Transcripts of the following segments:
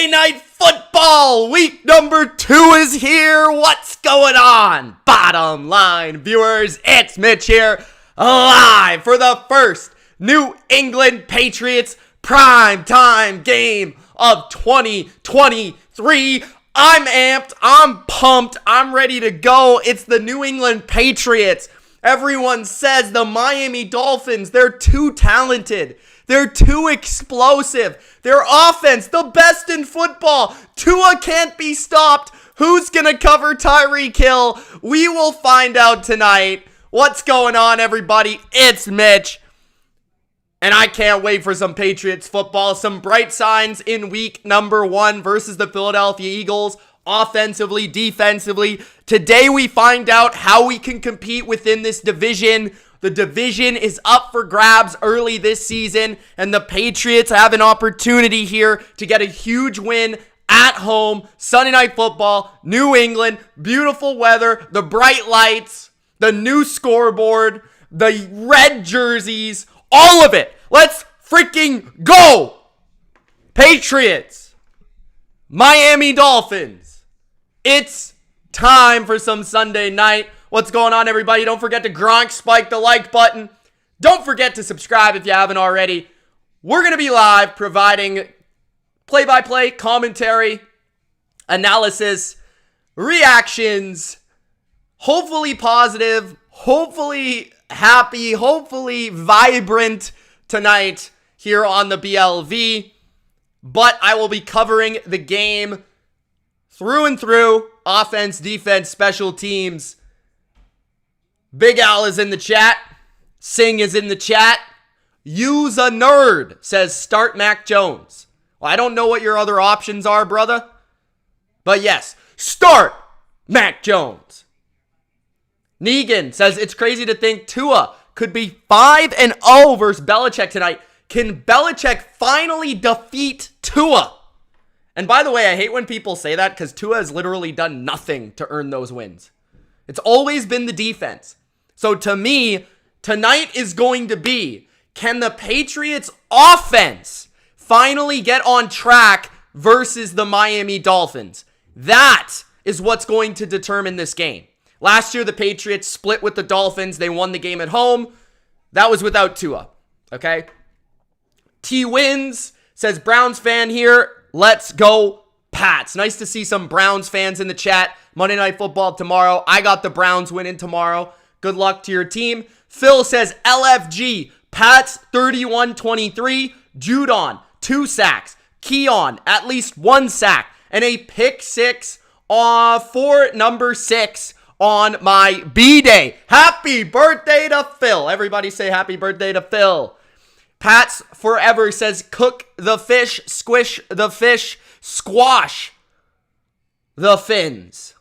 Monday Night Football, week number 2 is here. What's going on, bottom line viewers? It's Mitch here, live for the first New England Patriots primetime game of 2023. I'm amped, I'm pumped, I'm ready to go. It's the New England Patriots. Everyone says the Miami Dolphins, they're too talented. They're too explosive. Their offense, the best in football. Tua can't be stopped. Who's going to cover Tyreek Hill? We will find out tonight. What's going on, everybody? It's Mitch. And I can't wait for some Patriots football. Some bright signs in week number 1 versus the Philadelphia Eagles. Offensively, defensively. Today we find out how we can compete within this division. The division is up for grabs early this season, and the Patriots have an opportunity here to get a huge win at home. Sunday Night Football, New England, beautiful weather, the bright lights, the new scoreboard, the red jerseys, all of it. Let's freaking go! Patriots, Miami Dolphins. It's time for some Sunday night. What's going on, everybody? Don't forget to Gronk spike the like button. Don't forget to subscribe if you haven't already. We're going to be live providing play-by-play, commentary, analysis, reactions, hopefully positive, hopefully happy, hopefully vibrant tonight here on the BLV. But I will be covering the game through and through, offense, defense, special teams. Big Al is in the chat. Singh is in the chat. Use a nerd says start Mac Jones. Well, I don't know what your other options are, brother. But yes, start Mac Jones. Negan says it's crazy to think Tua could be 5-0 versus Belichick tonight. Can Belichick finally defeat Tua? And by the way, I hate when people say that because Tua has literally done nothing to earn those wins. It's always been the defense. So to me, tonight is going to be, can the Patriots offense finally get on track versus the Miami Dolphins? That is what's going to determine this game. Last year, the Patriots split with the Dolphins. They won the game at home. That was without Tua, okay? T wins, says Browns fan here. Let's go Pats. Nice to see some Browns fans in the chat. Monday Night Football tomorrow. I got the Browns winning tomorrow. Good luck to your team. Phil says LFG. Pats 31-23. Judon 2 sacks. Keon at least 1 sack. And a pick 6 for number 6 on my B-Day. Happy birthday to Phil. Everybody say happy birthday to Phil. Pats Forever says cook the fish, squish the fish, squash the fins.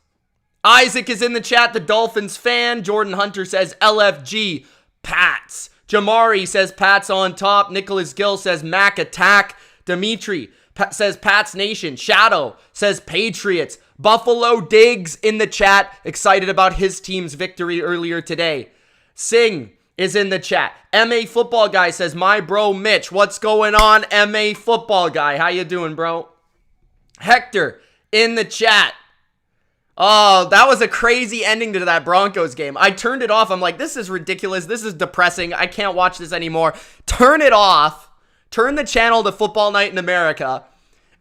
Isaac is in the chat, the Dolphins fan. Jordan Hunter says LFG, Pats. Jamari says Pats on top. Nicholas Gill says Mac attack. Dimitri says Pats Nation. Shadow says Patriots. Buffalo Diggs in the chat, excited about his team's victory earlier today. Singh is in the chat. MA Football Guy says, my bro Mitch. What's going on, MA Football Guy? How you doing, bro? Hector in the chat. Oh, that was a crazy ending to that Broncos game. I turned it off. I'm like, this is ridiculous. This is depressing. I can't watch this anymore. Turn it off. Turn the channel to Football Night in America.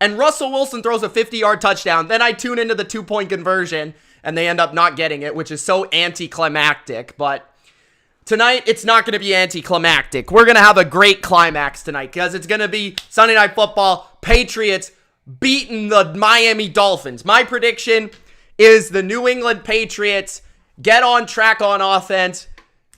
And Russell Wilson throws a 50-yard touchdown. Then I tune into the 2-point conversion, and they end up not getting it, which is so anticlimactic. But tonight, it's not going to be anticlimactic. We're going to have a great climax tonight because it's going to be Sunday Night Football, Patriots beating the Miami Dolphins. My prediction is the New England Patriots get on track on offense,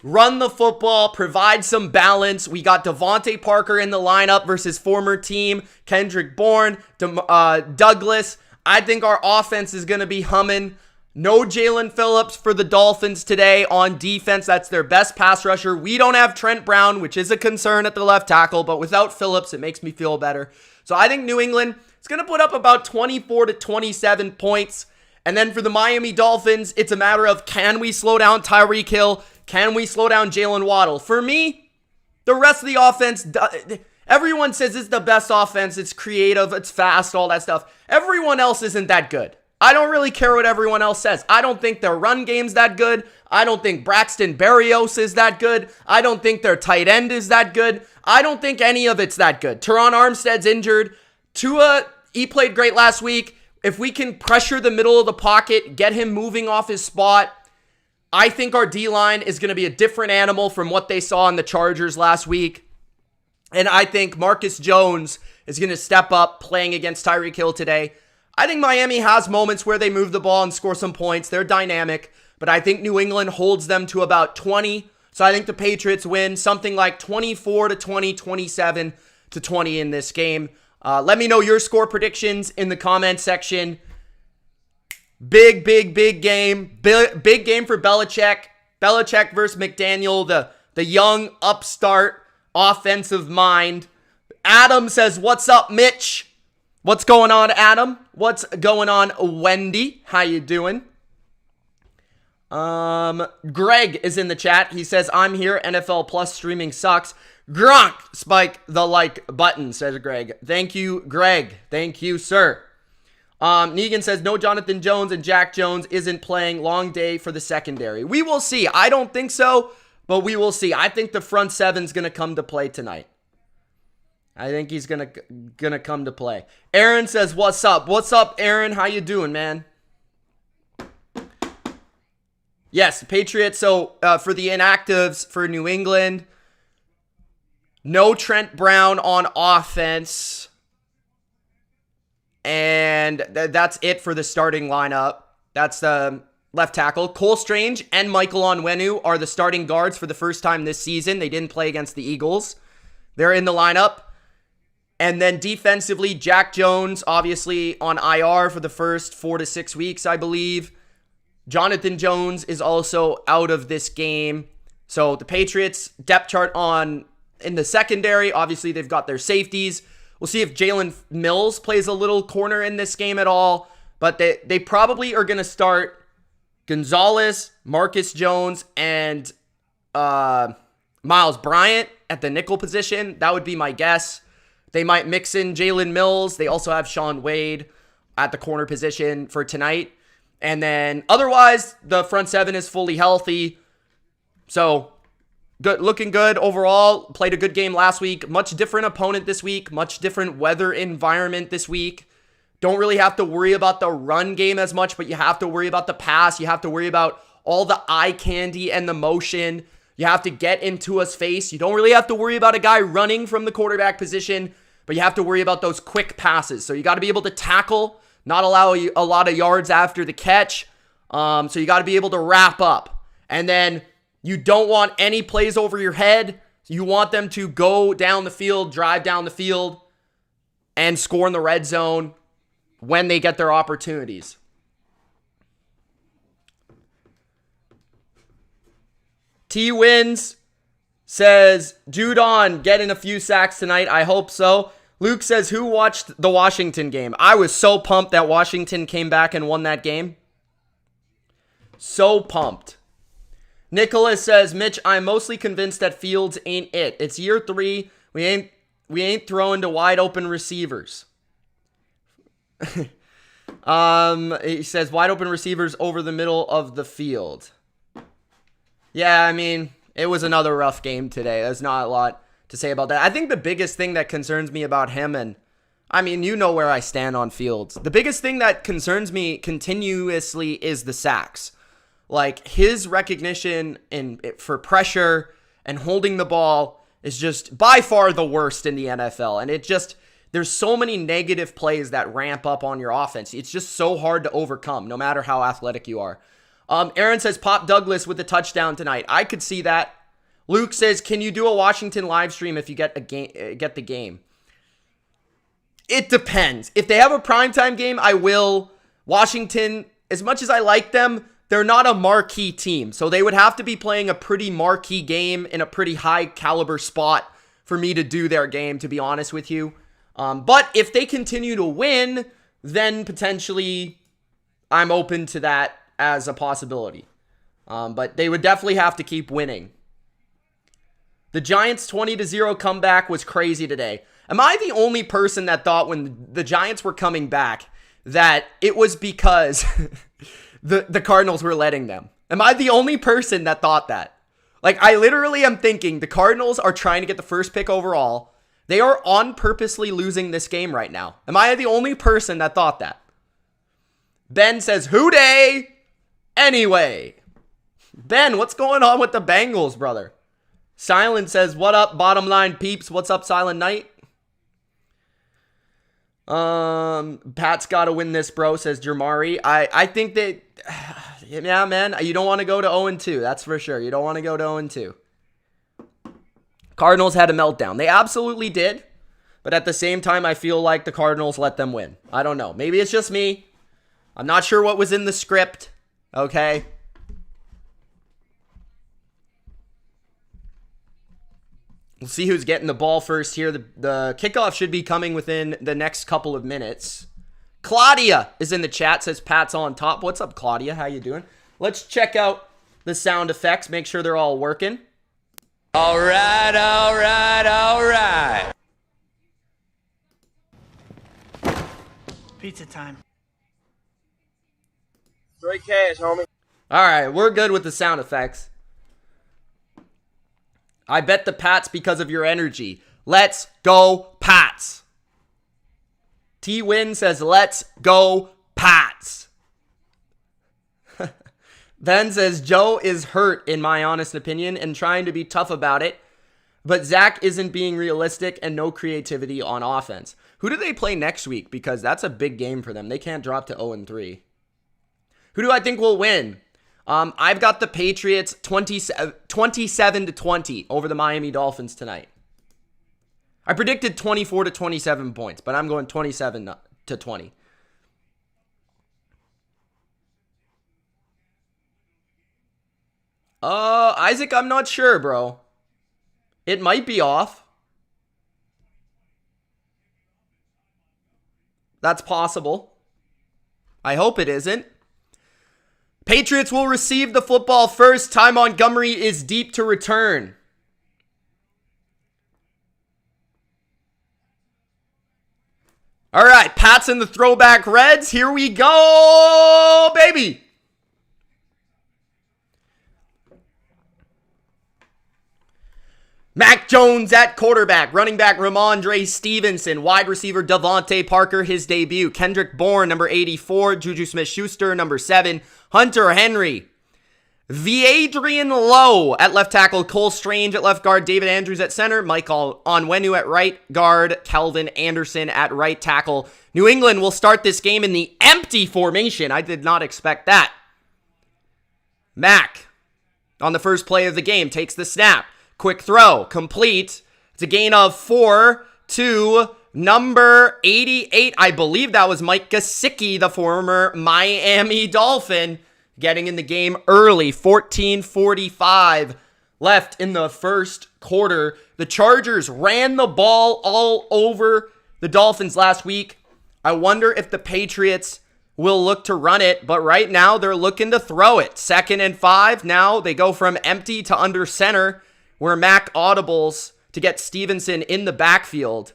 run the football, provide some balance. We got Devontae Parker in the lineup versus former team Kendrick Bourne, Douglas. I think our offense is going to be humming. No Jalen Phillips for the Dolphins today on defense. That's their best pass rusher. We don't have Trent Brown, which is a concern at the left tackle, but without Phillips, it makes me feel better. So I think New England is going to put up about 24 to 27 points. And then for the Miami Dolphins, it's a matter of, can we slow down Tyreek Hill? Can we slow down Jalen Waddle? For me, the rest of the offense, Everyone says it's the best offense, it's creative, it's fast, all that stuff. Everyone else isn't that good. I don't really care what everyone else says. I don't think their run game's that good. I don't think Braxton Berrios is that good. I don't think their tight end is that good. I don't think any of it's that good. Teron Armstead's injured. Tua, he played great last week. If we can pressure the middle of the pocket, get him moving off his spot, I think our D-line is going to be a different animal from what they saw in the Chargers last week. And I think Marcus Jones is going to step up playing against Tyreek Hill today. I think Miami has moments where they move the ball and score some points. They're dynamic, but I think New England holds them to about 20. So I think the Patriots win something like 24-20, 27-20 in this game. Let me know your score predictions in the comment section. Big game. Big game for Belichick. Belichick versus McDaniel, the young upstart offensive mind. Adam says, what's up, Mitch? What's going on, Adam? What's going on, Wendy? How you doing? Greg is in the chat. He says, I'm here. NFL Plus streaming sucks. Gronk, spike the like button, says Greg. Thank you, Greg. Thank you, sir. Negan says, no Jonathan Jones and Jack Jones isn't playing. Long day for the secondary. We will see. I don't think so, but we will see. I think the front seven's going to come to play tonight. I think he's gonna come to play. Aaron says, what's up? What's up, Aaron? How you doing, man? Yes, the Patriots. So for the inactives for New England, no Trent Brown on offense. And that's it for the starting lineup. That's the left tackle. Cole Strange and Michael Onwenu are the starting guards for the first time this season. They didn't play against the Eagles. They're in the lineup. And then defensively, Jack Jones, obviously on IR for the first 4 to 6 weeks, I believe. Jonathan Jones is also out of this game. So the Patriots depth chart in the secondary. Obviously, they've got their safeties. We'll see if Jalen Mills plays a little corner in this game at all. But they probably are going to start Gonzalez, Marcus Jones, and Miles Bryant at the nickel position. That would be my guess. They might mix in Jalen Mills. They also have Sean Wade at the corner position for tonight. And then otherwise, the front seven is fully healthy. So good, looking good overall. Played a good game last week. Much different opponent this week. Much different weather environment this week. Don't really have to worry about the run game as much, but you have to worry about the pass. You have to worry about all the eye candy and the motion. You have to get into his face. You don't really have to worry about a guy running from the quarterback position, but you have to worry about those quick passes. So you got to be able to tackle, not allow a lot of yards after the catch. So you got to be able to wrap up. And then you don't want any plays over your head. You want them to go down the field, drive down the field, and score in the red zone when they get their opportunities. T-Wins says, Judon getting a few sacks tonight. I hope so. Luke says, who watched the Washington game? I was so pumped that Washington came back and won that game. So pumped. Nicholas says, Mitch, I'm mostly convinced that Fields ain't it. It's year 3. We ain't throwing to wide open receivers. He says wide open receivers over the middle of the field. Yeah, I mean, it was another rough game today. There's not a lot to say about that. I think the biggest thing that concerns me about him, and I mean, you know where I stand on Fields. The biggest thing that concerns me continuously is the sacks. Like, his recognition for pressure and holding the ball is just by far the worst in the NFL. And there's so many negative plays that ramp up on your offense. It's just so hard to overcome, no matter how athletic you are. Aaron says, Pop Douglas with the touchdown tonight. I could see that. Luke says, can you do a Washington live stream if you get the game? It depends. If they have a primetime game, I will. Washington, as much as I like them, they're not a marquee team. So they would have to be playing a pretty marquee game in a pretty high caliber spot for me to do their game, to be honest with you. But if they continue to win, then potentially I'm open to that as a possibility. But they would definitely have to keep winning. The Giants' 20-0 comeback was crazy today. Am I the only person that thought when the Giants were coming back that it was because the Cardinals were letting them? Am I the only person that thought that? Like, I literally am thinking the Cardinals are trying to get the first pick overall. They are on purposely losing this game right now. Am I the only person that thought that? Ben says, "Who day?" Anyway. Ben, what's going on with the Bengals, brother? Silent says, "What up, bottom line peeps? What's up, Silent Knight?" Pat's got to win this, bro, says Jermari. I think that, yeah, man, you don't want to go to 0-2. That's for sure. You don't want to go to 0-2. Cardinals had a meltdown. They absolutely did. But at the same time, I feel like the Cardinals let them win. I don't know. Maybe it's just me. I'm not sure what was in the script. Okay. We'll see who's getting the ball first here. The kickoff should be coming within the next couple of minutes. Claudia is in the chat, says Pat's on top. What's up, Claudia? How you doing? Let's check out the sound effects. Make sure they're all working. All right, all right, all right. Pizza time. Straight cash, homie. All right, we're good with the sound effects. I bet the Pats because of your energy. Let's go, Pats. T-Win says, "Let's go, Pats." Ben says, "Joe is hurt, in my honest opinion, and trying to be tough about it. But Zach isn't being realistic and no creativity on offense." Who do they play next week? Because that's a big game for them. They can't drop to 0-3. Who do I think will win? I've got the Patriots 27-20 over the Miami Dolphins tonight. I predicted 24-27 points, but I'm going 27-20. Isaac, I'm not sure, bro. It might be off. That's possible. I hope it isn't. Patriots will receive the football first. Ty Montgomery is deep to return. All right, Pats in the throwback Reds. Here we go, baby. Mac Jones at quarterback, running back Ramondre Stevenson, wide receiver Devontae Parker, his debut. Kendrick Bourne, number 84, Juju Smith-Schuster, number 7, Hunter Henry. Adrian Lowe at left tackle, Cole Strange at left guard, David Andrews at center, Michael Onwenu at right guard, Kelvin Anderson at right tackle. New England will start this game in the empty formation. I did not expect that. Mac, on the first play of the game, takes the snap. Quick throw, complete. It's a gain of 4 to number 88. I believe that was Mike Gesicki, the former Miami Dolphin, getting in the game early. 14:45 left in the first quarter. The Chargers ran the ball all over the Dolphins last week. I wonder if the Patriots will look to run it, but right now they're looking to throw it. 2nd and 5. Now they go from empty to under center, where Mac audibles to get Stevenson in the backfield.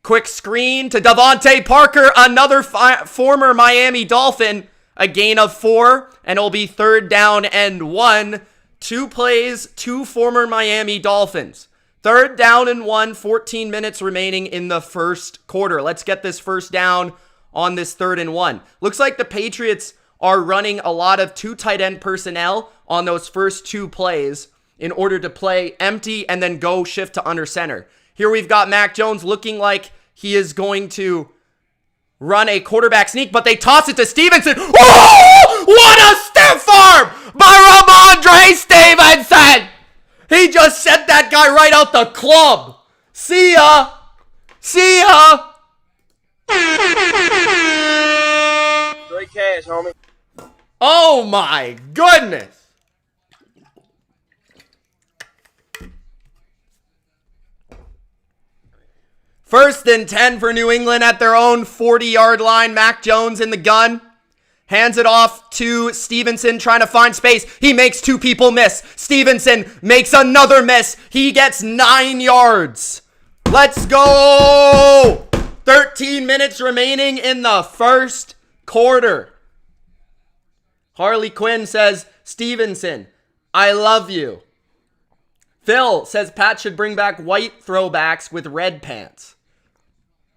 Quick screen to Devontae Parker, another former Miami Dolphin. A gain of 4, and it'll be 3rd down and 1. 2 plays, 2 former Miami Dolphins. 3rd down and 1, 14 minutes remaining in the first quarter. Let's get this first down on this 3rd and 1. Looks like the Patriots are running a lot of 2 tight end personnel on those first 2 plays in order to play empty and then go shift to under center. Here we've got Mac Jones looking like he is going to run a quarterback sneak, but they toss it to Stevenson. Oh, what a stiff arm by Ramondre Stevenson. He just sent that guy right out the club. See ya. See ya. Straight cash, homie. Oh my goodness. First and 10 for New England at their own 40-yard line. Mac Jones in the gun. Hands it off to Stevenson, trying to find space. He makes 2 people miss. Stevenson makes another miss. He gets 9 yards. Let's go! 13 minutes remaining in the first quarter. Harley Quinn says, Stevenson, I love you. Phil says Pat should bring back white throwbacks with red pants.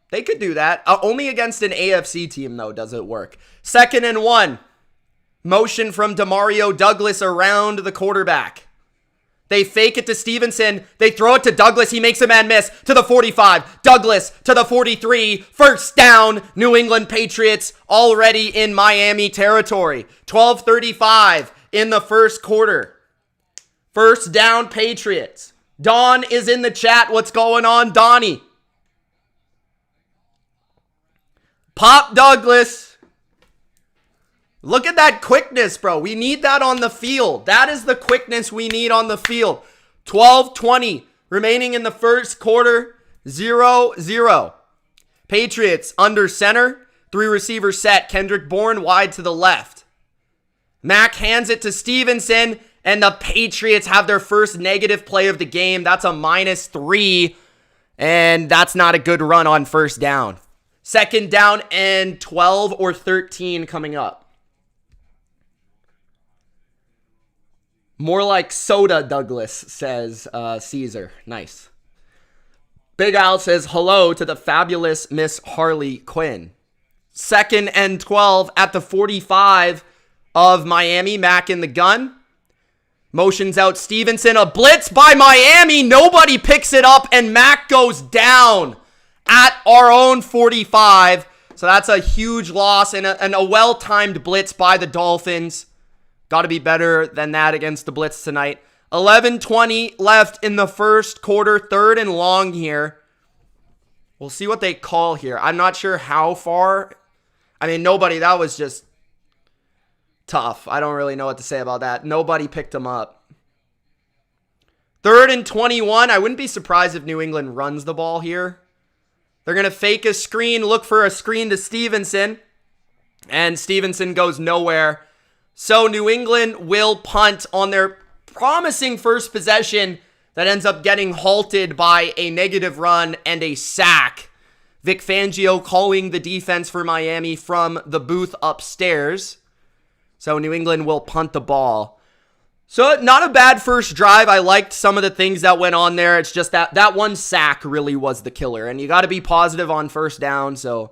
They could do that. Only against an AFC team, though, does it work. 2nd and 1. Motion from Demario Douglas around the quarterback. They fake it to Stevenson. They throw it to Douglas. He makes a man miss to the 45. Douglas to the 43. First down. New England Patriots already in Miami territory. 12:35 in the first quarter. First down, Patriots. Don is in the chat. What's going on, Donnie? Pop Douglas. Look at that quickness, bro. We need that on the field. That is the quickness we need on the field. 12:20 remaining in the first quarter. 0-0. Patriots under center. 3 receiver set. Kendrick Bourne wide to the left. Mac hands it to Stevenson, and the Patriots have their first negative play of the game. That's a -3, and that's not a good run on first down. 2nd down and 12 or 13 coming up. More like soda, Douglas, says Caesar. Nice. Big Al says hello to the fabulous Miss Harley Quinn. 2nd and 12 at the 45 of Miami. Mac in the gun. Motions out Stevenson. A blitz by Miami. Nobody picks it up, and Mac goes down at our own 45. So that's a huge loss and a well-timed blitz by the Dolphins. Got to be better than that against the blitz tonight. 11:20 left in the first quarter. 3rd and long here. We'll see what they call here. I'm not sure how far. I mean, nobody. That was just tough. I don't really know what to say about that. Nobody picked him up. 3rd and 21. I wouldn't be surprised if New England runs the ball here. They're going to fake a screen, look for a screen to Stevenson, and Stevenson goes nowhere. So New England will punt on their promising first possession that ends up getting halted by a negative run and a sack. Vic Fangio calling the defense for Miami from the booth upstairs. So New England will punt the ball. So not a bad first drive. I liked some of the things that went on there. It's just that one sack really was the killer. And you got to be positive on first down. So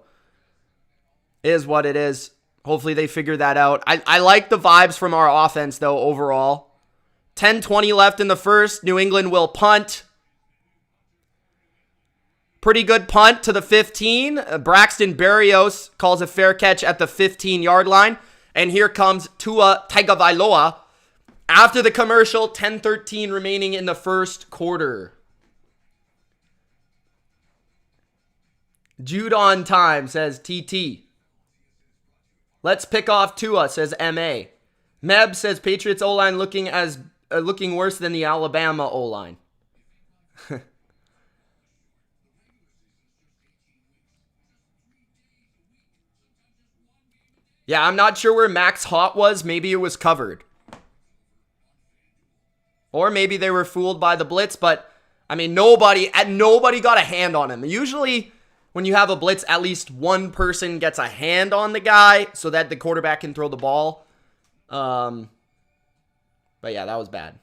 it is what it is. Hopefully they figure that out. I like the vibes from our offense, though, overall. 10:20 left in the first. New England will punt. Pretty good punt to the 15. Braxton Berrios calls a fair catch at the 15-yard line. And here comes Tua Tagovailoa. After the commercial, 10:13 remaining in the first quarter. Jude on time, says TT. Let's pick off Tua, says MA. Meb says Patriots O-line looking worse than the Alabama O-line. Yeah, I'm not sure where Max Hot was. Maybe it was covered. Or maybe they were fooled by the blitz, but I mean, nobody got a hand on him. Usually, when you have a blitz, at least one person gets a hand on the guy so that the quarterback can throw the ball. But yeah, that was bad.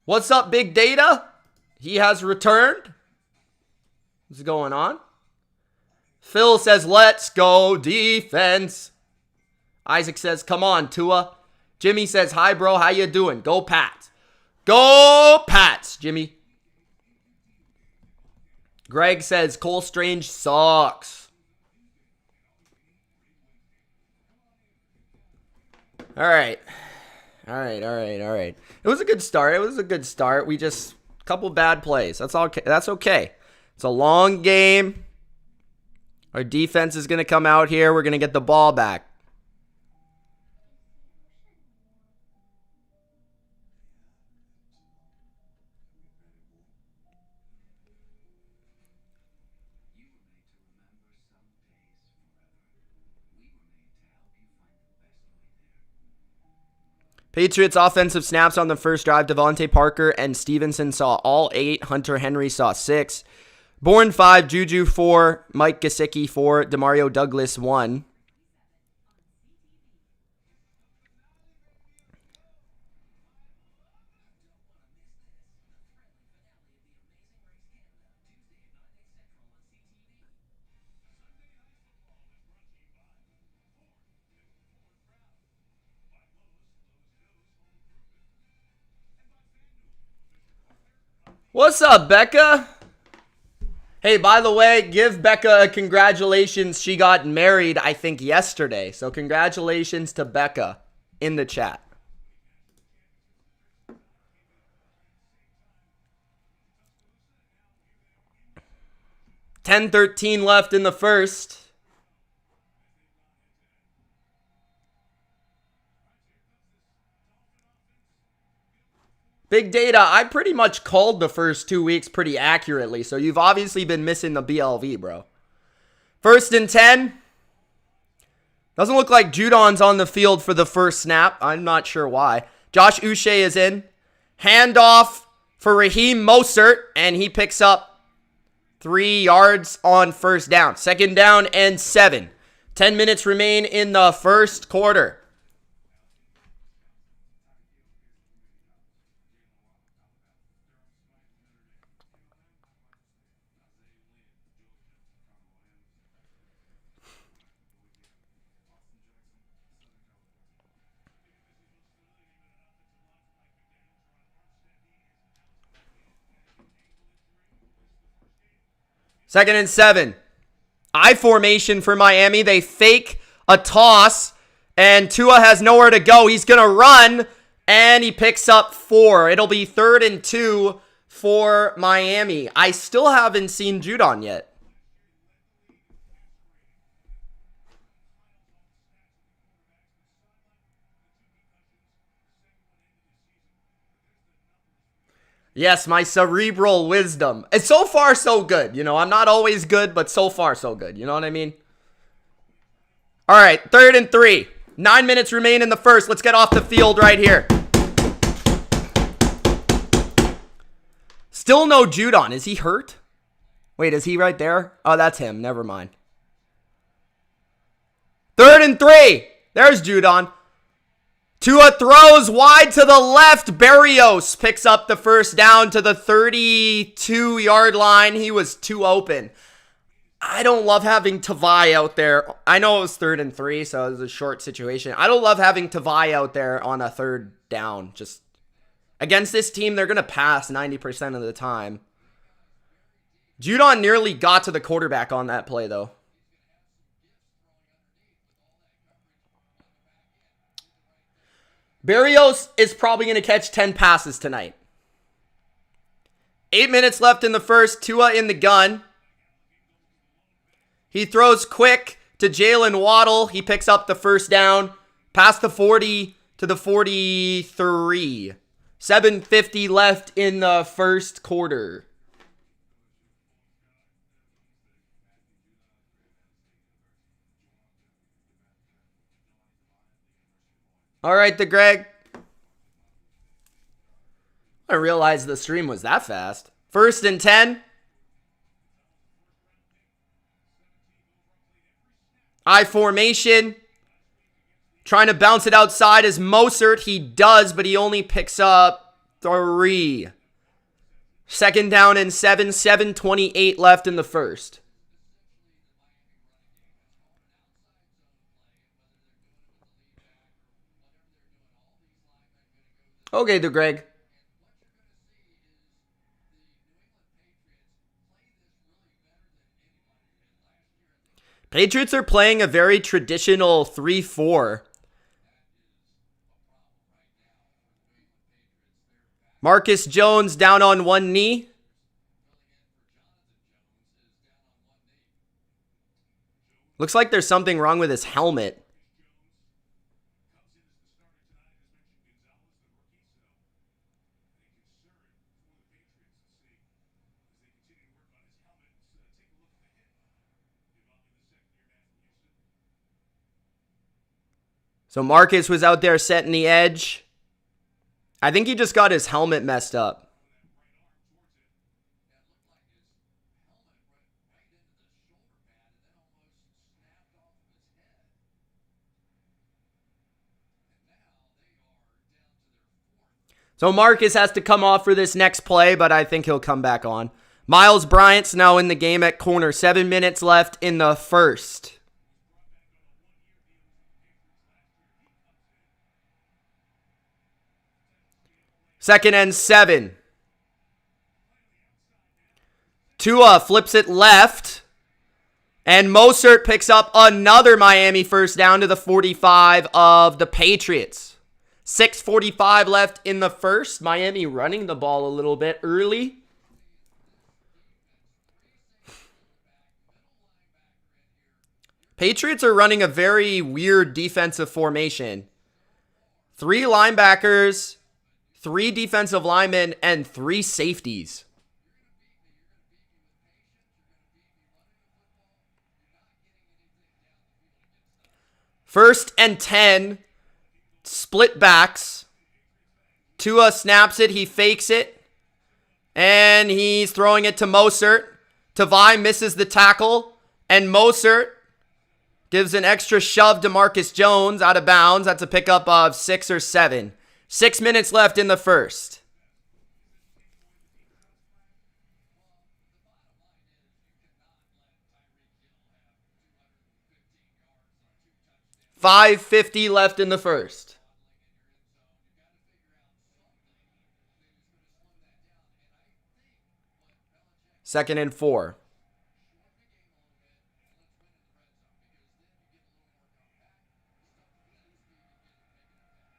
What's up, Big Data? He has returned. What's going on? Phil says, let's go defense. Isaac says, come on, Tua. Jimmy says, hi, bro. How you doing? Go Pats. Go Pats, Jimmy. Greg says, Cole Strange sucks. All right. It was a good start. We just, a couple bad plays. That's okay. It's a long game. Our defense is going to come out here. We're going to get the ball back. Patriots offensive snaps on the first drive. Devontae Parker and Stevenson saw all 8. Hunter Henry saw 6. Bourne 5. Juju 4. Mike Gesicki 4. Demario Douglas 1. What's up, Becca? Hey, by the way, give Becca a congratulations. She got married, I think, yesterday. So congratulations to Becca in the chat. 10:13 left in the first. Big Data, I pretty much called the first 2 weeks pretty accurately, so you've obviously been missing the BLV, bro. 1st and 10. Doesn't look like Judon's on the field for the first snap. I'm not sure why. Josh Uche is in. Handoff for Raheem Mostert, and he picks up 3 yards on first down. 2nd down and 7. 10 minutes remain in the first quarter. Second and 7. I formation for Miami. They fake a toss, and Tua has nowhere to go. He's going to run, and he picks up 4. It'll be 3rd and 2 for Miami. I still haven't seen Judon yet. Yes, my cerebral wisdom. It's so far so good. You know, I'm not always good, but so far so good. You know what I mean? All right, 3rd and 3. 9 minutes remain in the first. Let's get off the field right here. Still no Judon. Is he hurt? Wait, is he right there? Oh, that's him. Never mind. 3rd and 3. There's Judon. Tua throws wide to the left. Berrios picks up the first down to the 32-yard line. He was too open. I don't love having Tavai out there. I know it was 3rd and 3, so it was a short situation. I don't love having Tavai out there on a 3rd down. Just against this team, they're going to pass 90% of the time. Judon nearly got to the quarterback on that play, though. Berrios is probably going to catch 10 passes tonight. 8 minutes left in the first. Tua in the gun. He throws quick to Jalen Waddle. He picks up the first down. Past the 40 to the 43. 7:50 left in the first quarter. All right, the Greg. I didn't realize the stream was that fast. 1st and 10. I formation. Trying to bounce it outside is Mostert. He does, but he only picks up 3. 2nd down and 7. 7:28 left in the first. Okay, the Greg. Patriots are playing a very traditional 3-4. Marcus Jones down on one knee. Looks like there's something wrong with his helmet. So Marcus was out there setting the edge. I think he just got his helmet messed up. So Marcus has to come off for this next play, but I think he'll come back on. Miles Bryant's now in the game at corner. 7 minutes left in the first. Second and 7. Tua flips it left. And Mostert picks up another Miami first down to the 45 of the Patriots. 6:45 left in the first. Miami running the ball a little bit early. Patriots are running a very weird defensive formation. 3 linebackers, 3 defensive linemen, and 3 safeties. First and 10. Split backs. Tua snaps it. He fakes it. And he's throwing it to Mostert. Tavai misses the tackle. And Mostert gives an extra shove to Marcus Jones out of bounds. That's a pickup of 6 or 7. 6 minutes left in the first. $5:50 left in the first. Second and 4.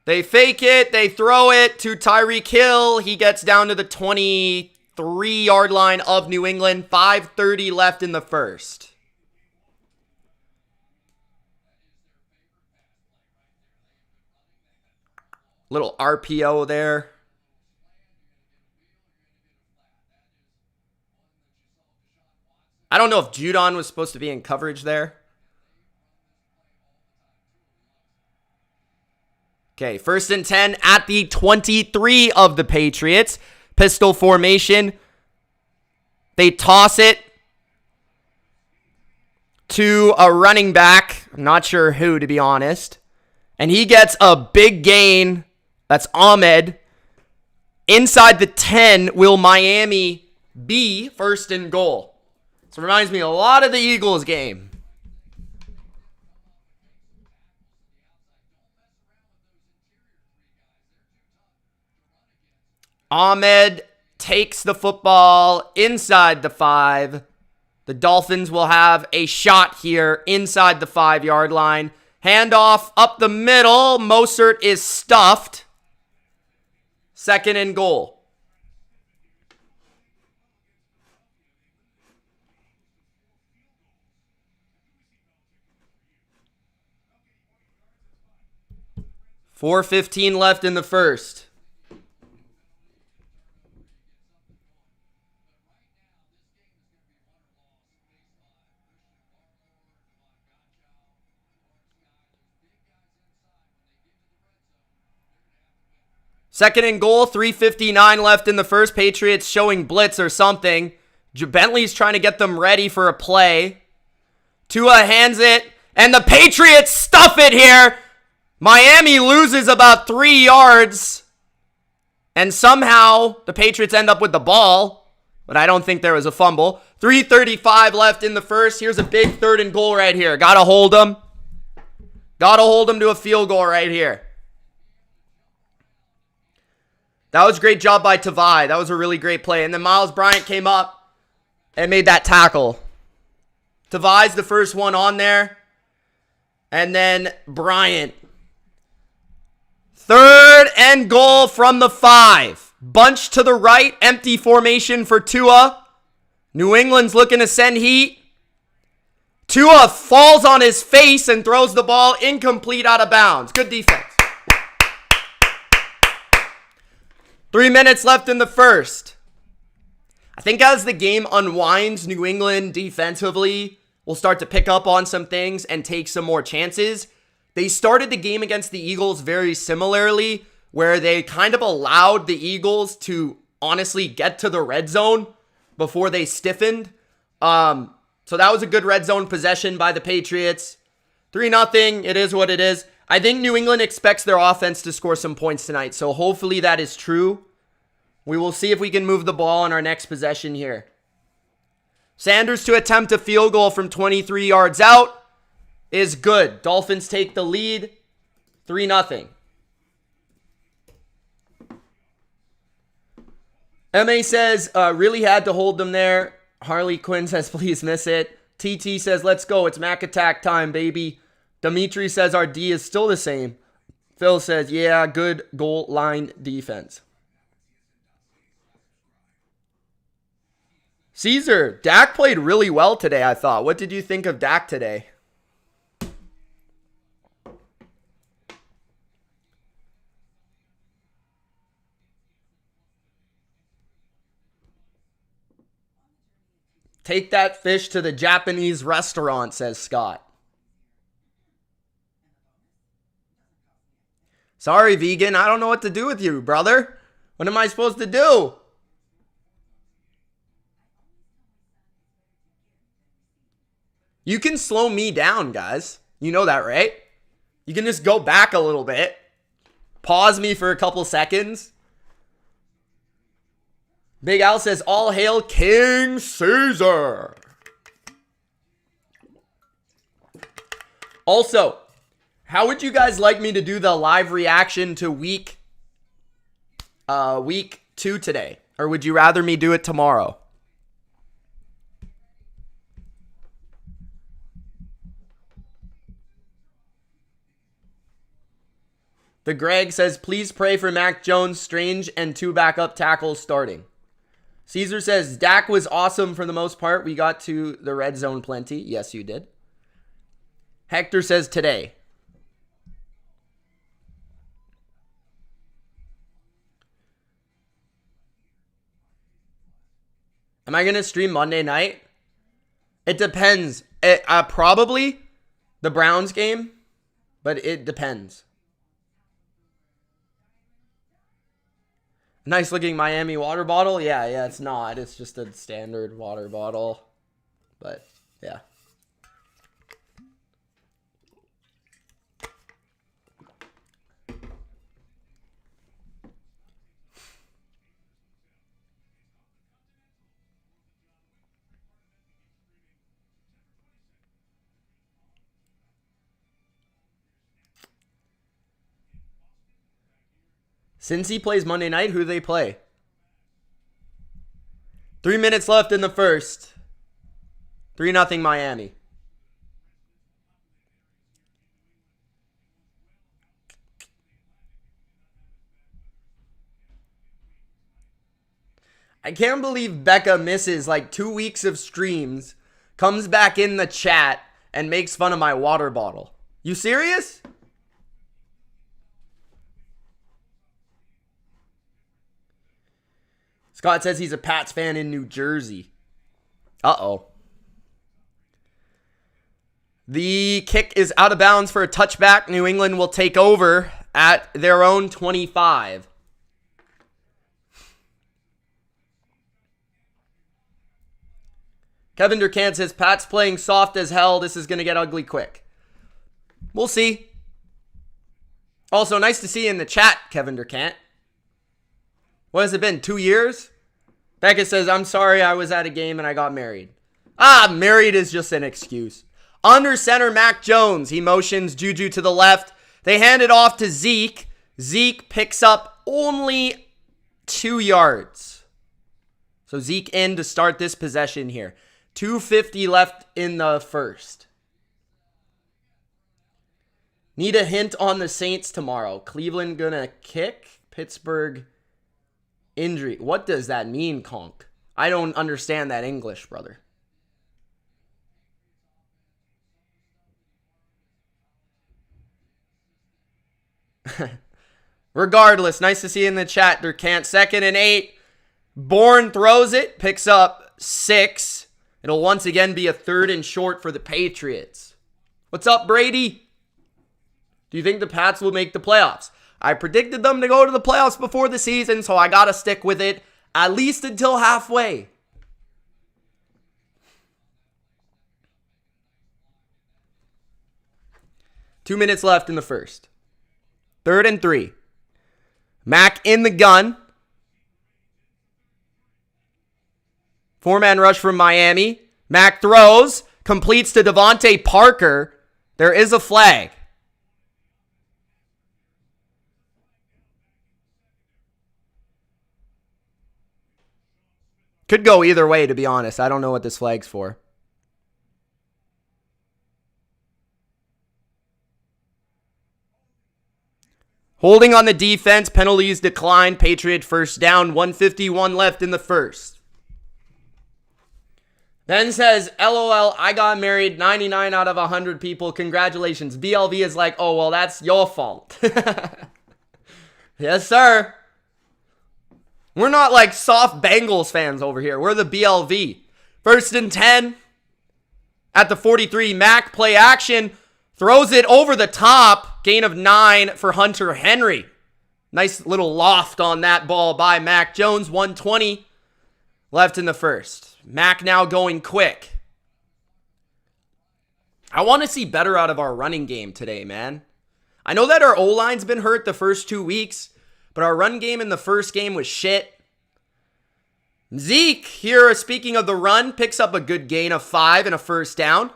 They fake it. They throw it to Tyreek Hill. He gets down to the 23-yard line of New England. 5:30 left in the first. Little RPO there. I don't know if Judon was supposed to be in coverage there. Okay, first and 10 at the 23 of the Patriots. Pistol formation. They toss it to a running back. I'm not sure who, to be honest. And he gets a big gain. That's Ahmed. Inside the 10, will Miami be first and goal? So it reminds me a lot of the Eagles game. Ahmed takes the football inside the 5. The Dolphins will have a shot here inside the 5-yard line. Handoff up the middle. Mostert is stuffed. Second and goal. $4:15 left in the first. Second and goal, 3:59 left in the first. Patriots showing blitz or something. Bentley's trying to get them ready for a play. Tua hands it, and the Patriots stuff it here. Miami loses about 3 yards, and somehow the Patriots end up with the ball, but I don't think there was a fumble. 3:35 left in the first. Here's a big third and goal right here. Gotta hold them. Gotta hold them to a field goal right here. That was a great job by Tavai. That was a really great play. And then Miles Bryant came up and made that tackle. Tavai's the first one on there. And then Bryant. Third and goal from the 5. Bunch to the right. Empty formation for Tua. New England's looking to send heat. Tua falls on his face and throws the ball incomplete out of bounds. Good defense. 3 minutes left in the first. I think as the game unwinds, New England defensively will start to pick up on some things and take some more chances. They started the game against the Eagles very similarly, where they kind of allowed the Eagles to honestly get to the red zone before they stiffened. So that was a good red zone possession by the Patriots. 3-0. It is what it is. I think New England expects their offense to score some points tonight, so hopefully that is true. We will see if we can move the ball on our next possession here. Sanders to attempt a field goal from 23 yards out is good. Dolphins take the lead, 3-0. MA says, really had to hold them there. Harley Quinn says, please miss it. TT says, let's go. It's Mac attack time, baby. Dimitri says, our D is still the same. Phil says, yeah, good goal line defense. Caesar, Dak played really well today, I thought. What did you think of Dak today? Take that fish to the Japanese restaurant, says Scott. Sorry, vegan. I don't know what to do with you, brother. What am I supposed to do? You can slow me down, guys. You know that, right? You can just go back a little bit. Pause me for a couple seconds. Big Al says, all hail King Caesar. Also, how would you guys like me to do the live reaction to week 2 today? Or would you rather me do it tomorrow? The Greg says, please pray for Mac Jones, Strange, and 2 backup tackles starting. Caesar says, Dak was awesome for the most part. We got to the red zone plenty. Yes, you did. Hector says, today. Am I going to stream Monday night? It depends. Probably the Browns game, but it depends. Nice looking Miami water bottle. Yeah, it's not. It's just a standard water bottle. But, yeah. Since he plays Monday night, who do they play? 3 minutes left in the first. 3-0 Miami. I can't believe Becca misses like 2 weeks of streams, comes back in the chat, and makes fun of my water bottle. You serious? Scott says he's a Pats fan in New Jersey. Uh-oh. The kick is out of bounds for a touchback. New England will take over at their own 25. Kevin Durkant says, Pats playing soft as hell. This is going to get ugly quick. We'll see. Also, nice to see you in the chat, Kevin Durkant. What has it been, 2 years? Becca says, I'm sorry I was at a game and I got married. Married is just an excuse. Under center, Mac Jones. He motions Juju to the left. They hand it off to Zeke. Zeke picks up only 2 yards. So Zeke in to start this possession here. 2:50 left in the first. Need a hint on the Saints tomorrow. Cleveland gonna kick. Pittsburgh injury. What does that mean, Conk? I don't understand that English, brother. Regardless, nice to see you in the chat. Durkant, 2nd and 8. Bourne throws it, picks up 6. It'll once again be a 3rd and short for the Patriots. What's up, Brady? Do you think the Pats will make the playoffs? I predicted them to go to the playoffs before the season, so I got to stick with it at least until halfway. Two minutes left in the first. 3rd and 3. Mac in the gun. 4-man rush from Miami. Mac throws. Completes to Devontae Parker. There is a flag. Could go either way, to be honest. I don't know what this flag's for. Holding on the defense, penalties declined. Patriot first down, 1:51 left in the first. Then says, LOL, I got married, 99 out of 100 people. Congratulations. BLV is like, oh, well, that's your fault. Yes, sir. We're not like soft Bengals fans over here. We're the BLV. 1st and 10 at the 43. Mac play action. Throws it over the top. Gain of 9 for Hunter Henry. Nice little loft on that ball by Mac Jones. 1:20 left in the first. Mac now going quick. I want to see better out of our running game today, man. I know that our O-line's been hurt the first 2 weeks, but our run game in the first game was shit. Zeke, here, speaking of the run, picks up a good gain of 5 and a first down.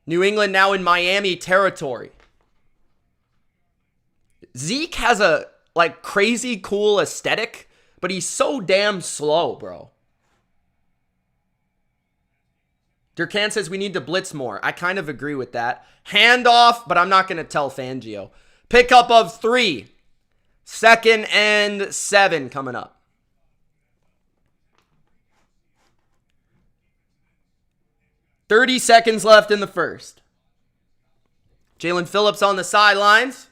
New England now in Miami territory. Zeke has a like crazy cool aesthetic, but he's so damn slow, bro. Durkan says we need to blitz more. I kind of agree with that. Handoff, but I'm not going to tell Fangio. Pickup of 3. 2nd and 7 coming up. .30 seconds left in the first. Jalen Phillips on the sidelines.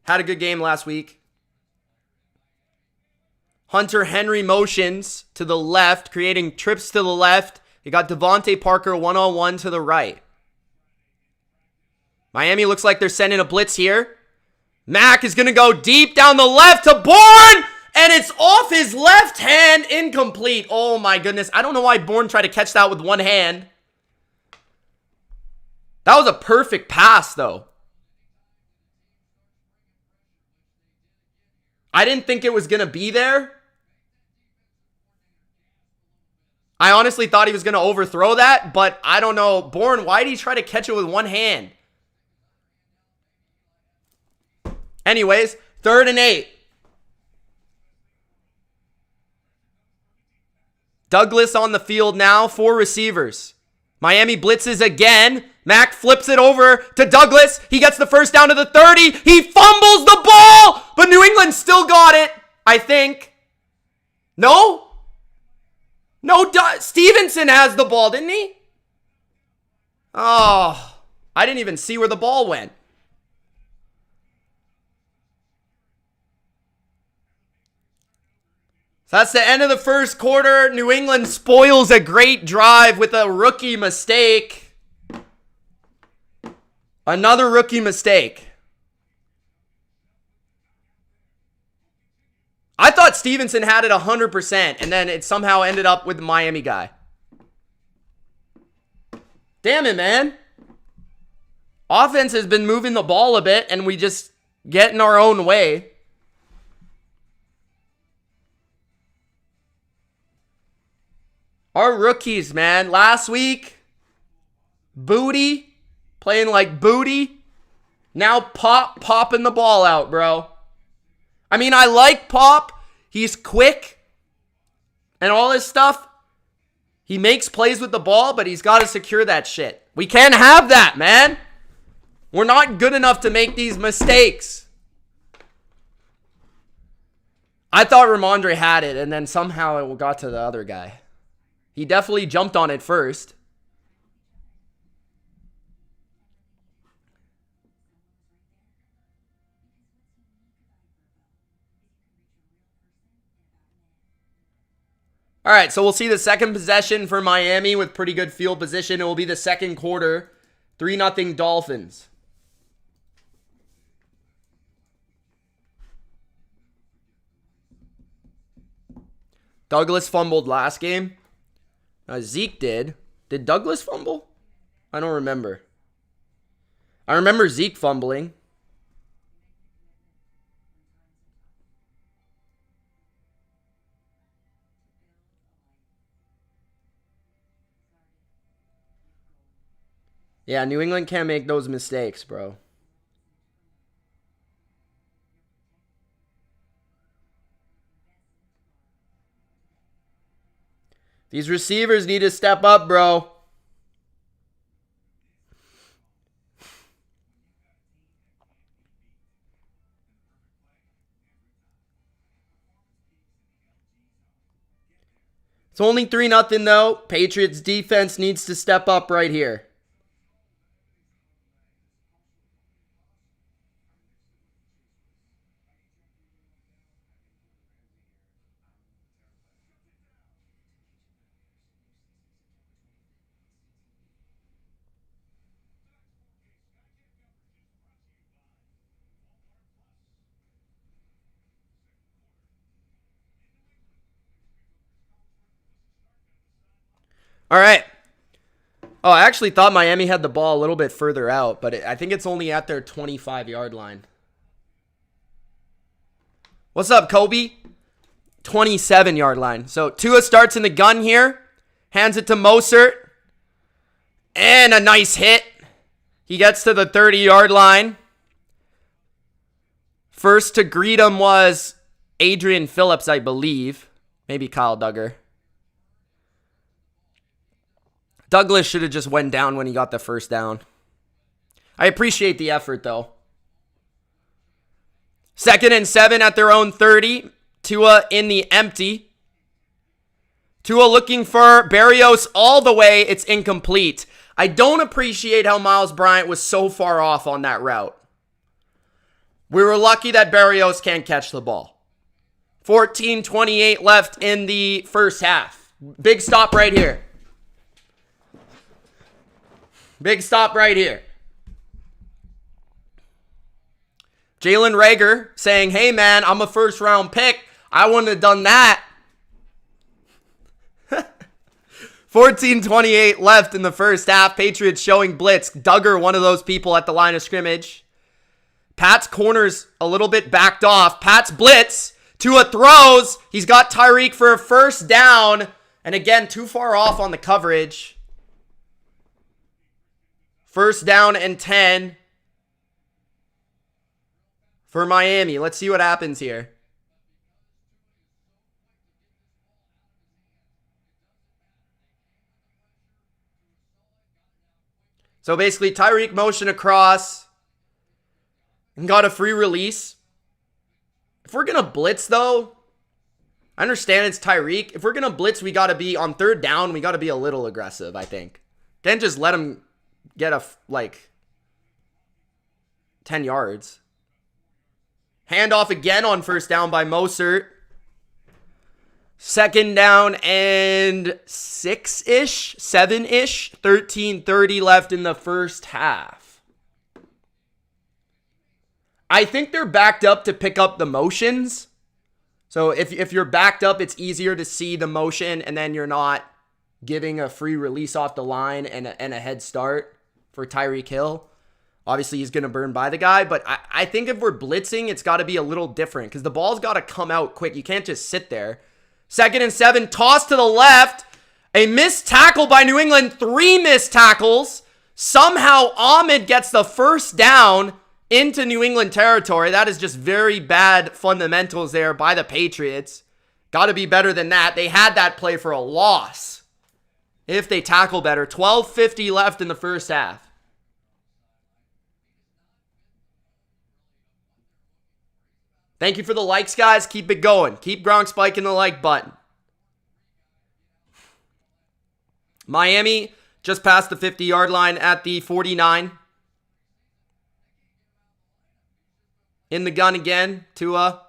Had a good game last week. Hunter Henry motions to the left, creating trips to the left. You got Devontae Parker one-on-one to the right. Miami looks like they're sending a blitz here. Mac is going to go deep down the left to Bourne. And it's off his left hand, incomplete. Oh my goodness. I don't know why Bourne tried to catch that with one hand. That was a perfect pass, though. I didn't think it was going to be there. I honestly thought he was going to overthrow that, but I don't know. Bourne, why did he try to catch it with one hand? Anyways, 3rd and 8. Douglas on the field now, 4 receivers. Miami blitzes again. Mac flips it over to Douglas. He gets the first down to the 30. He fumbles the ball, but New England still got it, I think. No? No, Stevenson has the ball, didn't he? Oh, I didn't even see where the ball went. So that's the end of the first quarter. New England spoils a great drive with a rookie mistake. Another rookie mistake. I thought Stevenson had it 100%, and then it somehow ended up with the Miami guy. Damn it, man. Offense has been moving the ball a bit, and we just get in our own way. Our rookies, man. Last week, Booty, playing like Booty. Now Pop, popping the ball out, bro. I mean, I like Pop. He's quick and all this stuff. He makes plays with the ball, but he's got to secure that shit. We can't have that, man. We're not good enough to make these mistakes. I thought Ramondre had it, and then somehow it got to the other guy. He definitely jumped on it first. All right, so we'll see the second possession for Miami with pretty good field position. It will be the second quarter. 3-0 Dolphins. Douglas fumbled last game. Zeke did. Did Douglas fumble? I don't remember. I remember Zeke fumbling. Yeah, New England can't make those mistakes, bro. These receivers need to step up, bro. It's only 3-0 though. Patriots defense needs to step up right here. All right. Oh, I actually thought Miami had the ball a little bit further out, but I think it's only at their 25-yard line. What's up, Kobe? 27-yard line. So Tua starts in the gun here. Hands it to Mostert. And a nice hit. He gets to the 30-yard line. First to greet him was Adrian Phillips, I believe. Maybe Kyle Duggar. Douglas should have just went down when he got the first down. I appreciate the effort, though. 2nd and 7 at their own 30. Tua in the empty. Tua looking for Berrios all the way. It's incomplete. I don't appreciate how Miles Bryant was so far off on that route. We were lucky that Berrios can't catch the ball. 14:28 left in the first half. Big stop right here. Big stop right here. Jalen Reagor saying, hey man, I'm a first round pick. I wouldn't have done that. 14:28 left in the first half. Patriots showing blitz. Duggar, one of those people at the line of scrimmage. Pat's corner's a little bit backed off. Pat's blitz. Tua throws. He's got Tyreek for a first down. And again, too far off on the coverage. First down and 10 for Miami. Let's see what happens here. So basically, Tyreek motion across and got a free release. If we're going to blitz, though, I understand it's Tyreek. If we're going to blitz, we got to be on third down. We got to be a little aggressive, I think. Can't just let him get 10 yards. Handoff again on first down by Mostert. 2nd down and 6-ish, 7-ish. 13:30 left in the first half. I think they're backed up to pick up the motions. So if you're backed up, it's easier to see the motion and then you're not giving a free release off the line and a head start for Tyreek Hill. Obviously, he's going to burn by the guy, but I think if we're blitzing, it's got to be a little different because the ball's got to come out quick. You can't just sit there. 2nd and 7, toss to the left. A missed tackle by New England. 3 missed tackles. Somehow, Ahmed gets the first down into New England territory. That is just very bad fundamentals there by the Patriots. Got to be better than that. They had that play for a loss. If they tackle better. 12:50 left in the first half. Thank you for the likes, guys. Keep it going. Keep Gronk spiking the like button. Miami just past the 50-yard line at the 49. In the gun again. Tua.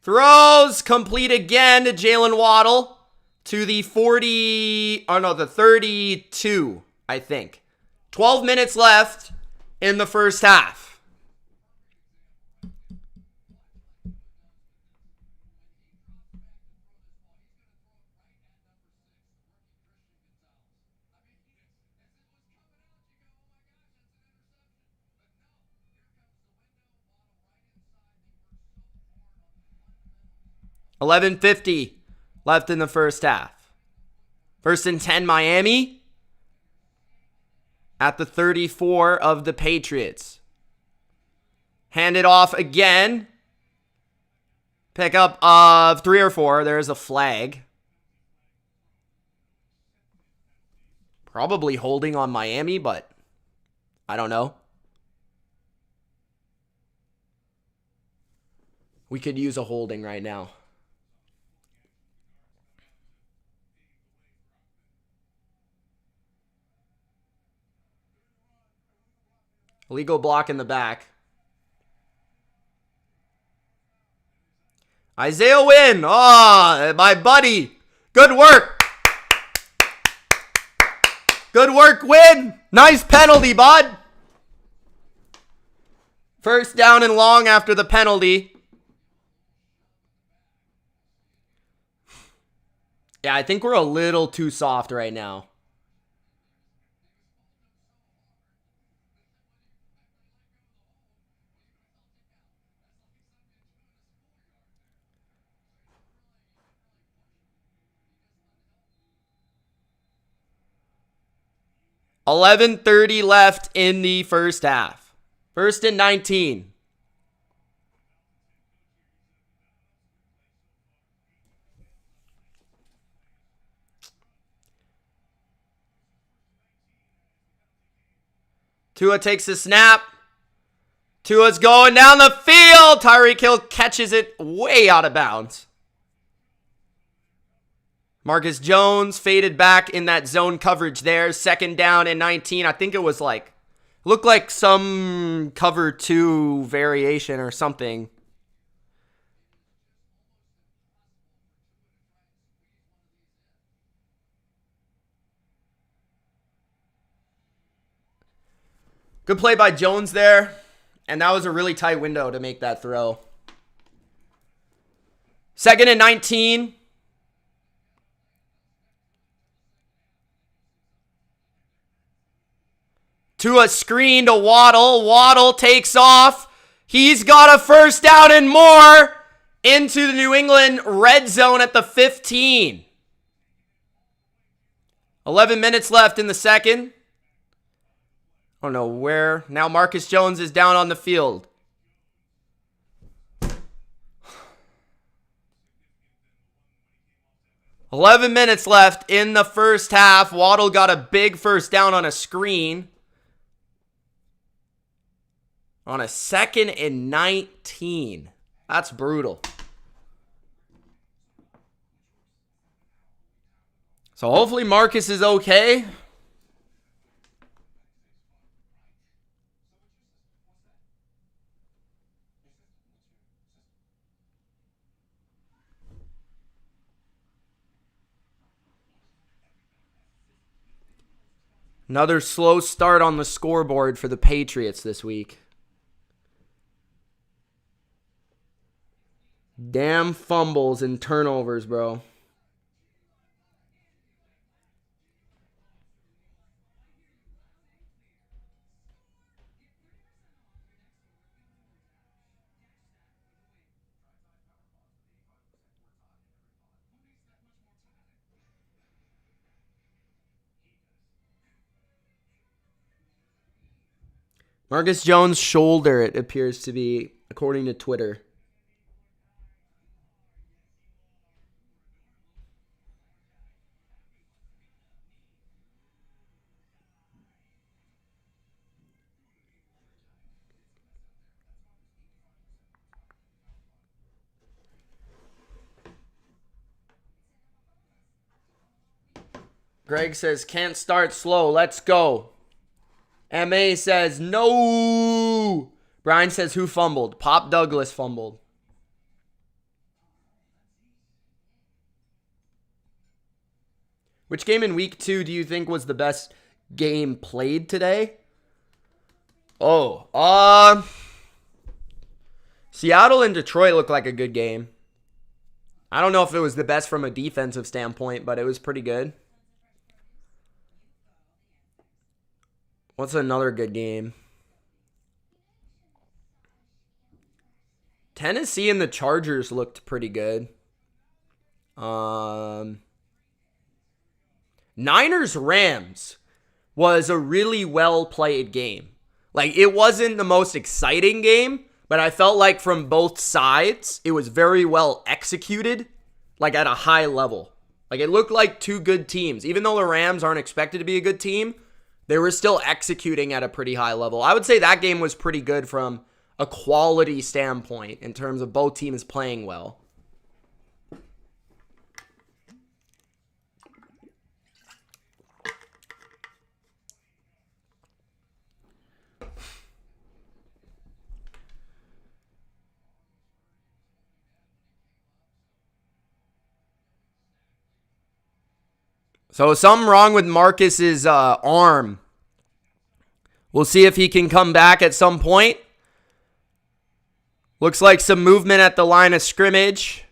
Throws. Complete again to Jalen Waddle. To the 32, I think. 12 minutes left in the first half. $11:50 left in the first half. 1st and 10 Miami at the 34 of the Patriots. Hand it off again. Pick up of 3 or 4. There's a flag. Probably holding on Miami, but I don't know. We could use a holding right now. Illegal block in the back. Isaiah Wynn. Oh, my buddy. Good work. Good work, Wynn. Nice penalty, bud. 1st down and long after the penalty. Yeah, I think we're a little too soft right now. $11:30 left in the first half. 1st and 19. Tua takes the snap. Tua's going down the field. Tyreek Hill catches it way out of bounds. Marcus Jones faded back in that zone coverage there. 2nd down and 19. I think it was looked like some cover 2 variation or something. Good play by Jones there. And that was a really tight window to make that throw. 2nd and 19. Tua screen to Waddle. Waddle takes off. He's got a 1st down and more into the New England red zone at the 15. 11 minutes left in the second. I don't know where. Now Marcus Jones is down on the field. $11 minutes left in the first half. Waddle got a big 1st down on a screen. On a 2nd and 19. That's brutal. So hopefully Marcus is okay. Another slow start on the scoreboard for the Patriots this week. Damn fumbles and turnovers, bro. Marcus Jones' shoulder, it appears to be, according to Twitter. Greg says, can't start slow. Let's go. MA says, no. Brian says, who fumbled? Pop Douglas fumbled. Which game in week 2 do you think was the best game played today. Oh, Seattle and Detroit looked like a good game. I don't know if it was the best from a defensive standpoint, but it was pretty good. What's another good game? Tennessee and the Chargers looked pretty good. Niners-Rams was a really well-played game. Like, it wasn't the most exciting game, but I felt like from both sides, it was very well executed, like at a high level. Like, it looked like two good teams. Even though the Rams aren't expected to be a good team, they were still executing at a pretty high level. I would say that game was pretty good from a quality standpoint in terms of both teams playing well. So something wrong with Marcus's arm. We'll see if he can come back at some point. Looks like some movement at the line of scrimmage.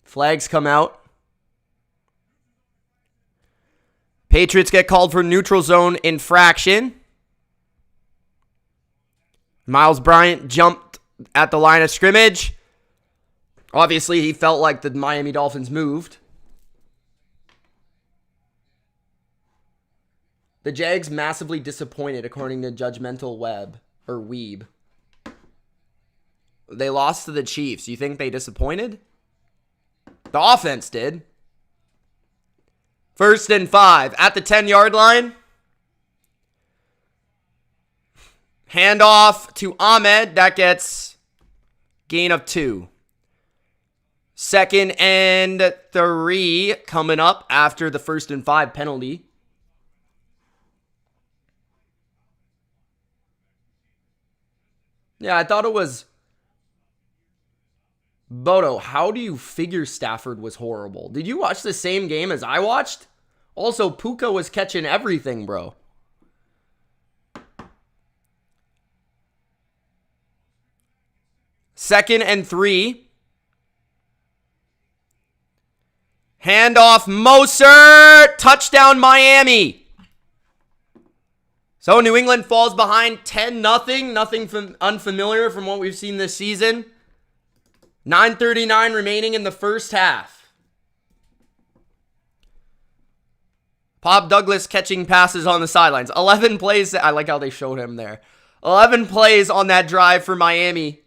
Flags come out. Patriots get called for neutral zone infraction. Miles Bryant jumped at the line of scrimmage. Obviously, he felt like the Miami Dolphins moved. The Jags massively disappointed, according to Judgmental Web, or Weeb. They lost to the Chiefs. You think they disappointed? The offense did. 1st and 5 at the 10-yard line. Handoff to Ahmed. That gets gain of 2. 2nd and 3 coming up after the 1st and 5 penalty. Yeah, I thought it was... Bodo, how do you figure Stafford was horrible? Did you watch the same game as I watched? Also, Puka was catching everything, bro. Second and 3. Handoff Moser. Touchdown Miami. So New England falls behind 10-0. Nothing from unfamiliar from what we've seen this season. 9:39 remaining in the first half. Bob Douglas catching passes on the sidelines. 11 plays. I like how they showed him there. 11 plays on that drive for Miami.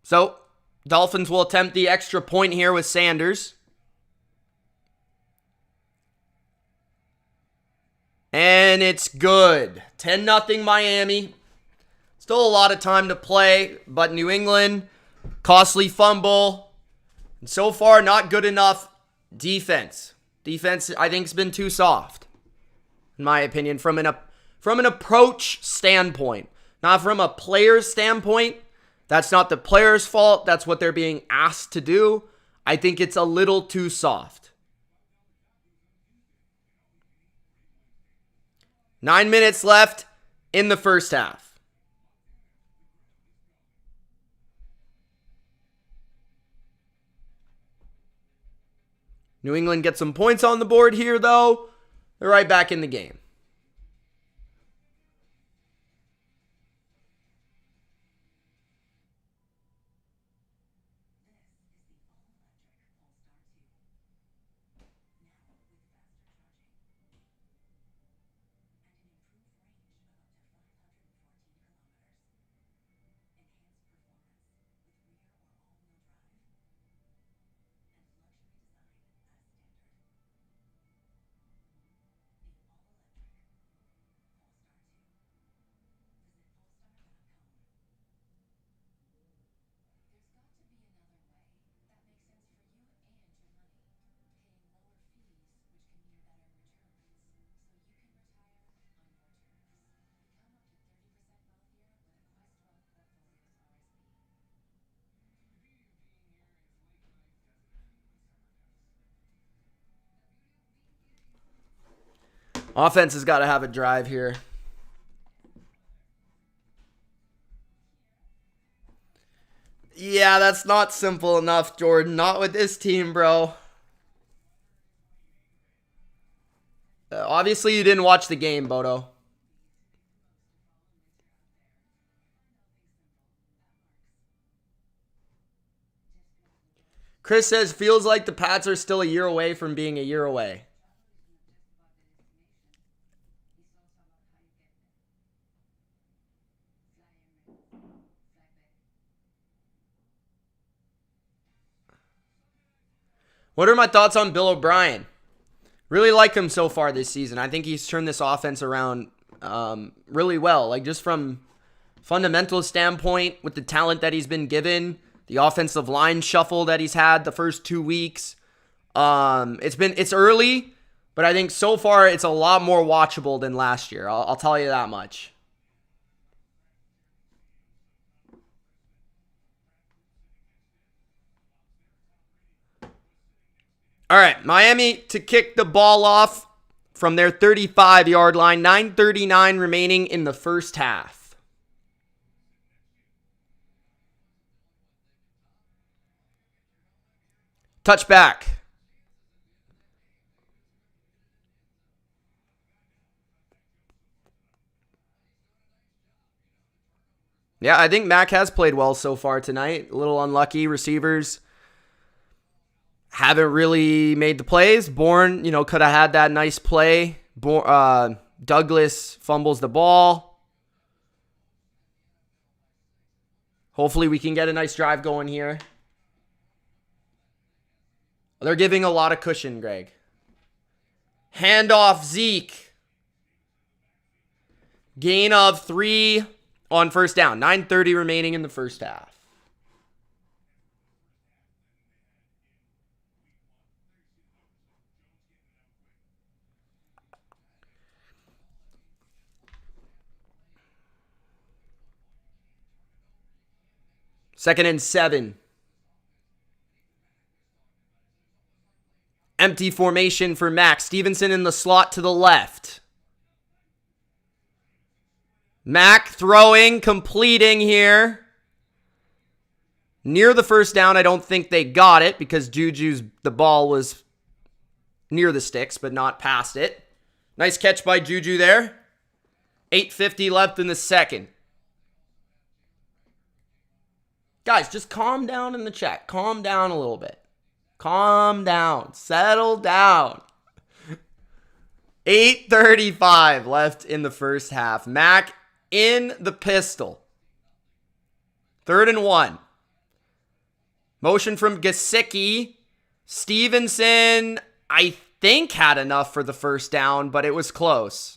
So, Dolphins will attempt the extra point here with Sanders. And it's good. 10-0 Miami. Still a lot of time to play, but New England, costly fumble. And so far, not good enough defense. Defense, I think, has been too soft, in my opinion, from an approach standpoint. Not from a player's standpoint. That's not the player's fault. That's what they're being asked to do. I think it's a little too soft. 9 minutes left in the first half. New England gets some points on the board here, though. They're right back in the game. Offense has got to have a drive here. Yeah, that's not simple enough, Jordan. Not with this team, bro. Obviously, you didn't watch the game, Bodo. Chris says, feels like the Pats are still a year away from being a year away. What are my thoughts on Bill O'Brien? Really like him so far this season. I think he's turned this offense around really well. Like, just from fundamental standpoint, with the talent that he's been given, the offensive line shuffle that he's had the first 2 weeks. It's early, but I think so far it's a lot more watchable than last year. I'll tell you that much. All right, Miami to kick the ball off from their 35-yard line. 9:39 remaining in the first half. Touchback. Yeah, I think Mac has played well so far tonight. A little unlucky. Receivers haven't really made the plays. Bourne, could have had that nice play. Douglas fumbles the ball. Hopefully we can get a nice drive going here. They're giving a lot of cushion, Greg. Handoff, Zeke. Gain of 3 on first down. 9:30 remaining in the first half. Second and 7. Empty formation for Mac. Stevenson in the slot to the left. Mac throwing, completing here. Near the first down, I don't think they got it because the ball was near the sticks, but not past it. Nice catch by Juju there. 8:50 left in the second. Guys, just calm down in the chat. Calm down a little bit. Calm down. Settle down. 8:35 left in the first half. Mac in the pistol. 3rd and 1. Motion from Gesicki. Stevenson, I think, had enough for the first down, but it was close.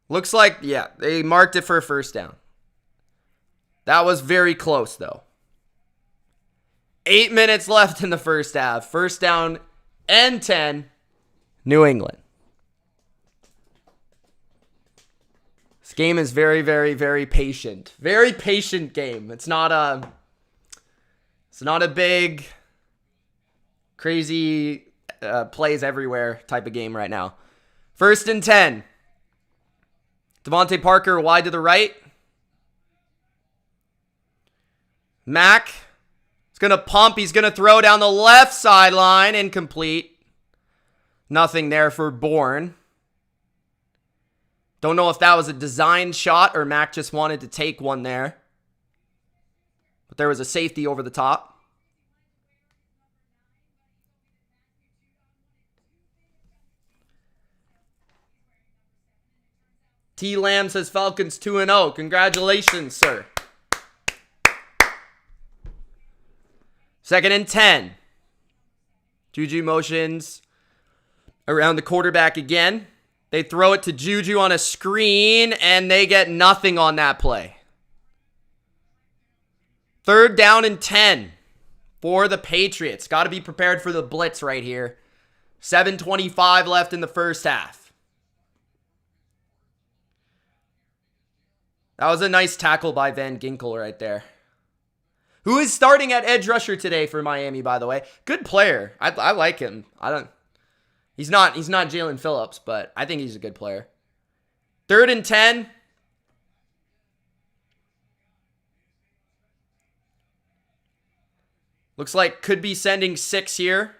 Looks like, yeah, they marked it for a first down. That was very close, though. 8 minutes left in the first half. First down and 10. New England. This game is very, very, very patient. Very patient game. It's not a big, crazy plays everywhere type of game right now. 1st and 10. Devontae Parker wide to the right. Mac is going to pump. He's going to throw down the left sideline. Incomplete. Nothing there for Bourne. Don't know if that was a designed shot or Mac just wanted to take one there. But there was a safety over the top. T. Lamb says Falcons 2-0. Congratulations, sir. 2nd and 10. Juju motions around the quarterback again. They throw it to Juju on a screen, and they get nothing on that play. 3rd down and 10 for the Patriots. Got to be prepared for the blitz right here. 7:25 left in the first half. That was a nice tackle by Van Ginkel right there. Who is starting at edge rusher today for Miami, by the way. Good player. I like him. He's not Jalen Phillips, but I think he's a good player. 3rd and 10. Looks like could be sending 6 here.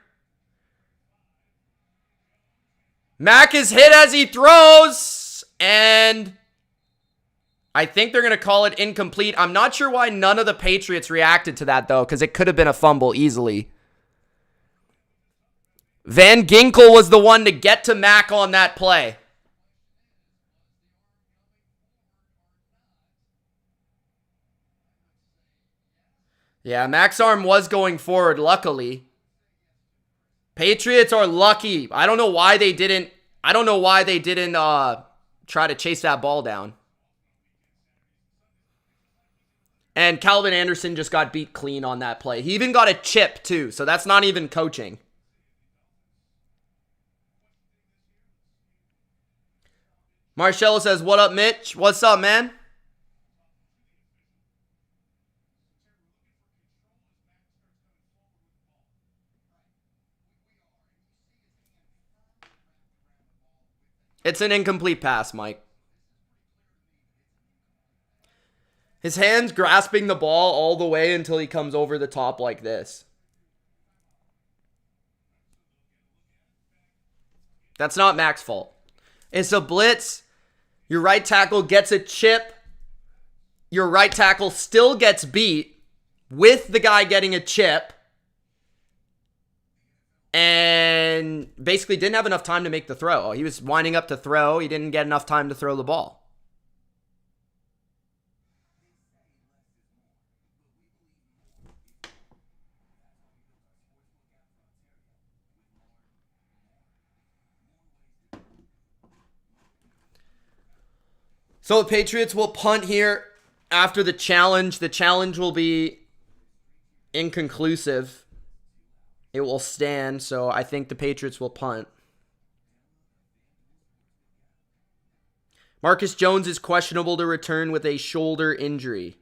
Mac is hit as he throws, and I think they're going to call it incomplete. I'm not sure why none of the Patriots reacted to that, though, because it could have been a fumble easily. Van Ginkel was the one to get to Mac on that play. Yeah, Mac's arm was going forward, luckily. Patriots are lucky. I don't know why they didn't try to chase that ball down. And Calvin Anderson just got beat clean on that play. He even got a chip, too, so that's not even coaching. Marcello says, what up, Mitch? What's up, man? It's an incomplete pass, Mike. His hand's grasping the ball all the way until he comes over the top like this. That's not Mac's fault. It's a blitz. Your right tackle gets a chip. Your right tackle still gets beat with the guy getting a chip. And basically didn't have enough time to make the throw. He was winding up to throw. He didn't get enough time to throw the ball. So the Patriots will punt here after the challenge. The challenge will be inconclusive. It will stand, so I think the Patriots will punt. Marcus Jones is questionable to return with a shoulder injury.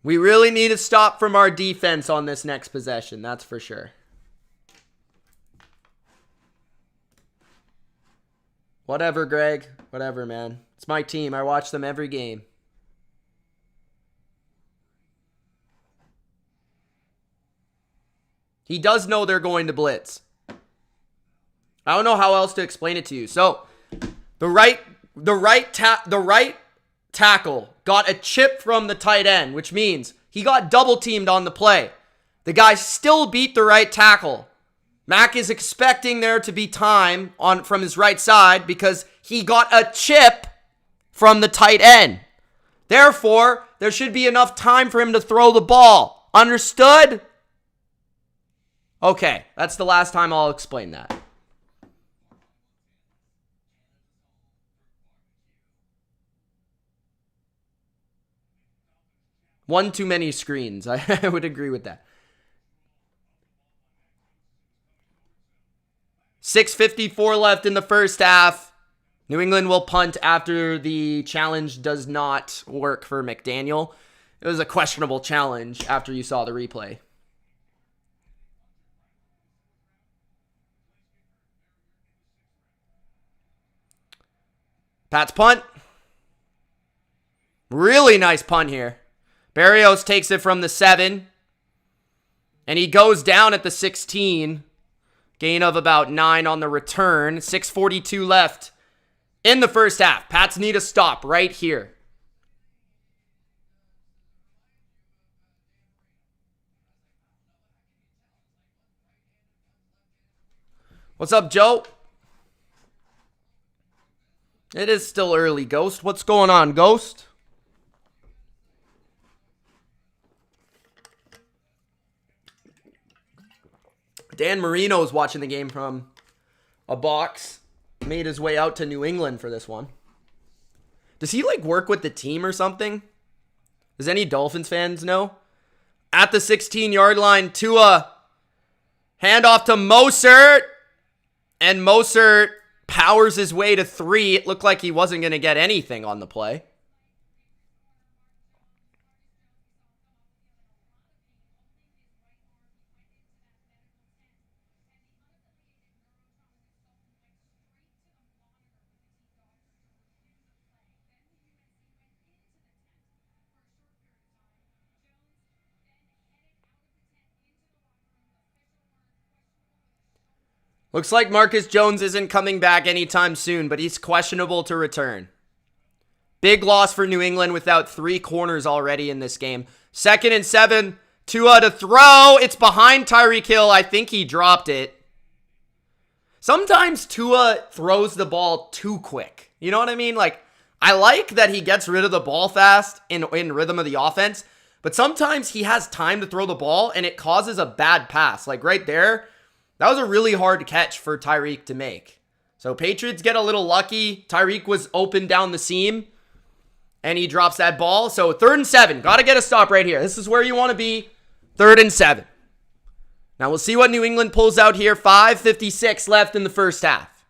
We really need a stop from our defense on this next possession, that's for sure. Whatever, Greg. Whatever, man. It's my team. I watch them every game. He does know they're going to blitz. I don't know how else to explain it to you. So, the right tackle got a chip from the tight end, which means he got double teamed on the play. The guy still beat the right tackle. Mac is expecting there to be time from his right side because he got a chip from the tight end. Therefore, there should be enough time for him to throw the ball. Understood? Okay, that's the last time I'll explain that. One too many screens. I would agree with that. 6:54 left in the first half. New England will punt after the challenge does not work for McDaniel. It was a questionable challenge after you saw the replay. Pat's punt. Really nice punt here. Barrios takes it from the 7. And he goes down at the 16. Gain of about 9 on the return. 6:42 left in the first half. Pats need a stop right here. What's up, Joe? It is still early, Ghost. What's going on, Ghost? Dan Marino's watching the game from a box. Made his way out to New England for this one. Does he like work with the team or something? Does any Dolphins fans know? At the 16-yard line, Tua. Handoff to Mostert. And Mostert powers his way to 3. It looked like he wasn't going to get anything on the play. Looks like Marcus Jones isn't coming back anytime soon, but he's questionable to return. Big loss for New England without 3 corners already in this game. 2nd and 7. Tua to throw. It's behind Tyreek Hill. I think he dropped it. Sometimes Tua throws the ball too quick. You know what I mean? Like, I like that he gets rid of the ball fast in rhythm of the offense, but sometimes he has time to throw the ball and it causes a bad pass. Like right there, that was a really hard catch for Tyreek to make. So Patriots get a little lucky. Tyreek was open down the seam, and he drops that ball. So 3rd and 7. Got to get a stop right here. This is where you want to be. 3rd and 7. Now we'll see what New England pulls out here. 5:56 left in the first half.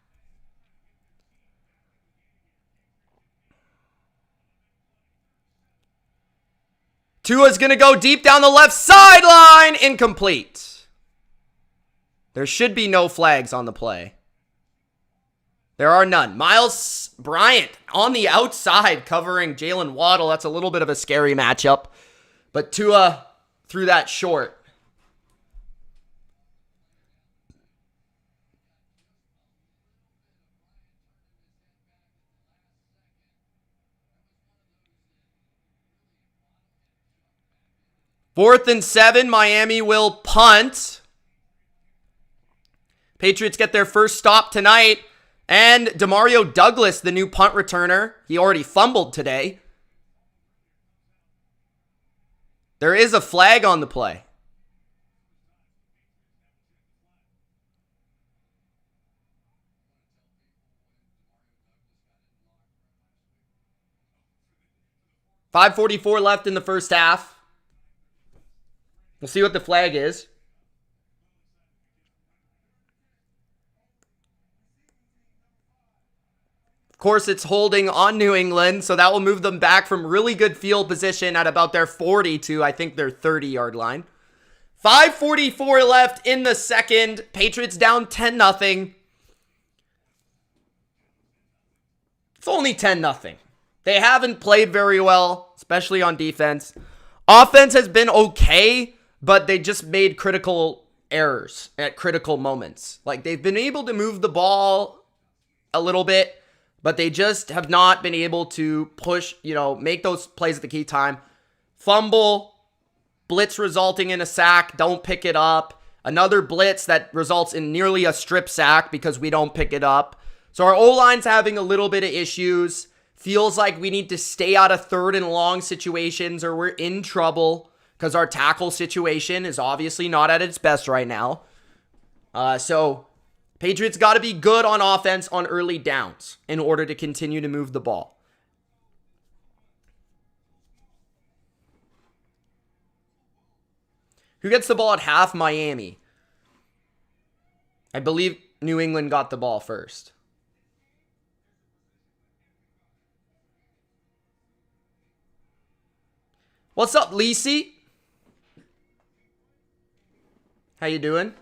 Tua's going to go deep down the left sideline. Incomplete. There should be no flags on the play. There are none. Miles Bryant on the outside covering Jalen Waddle. That's a little bit of a scary matchup. But Tua threw that short. Fourth and 7. Miami will punt. Patriots get their first stop tonight. And Demario Douglas, the new punt returner, he already fumbled today. There is a flag on the play. $5:44 left in the first half. We'll see what the flag is. Of course, it's holding on New England, so that will move them back from really good field position at about their 40 to, I think, their 30-yard line. 5:44 left in the second. Patriots down 10-0. It's only 10-0. They haven't played very well, especially on defense. Offense has been okay, but they just made critical errors at critical moments. Like, they've been able to move the ball a little bit, but they just have not been able to push, make those plays at the key time. Fumble, blitz resulting in a sack, don't pick it up. Another blitz that results in nearly a strip sack because we don't pick it up. So our O-line's having a little bit of issues. Feels like we need to stay out of 3rd and long situations or we're in trouble because our tackle situation is obviously not at its best right now. So Patriots got to be good on offense on early downs in order to continue to move the ball. Who gets the ball at half? Miami. I believe New England got the ball first. What's up, Lisi? How you doing?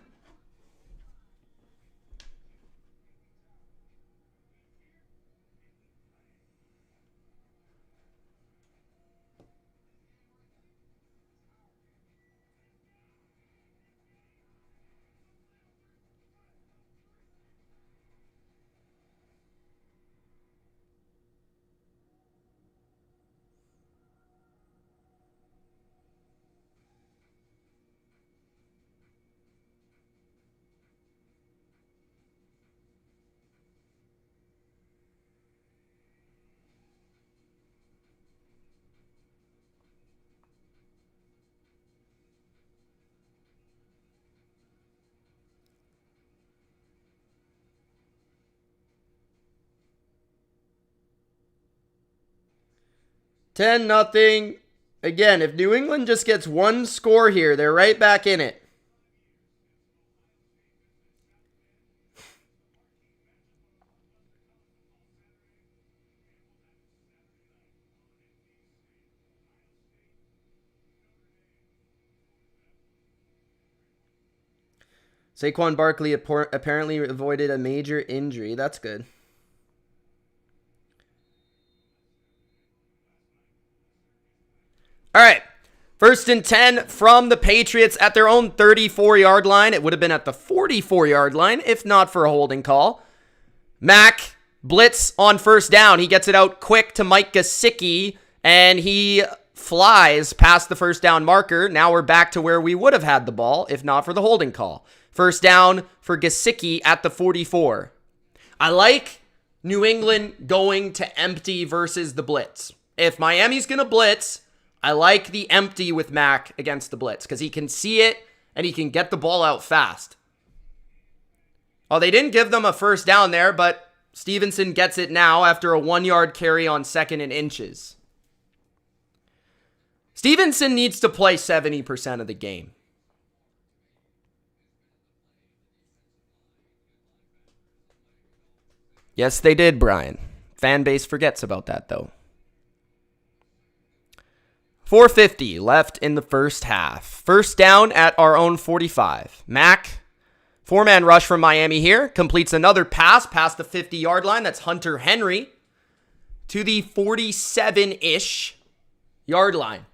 10-0. Again, if New England just gets one score here, they're right back in it. Saquon Barkley apparently avoided a major injury. That's good. All right. 1st and 10 from the Patriots at their own 34-yard line. It would have been at the 44-yard line if not for a holding call. Mac blitz on 1st down. He gets it out quick to Mike Gesicki, and he flies past the 1st down marker. Now we're back to where we would have had the ball if not for the holding call. 1st down for Gesicki at the 44. I like New England going to empty versus the blitz. If Miami's going to blitz, I like the empty with Mac against the blitz because he can see it and he can get the ball out fast. Oh, they didn't give them a 1st down there, but Stevenson gets it now after a 1-yard carry on 2nd and inches. Stevenson needs to play 70% of the game. Yes, they did, Brian. Fan base forgets about that, though. 4:50 left in the 1st half. 1st down at our own 45. Mac, 4-man rush from Miami here. Completes another pass past the 50-yard line. That's Hunter Henry to the 47-ish yard line.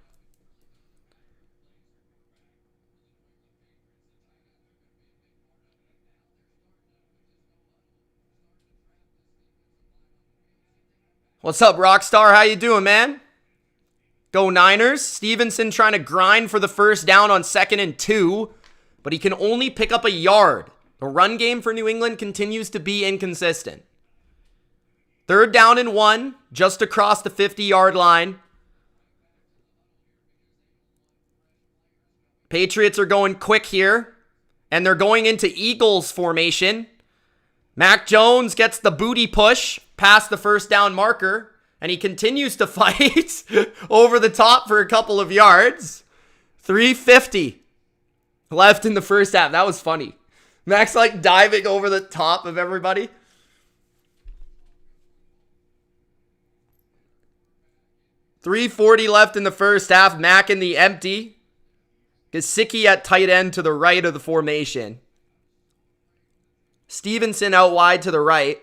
What's up, Rockstar? How you doing, man? Go Niners. Stevenson trying to grind for the 1st down on 2nd and 2, but he can only pick up a yard. The run game for New England continues to be inconsistent. 3rd down and 1, just across the 50-yard line. Patriots are going quick here, and they're going into Eagles formation. Mac Jones gets the booty push past the 1st down marker, and he continues to fight over the top for a couple of yards. 3:50 left in the 1st half. That was funny. Mac's like diving over the top of everybody. $3:40 left in the 1st half. Mac in the empty. Gesicki at tight end to the right of the formation. Stevenson out wide to the right.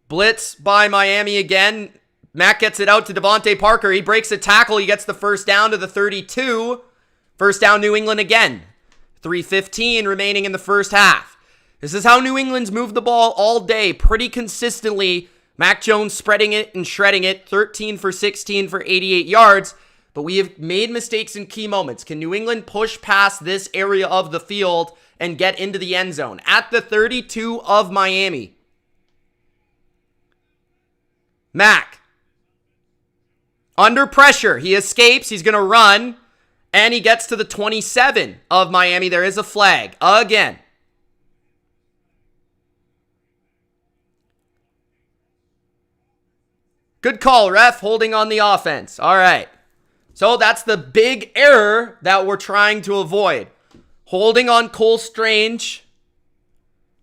Blitz by Miami again. Mac gets it out to Devontae Parker. He breaks a tackle. He gets the 1st down to the 32. 1st down New England again. 3:15 remaining in the 1st half. This is how New England's moved the ball all day pretty consistently. Mac Jones spreading it and shredding it. 13 for 16 for 88 yards. But we have made mistakes in key moments. Can New England push past this area of the field and get into the end zone? At the 32 of Miami. Mac. Under pressure. He escapes. He's going to run. And he gets to the 27 of Miami. There is a flag. Again. Good call, ref. Holding on the offense. All right. So that's the big error that we're trying to avoid. Holding on Cole Strange.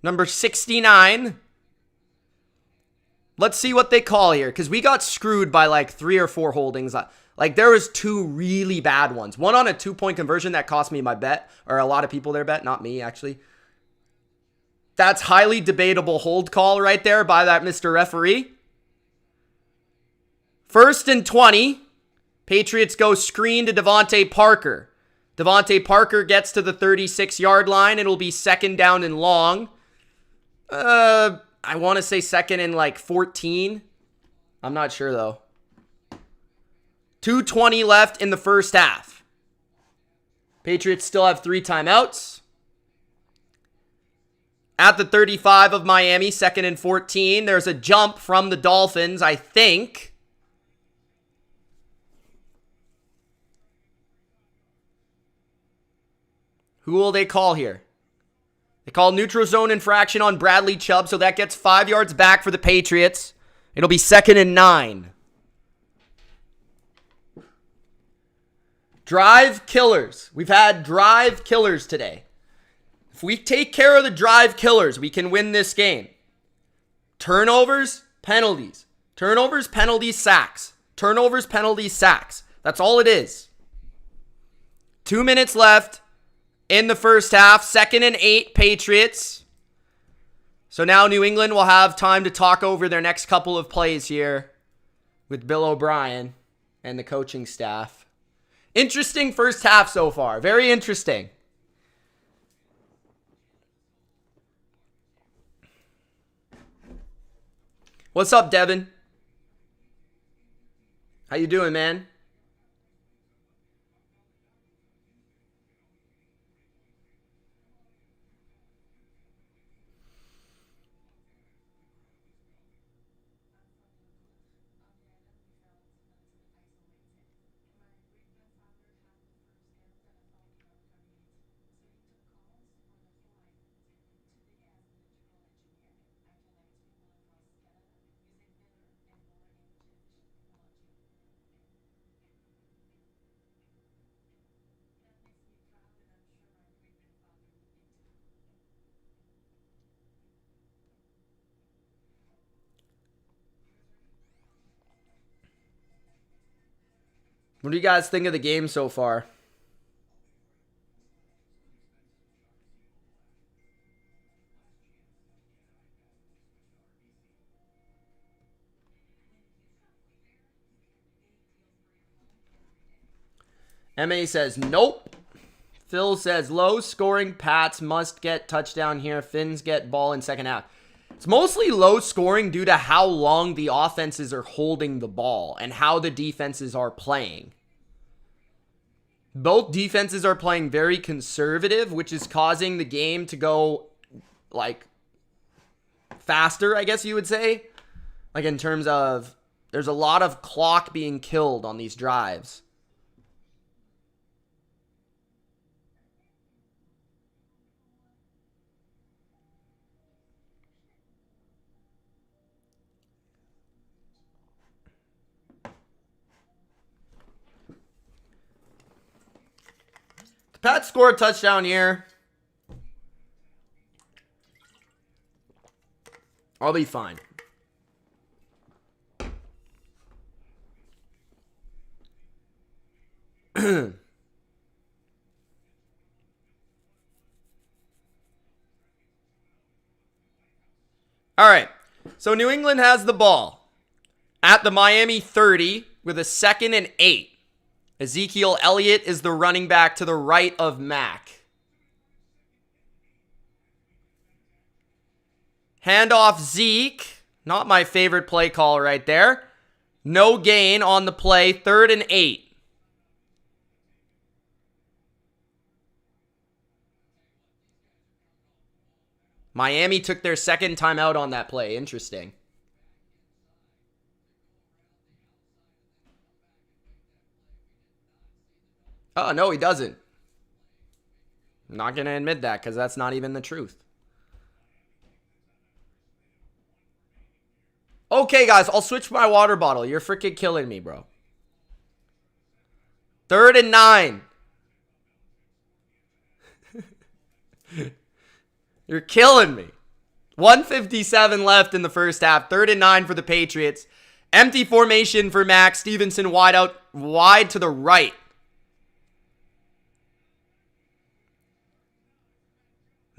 Number 69. Let's see what they call here, because we got screwed by like 3 or 4 holdings. Like there was 2 really bad ones. One on a 2-point conversion that cost me my bet, or a lot of people their bet, not me actually. That's highly debatable hold call right there by that Mr. Referee. 1st and 20. Patriots go screen to Devontae Parker. Devontae Parker gets to the 36-yard line. It'll be 2nd down and long. I want to say 2nd and like 14. I'm not sure though. 2:20 left in the 1st half. Patriots still have 3 timeouts. At the 35 of Miami, 2nd and 14. There's a jump from the Dolphins, I think. Who will they call here? They call neutral zone infraction on Bradley Chubb, so that gets 5 yards back for the Patriots. It'll be 2nd and 9. Drive killers. We've had drive killers today. If we take care of the drive killers, we can win this game. Turnovers, penalties. Turnovers, penalties, sacks. Turnovers, penalties, sacks. That's all it is. 2 minutes left in the first half. 2nd and 8, Patriots. So now New England will have time to talk over their next couple of plays here with Bill O'Brien and the coaching staff. Interesting first half so far. Very interesting. What's up, Devin? How you doing, man? What do you guys think of the game so far? MA says nope. Phil says low scoring. Pats must get touchdown here. Finns get ball in second half. It's mostly low scoring due to how long the offenses are holding the ball and how the defenses are playing. Both defenses are playing very conservative, which is causing the game to go, like, faster, I guess you would say. Like, in terms of, there's a lot of clock being killed on these drives. The Pats score a touchdown here. I'll be fine. All right. So New England has the ball at the Miami 30 with a 2nd and 8. Ezekiel Elliott is the running back to the right of Mac. Handoff Zeke. Not my favorite play call right there. No gain on the play. 3rd and 8. Miami took their second timeout on that play. Interesting. Oh, no, he doesn't. I'm not going to admit that because that's not even the truth. Okay, guys, I'll switch my water bottle. You're freaking killing me, bro. 3rd and 9. You're killing me. 1:57 left in the first half. 3rd and 9 for the Patriots. Empty formation for Mac. Stevenson wide to the right.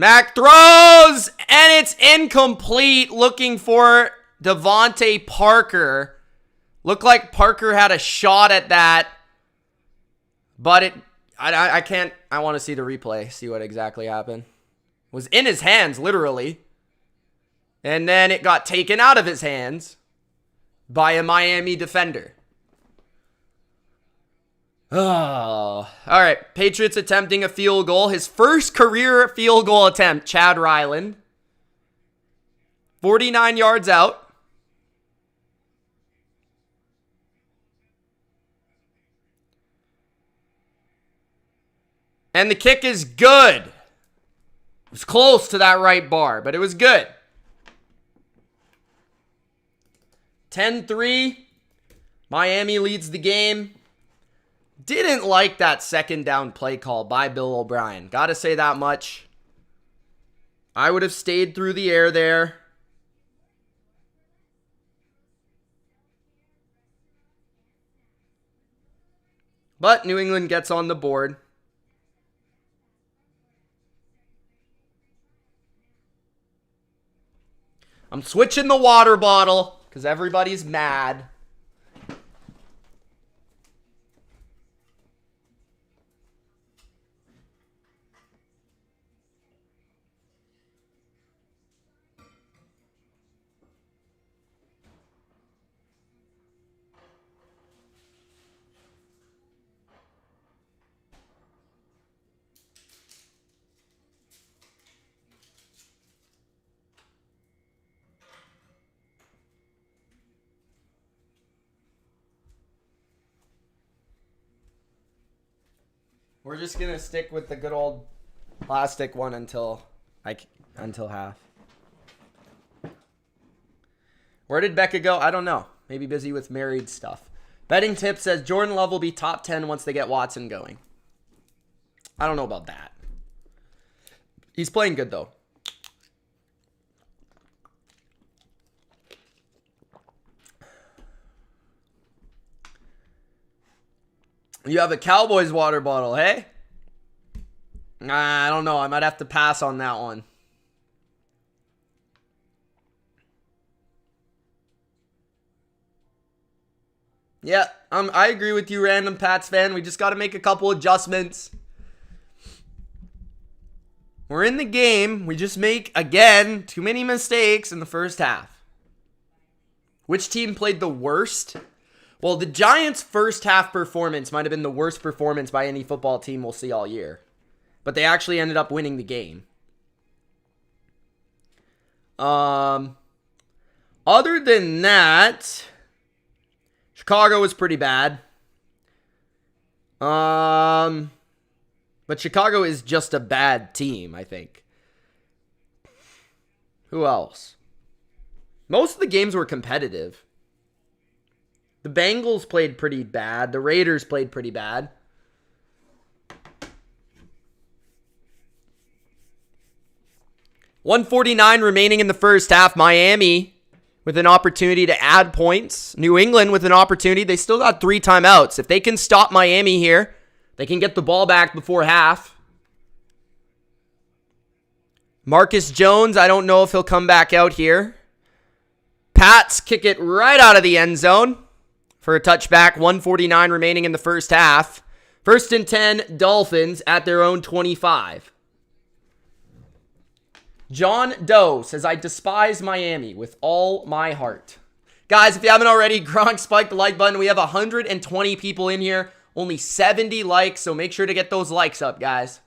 Mac throws, and it's incomplete. Looking for Devontae Parker. Looked like Parker had a shot at that, but I can't. I want to see the replay, see what exactly happened. It was in his hands, literally, and then it got taken out of his hands by a Miami defender. Oh, all right. Patriots attempting a field goal. His first career field goal attempt, Chad Ryland. 49 yards out. And the kick is good. It was close to that right bar, but it was good. 10-3. Miami leads the game. Didn't like that second down play call by Bill O'Brien. Gotta say that much. I would have stayed through the air there. But New England gets on the board. I'm switching the water bottle because everybody's mad. We're just going to stick with the good old plastic one until half. Where did Becca go? I don't know. Maybe busy with married stuff. Betting tip says Jordan Love will be top 10 once they get Watson going. I don't know about that. He's playing good, though. You have a Cowboys water bottle, hey? I don't know. I might have to pass on that one. Yeah, I agree with you, random Pats fan. We just got to make a couple adjustments. We're in the game. We just make, again, too many mistakes in the first half. Which team played the worst? Well, the Giants' first half performance might have been the worst performance by any football team we'll see all year. But they actually ended up winning the game. Other than that, Chicago was pretty bad. But Chicago is just a bad team, I think. Who else? Most of the games were competitive. The Bengals played pretty bad. The Raiders played pretty bad. $149 remaining in the first half. Miami with an opportunity to add points. New England with an opportunity. They still got 3 timeouts. If they can stop Miami here, they can get the ball back before half. Marcus Jones, I don't know if he'll come back out here. Pats kick it right out of the end zone for a touchback. 149 remaining in the first half. 1st and 10, Dolphins at their own 25. John Doe says, I despise Miami with all my heart. Guys, if you haven't already, Gronk spike the like button. We have 120 people in here. Only 70 likes, so make sure to get those likes up, guys.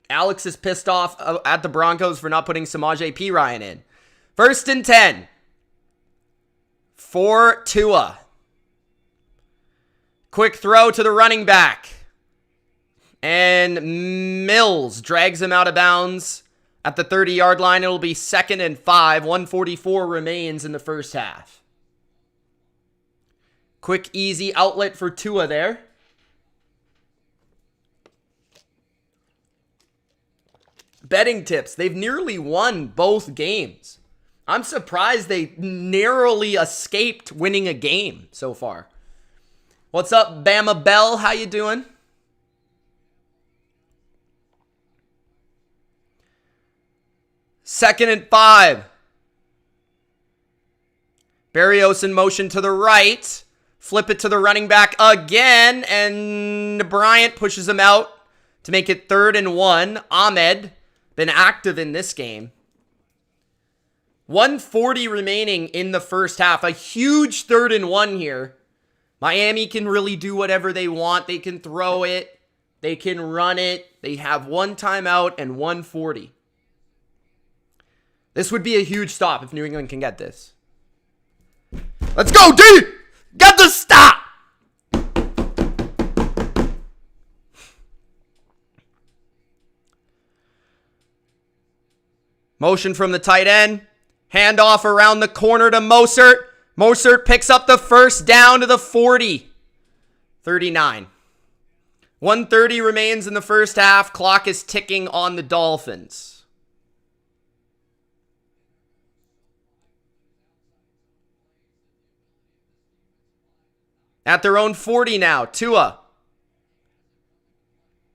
Alex is pissed off at the Broncos for not putting Samaje Perine in. 1st and 10 for Tua. Quick throw to the running back. And Mills drags him out of bounds at the 30-yard line. It'll be 2nd and 5. 144 remains in the first half. Quick, easy outlet for Tua there. Betting tips. They've nearly won both games. I'm surprised they narrowly escaped winning a game so far. What's up, Bama Bell? How you doing? Second and 5. Berrios in motion to the right. Flip it to the running back again. And Bryant pushes him out to make it 3rd and 1. Ahmed been active in this game. 140 remaining in the first half. A huge 3rd and 1 here. Miami can really do whatever they want. They can throw it. They can run it. They have 1 timeout and 140. This would be a huge stop if New England can get this. Let's go, D! Get the stop! Motion from the tight end. Handoff around the corner to Mostert. Mostert picks up the first down to the 40. 39. 1:30 remains in the first half. Clock is ticking on the Dolphins. At their own 40 now. Tua.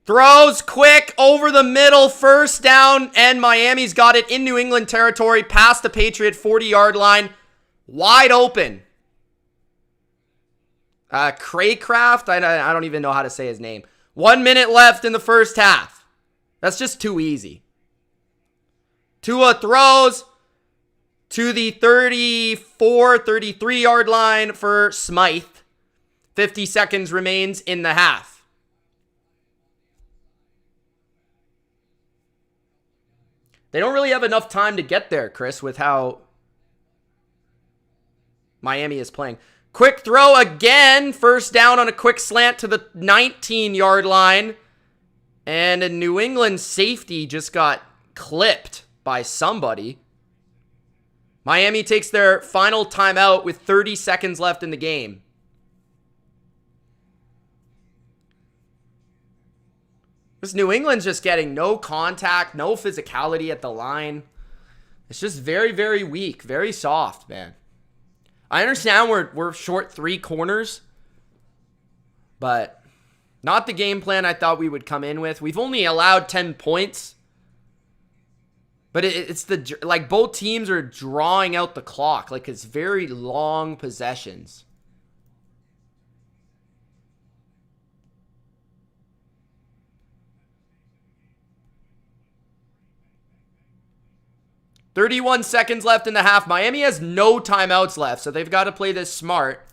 Throws quick over the middle. First down. And Miami's got it in New England territory. Past the Patriot 40-yard line. Wide open. Craycraft? I don't even know how to say his name. 1 minute left in the first half. That's just too easy. Tua throws to the 34, 33-yard line for Smythe. 50 seconds remains in the half. They don't really have enough time to get there, Chris, with how Miami is playing. Quick throw again. First down on a quick slant to the 19-yard line. And a New England safety just got clipped by somebody. Miami takes their final timeout with 30 seconds left in the game. This New England's just getting no contact, no physicality at the line. It's just very, very weak, very soft, man. I understand we're short 3 corners, but not the game plan I thought we would come in with. We've only allowed 10 points, but it's like both teams are drawing out the clock. Like it's very long possessions. .31 seconds left in the half. Miami has no timeouts left, so they've got to play this smart.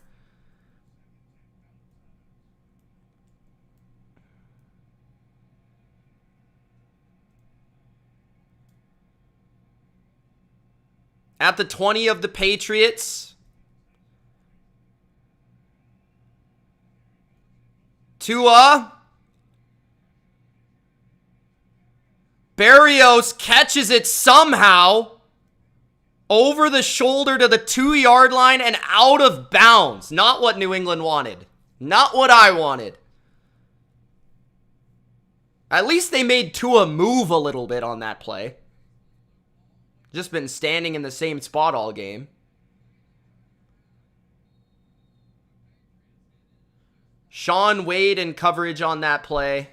At the 20 of the Patriots. Tua. Berrios catches it somehow over the shoulder to the 2-yard line and out of bounds. Not what New England wanted. Not what I wanted. At least they made Tua move a little bit on that play. Just been standing in the same spot all game. Sean Wade in coverage on that play.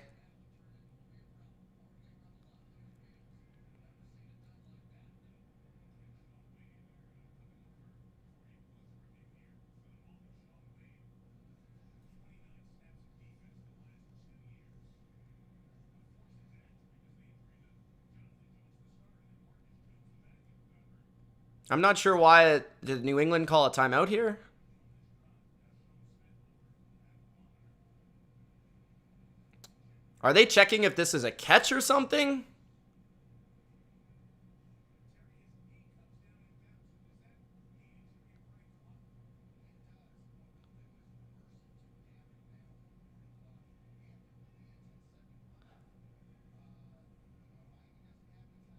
I'm not sure why. Did New England call a timeout here? Are they checking if this is a catch or something?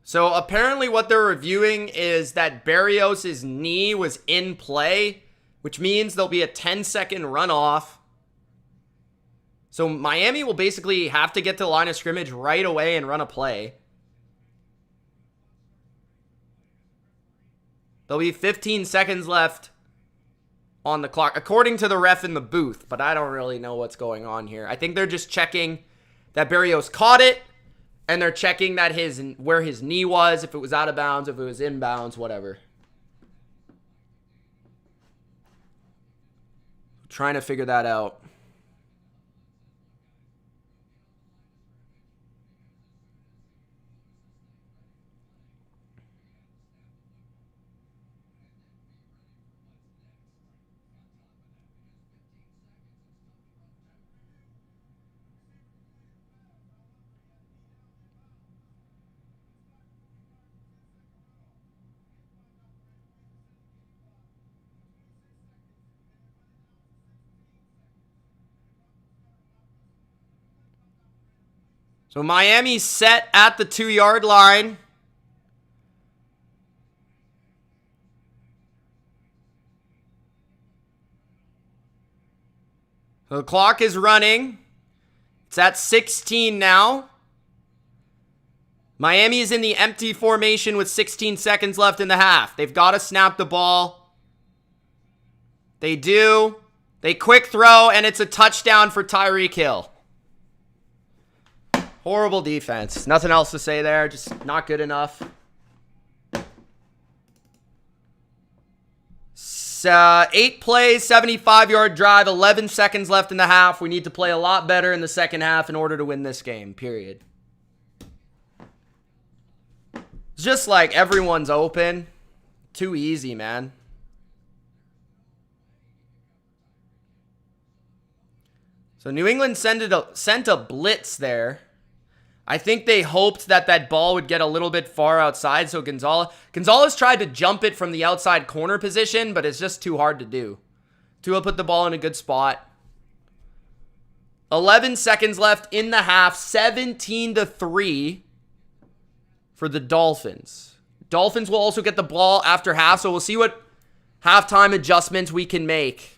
So apparently what they're reviewing is that Berrios' knee was in play, which means there'll be a 10-second runoff. So Miami will basically have to get to the line of scrimmage right away and run a play. There'll be 15 seconds left on the clock, according to the ref in the booth, but I don't really know what's going on here. I think they're just checking that Berrios caught it, and they're checking that where his knee was, if it was out of bounds, if it was in bounds, whatever. Trying to figure that out. So Miami's set at the 2-yard line. The clock is running. It's at 16 now. Miami is in the empty formation with 16 seconds left in the half. They've got to snap the ball. They do. They quick throw, and it's a touchdown for Tyreek Hill. Horrible defense. Nothing else to say there. Just not good enough. 8 plays, 75-yard drive, 11 seconds left in the half. We need to play a lot better in the second half in order to win this game, period. It's just like everyone's open. Too easy, man. So New England sent a blitz there. I think they hoped that that ball would get a little bit far outside, so Gonzalez tried to jump it from the outside corner position, but it's just too hard to do. Tua put the ball in a good spot. 11 seconds left in the half, 17-3 for the Dolphins. Dolphins will also get the ball after half, so we'll see what halftime adjustments we can make.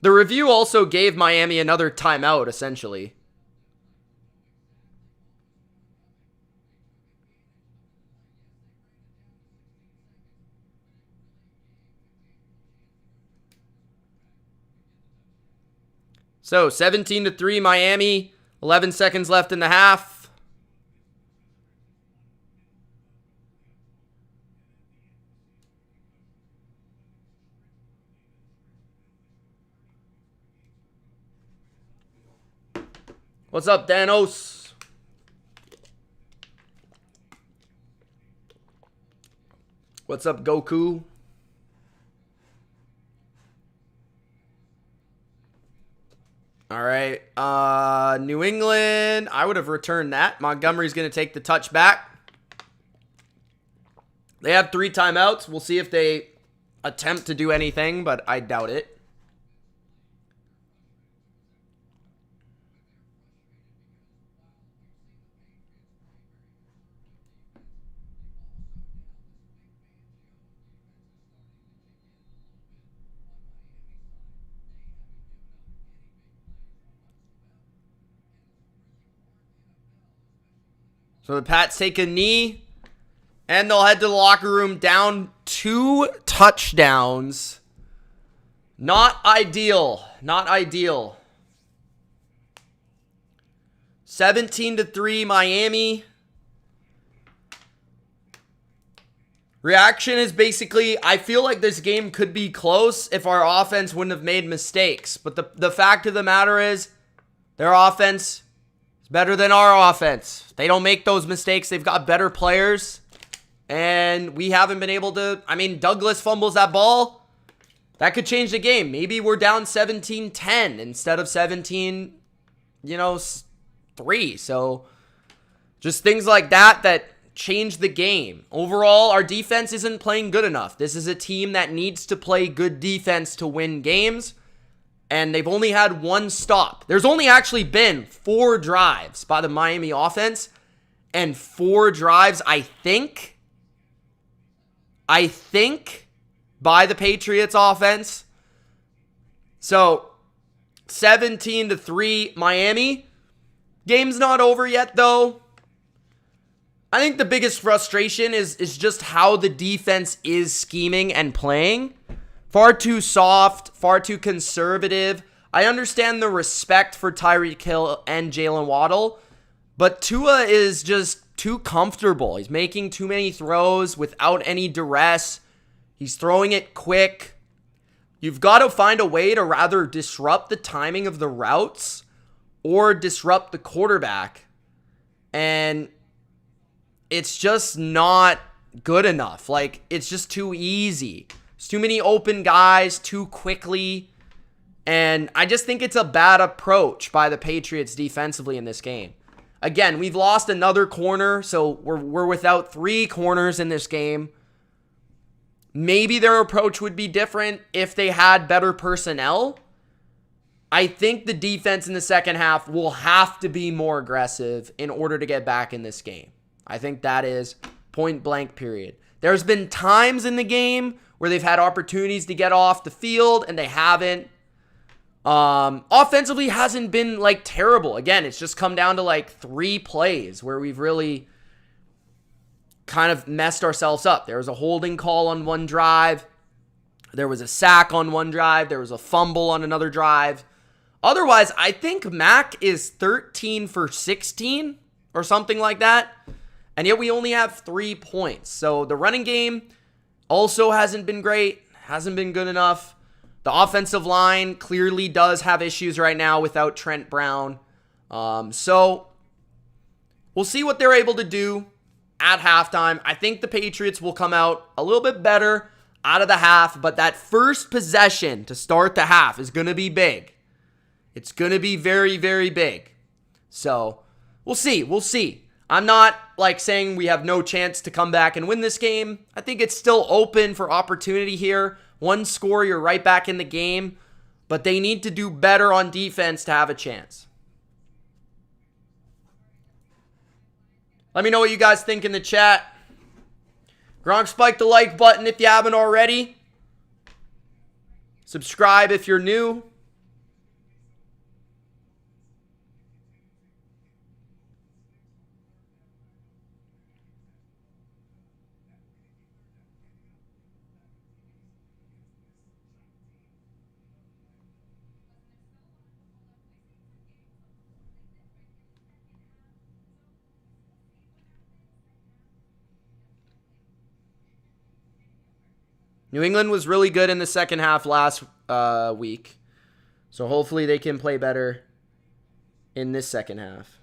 The review also gave Miami another timeout, essentially. So, 17-3 Miami, 11 seconds left in the half. What's up, Danos? What's up, Goku? All right. New England. I would have returned that. Montgomery's going to take the touchback. They have 3 timeouts. We'll see if they attempt to do anything, but I doubt it. So the Pats take a knee, and they'll head to the locker room down 2 touchdowns. Not ideal. Not ideal. 17-3 Miami. Reaction is basically, I feel like this game could be close if our offense wouldn't have made mistakes. But the fact of the matter is, their offense is better than our offense. They don't make those mistakes. They've got better players. And we haven't been able to, I mean, Douglas fumbles that ball. That could change the game. Maybe we're down 17-10 instead of 17, 3. So just things like that change the game. Overall, our defense isn't playing good enough. This is a team that needs to play good defense to win games. And they've only had 1 stop. There's only actually been 4 drives by the Miami offense. And 4 drives, I think, by the Patriots offense. So, 17-3 Miami. Game's not over yet, though. I think the biggest frustration is just how the defense is scheming and playing. Far too soft, far too conservative. I understand the respect for Tyreek Hill and Jalen Waddle, but Tua is just too comfortable. He's making too many throws without any duress. He's throwing it quick. You've got to find a way to rather disrupt the timing of the routes or disrupt the quarterback. And it's just not good enough. Like, it's just too easy. There's too many open guys too quickly. And I just think it's a bad approach by the Patriots defensively in this game. Again, we've lost another corner, so we're without 3 corners in this game. Maybe their approach would be different if they had better personnel. I think the defense in the second half will have to be more aggressive in order to get back in this game. I think that is point blank, period. There's been times in the game where they've had opportunities to get off the field and they haven't. Offensively hasn't been like terrible. Again, it's just come down to like 3 plays where we've really kind of messed ourselves up. There was a holding call on one drive. There was a sack on one drive. There was a fumble on another drive. Otherwise, I think Mac is 13 for 16 or something like that. And yet we only have 3 points. So the running game also hasn't been great. Hasn't been good enough. The offensive line clearly does have issues right now without Trent Brown. So we'll see what they're able to do at halftime. I think the Patriots will come out a little bit better out of the half, but that first possession to start the half is going to be big. It's going to be very, very big. So we'll see. We'll see. I'm not like saying we have no chance to come back and win this game. I think it's still open for opportunity here. 1 score, you're right back in the game, but they need to do better on defense to have a chance. Let me know what you guys think in the chat. Gronk, spike the like button if you haven't already. Subscribe if you're new. New England was really good in the second half last week. So hopefully they can play better in this second half.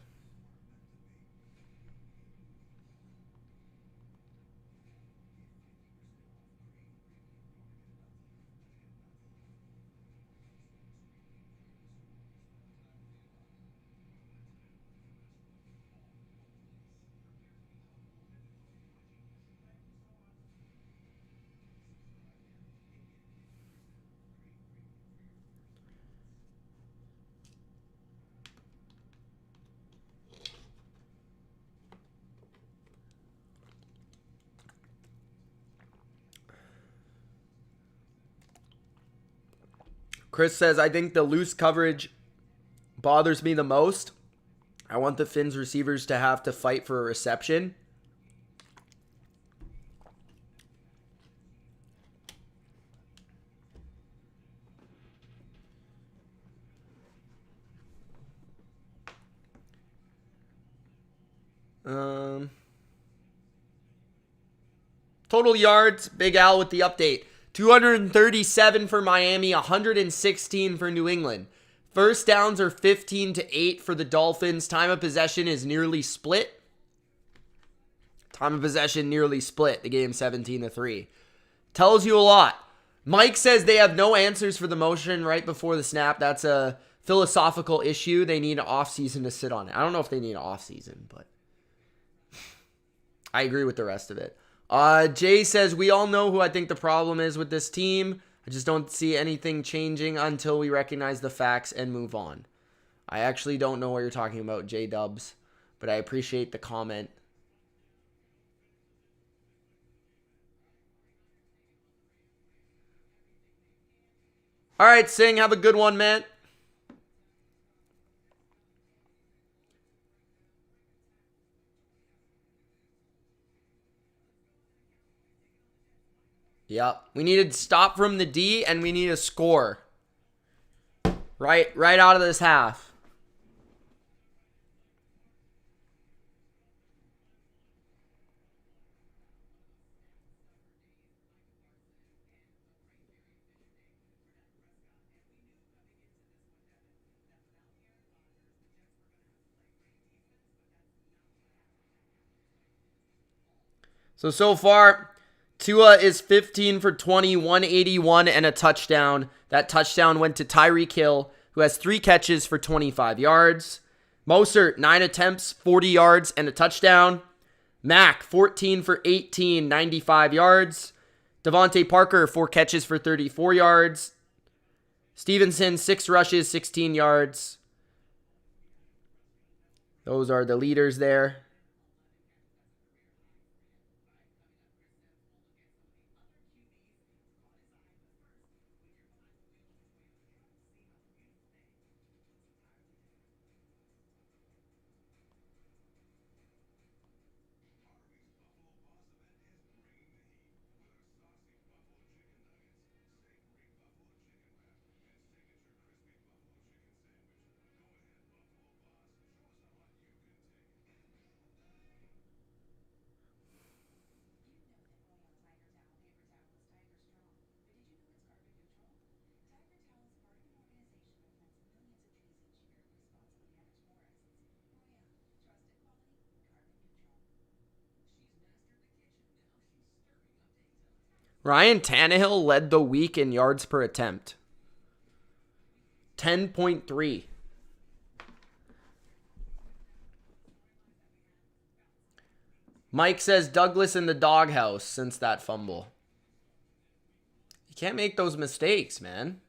Chris says, I think the loose coverage bothers me the most. I want the Finns receivers to have to fight for a reception. Total yards, Big Al with the update. 237 for Miami, 116 for New England. First downs are 15-8 for the Dolphins. Time of possession is nearly split. Time of possession nearly split. The game 17-3. Tells you a lot. Mike says they have no answers for the motion right before the snap. That's a philosophical issue. They need an offseason to sit on it. I don't know if they need an offseason, but I agree with the rest of it. Jay says, we all know who I think the problem is with this team. I just don't see anything changing until we recognize the facts and move on. I actually don't know what you're talking about, J-Dubs, but I appreciate the comment. All right, Singh, have a good one, man. Yep. We needed stop from the D, and we need a score. Right out of this half. So far, Tua is 15 for 20, 181, and a touchdown. That touchdown went to Tyreek Hill, who has 3 catches for 25 yards. Mostert, 9 attempts, 40 yards, and a touchdown. Mac, 14 for 18, 95 yards. Devontae Parker, 4 catches for 34 yards. Stevenson, 6 rushes, 16 yards. Those are the leaders there. Ryan Tannehill led the week in yards per attempt. 10.3. Mike says Douglas in the doghouse since that fumble. You can't make those mistakes, man.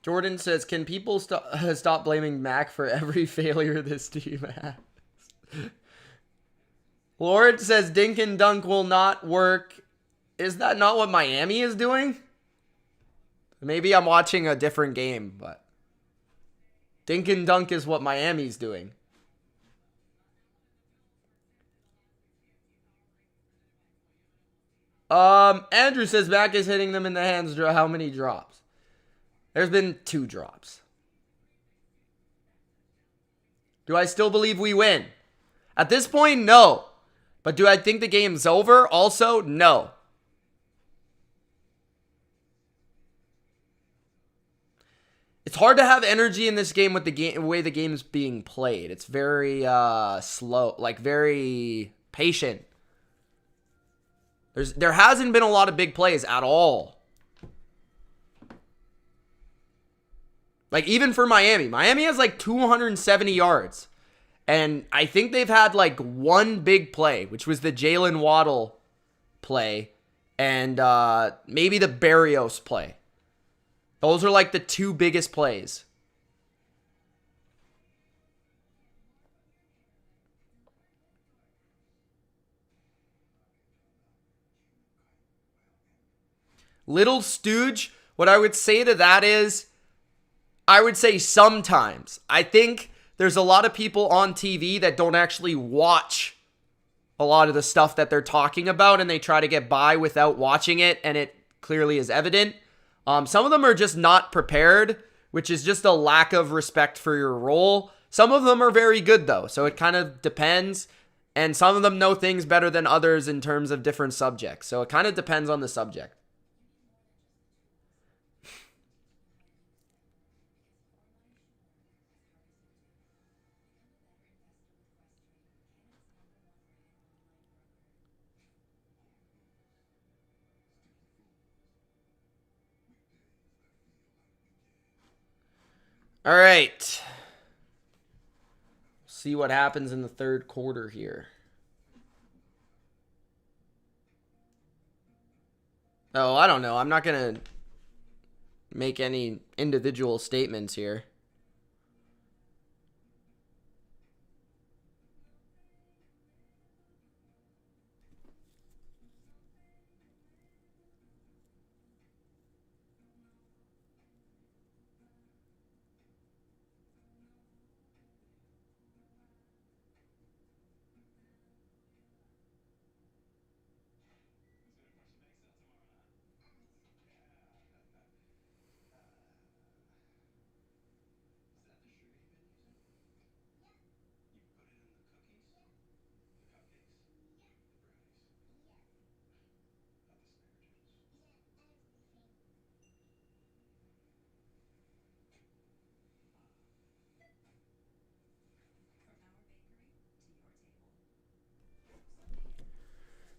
Jordan says, can people stop blaming Mac for every failure this team has? Lord says, dink and dunk will not work. Is that not what Miami is doing? Maybe I'm watching a different game, but dink and dunk is what Miami's doing. Andrew says, Mac is hitting them in the hands. How many drops? There's been 2 drops. Do I still believe we win? At this point, no. But do I think the game's over? Also, no. It's hard to have energy in this game with the way the game's being played. It's very slow, like very patient. There hasn't been a lot of big plays at all. Like, even for Miami. Miami has like 270 yards. And I think they've had like one big play, which was the Jalen Waddle play. And maybe the Berrios play. Those are like the 2 biggest plays. Little stooge, what I would say to that is, I would say sometimes. I think there's a lot of people on TV that don't actually watch a lot of the stuff that they're talking about, and they try to get by without watching it, and it clearly is evident. Some of them are just not prepared, which is just a lack of respect for your role. Some of them are very good, though, so it kind of depends. And some of them know things better than others in terms of different subjects. So it kind of depends on the subject. All right. See what happens in the third quarter here. Oh, I don't know. I'm not going to make any individual statements here.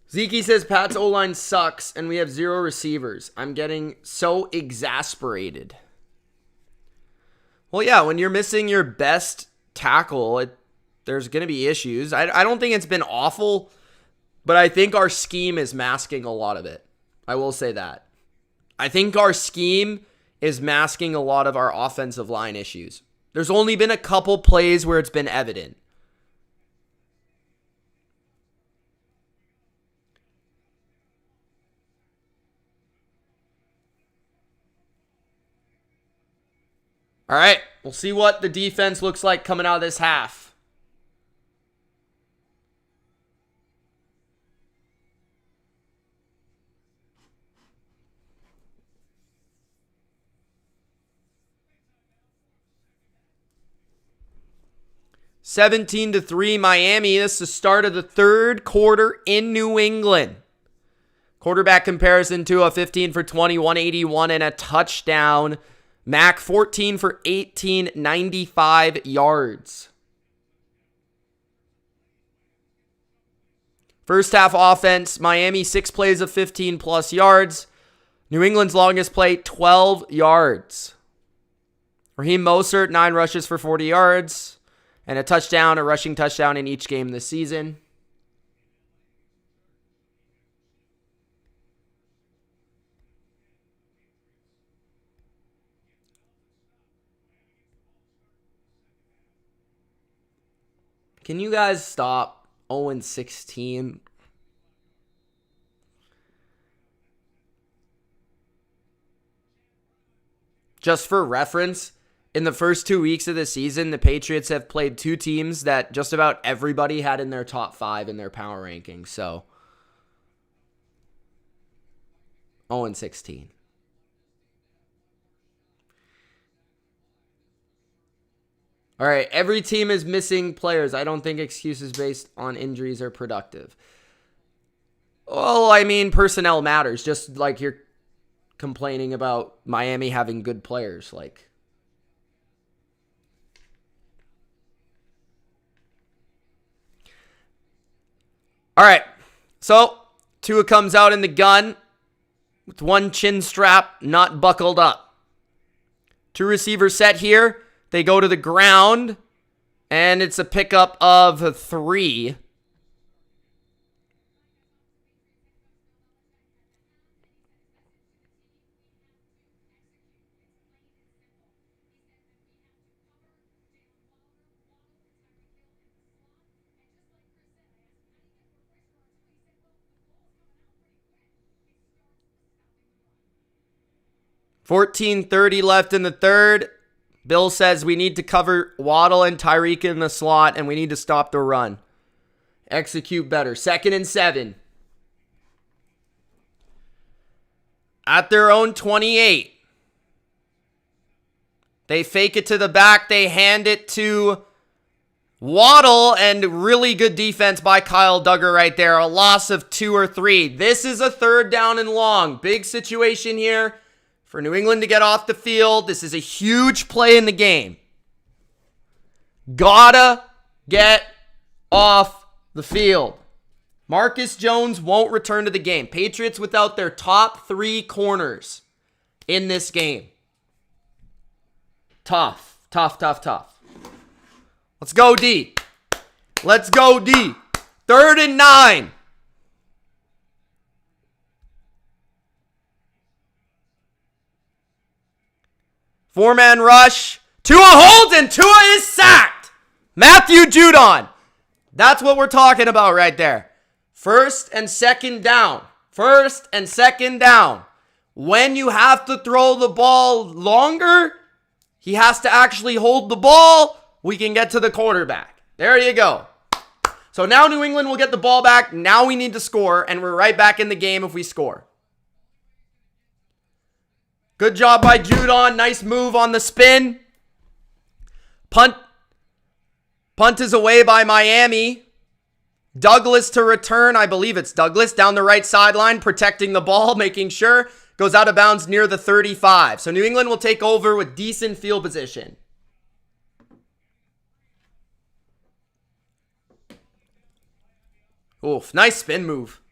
Zeke says Pat's O-line sucks and we have 0 receivers. I'm getting so exasperated. Well, yeah, when you're missing your best tackle, there's going to be issues. I don't think it's been awful, but I think our scheme is masking a lot of it. I will say that. I think our scheme is masking a lot of our offensive line issues. There's only been a couple plays where it's been evident. All right, we'll see what the defense looks like coming out of this half. 17-3 Miami. This is the start of the third quarter in New England. Quarterback comparison to a 15 for 20, 181 and a touchdown. Mac 14 for 18, 95 yards. First half offense, Miami 6 plays of 15 plus yards. New England's longest play, 12 yards. Raheem Mostert, 9 rushes for 40 yards. And a rushing touchdown in each game this season. Can you guys stop 0-16? Just for reference, in the first 2 weeks of the season, the Patriots have played 2 teams that just about everybody had in their top 5 in their power rankings. So, 0-16. All right, every team is missing players. I don't think excuses based on injuries are productive. Well, I mean, personnel matters. Just like you're complaining about Miami having good players. Like, all right, so Tua comes out in the gun with one chin strap not buckled up. 2 receivers set here. They go to the ground, and it's a pickup of 3. $14:30 left in the third. Bill says we need to cover Waddle and Tyreek in the slot, and we need to stop the run. Execute better. 2nd and 7. At their own 28. They fake it to the back. They hand it to Waddle, and really good defense by Kyle Duggar right there. A loss of 2 or 3. This is a 3rd down and long. Big situation here for New England to get off the field. This is a huge play in the game. Gotta get off the field. Marcus Jones won't return to the game. Patriots without their top 3 corners in this game. Tough. Let's go D. Let's go D. 3rd and 9. Four-man rush. Tua holds, and Tua is sacked. Matthew Judon. That's what we're talking about right there. 1st and 2nd down. 1st and 2nd down. When you have to throw the ball longer, he has to actually hold the ball. We can get to the quarterback. There you go. So now New England will get the ball back. Now we need to score, and we're right back in the game if we score. Good job by Judon. Nice move on the spin. Punt is away by Miami. Douglas to return. I believe it's Douglas down the right sideline, protecting the ball, making sure. Goes out of bounds near the 35. So New England will take over with decent field position. Oof, nice spin move.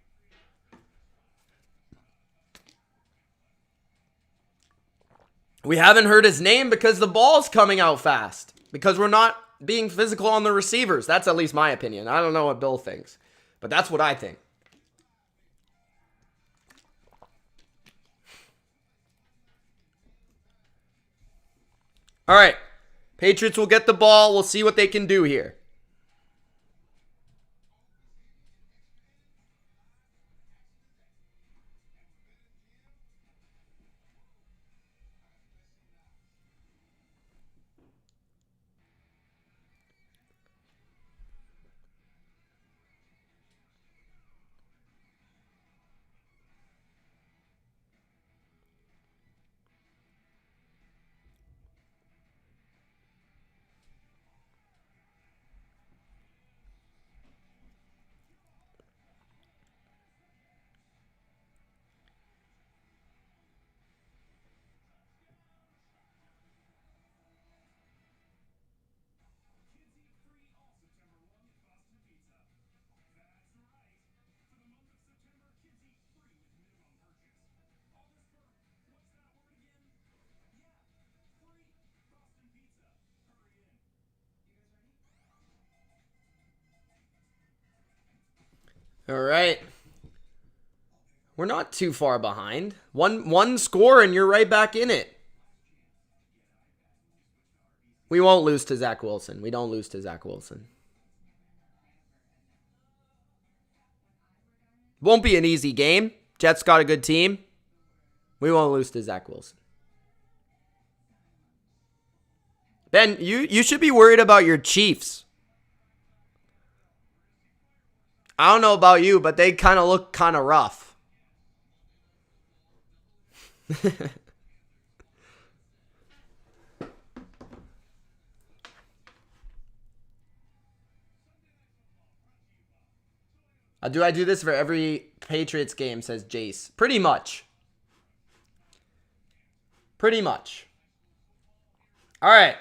We haven't heard his name because the ball's coming out fast. Because we're not being physical on the receivers. That's at least my opinion. I don't know what Bill thinks. But that's what I think. All right. Patriots will get the ball. We'll see what they can do here. All right. We're not too far behind. One score and you're right back in it. We won't lose to Zach Wilson. We don't lose to Zach Wilson. Won't be an easy game. Jets got a good team. We won't lose to Zach Wilson. Ben, you should be worried about your Chiefs. I don't know about you, but they kind of look kind of rough. Do I do this for every Patriots game, says Jace. Pretty much. Pretty much. All right.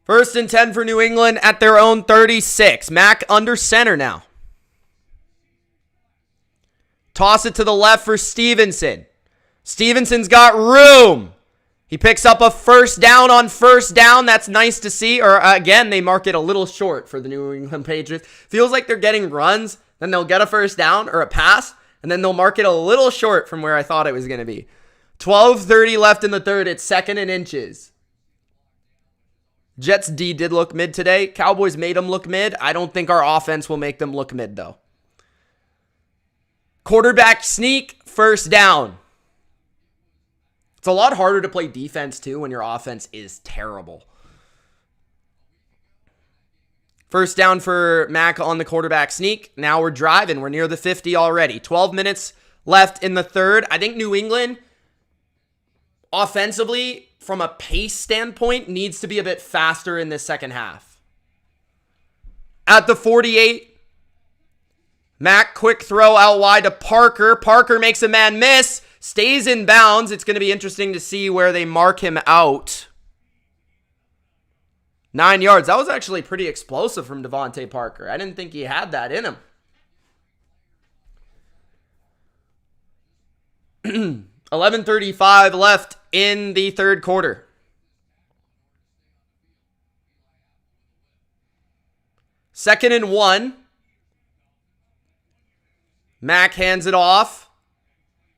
First and 10 for New England at their own 36. Mac under center now. Toss it to the left for Stevenson. Stevenson's got room. He picks up a first down on first down. That's nice to see. Or again, they mark it a little short for the New England Patriots. Feels like they're getting runs. Then they'll get a first down or a pass. And then they'll mark it a little short from where I thought it was going to be. 12:30 left in the third. It's 2nd and inches. Jets D did look mid today. Cowboys made them look mid. I don't think our offense will make them look mid, though. Quarterback sneak, first down. It's a lot harder to play defense, too, when your offense is terrible. First down for Mac on the quarterback sneak. Now we're driving. We're near the 50 already. 12 minutes left in the third. I think New England, offensively, from a pace standpoint, needs to be a bit faster in this second half. At the 48, Mac, quick throw out wide to Parker. Parker makes a man miss. Stays in bounds. It's going to be interesting to see where they mark him out. 9 yards. That was actually pretty explosive from Devontae Parker. I didn't think he had that in him. 11:35 left in the third quarter. Second and 1. Mac hands it off.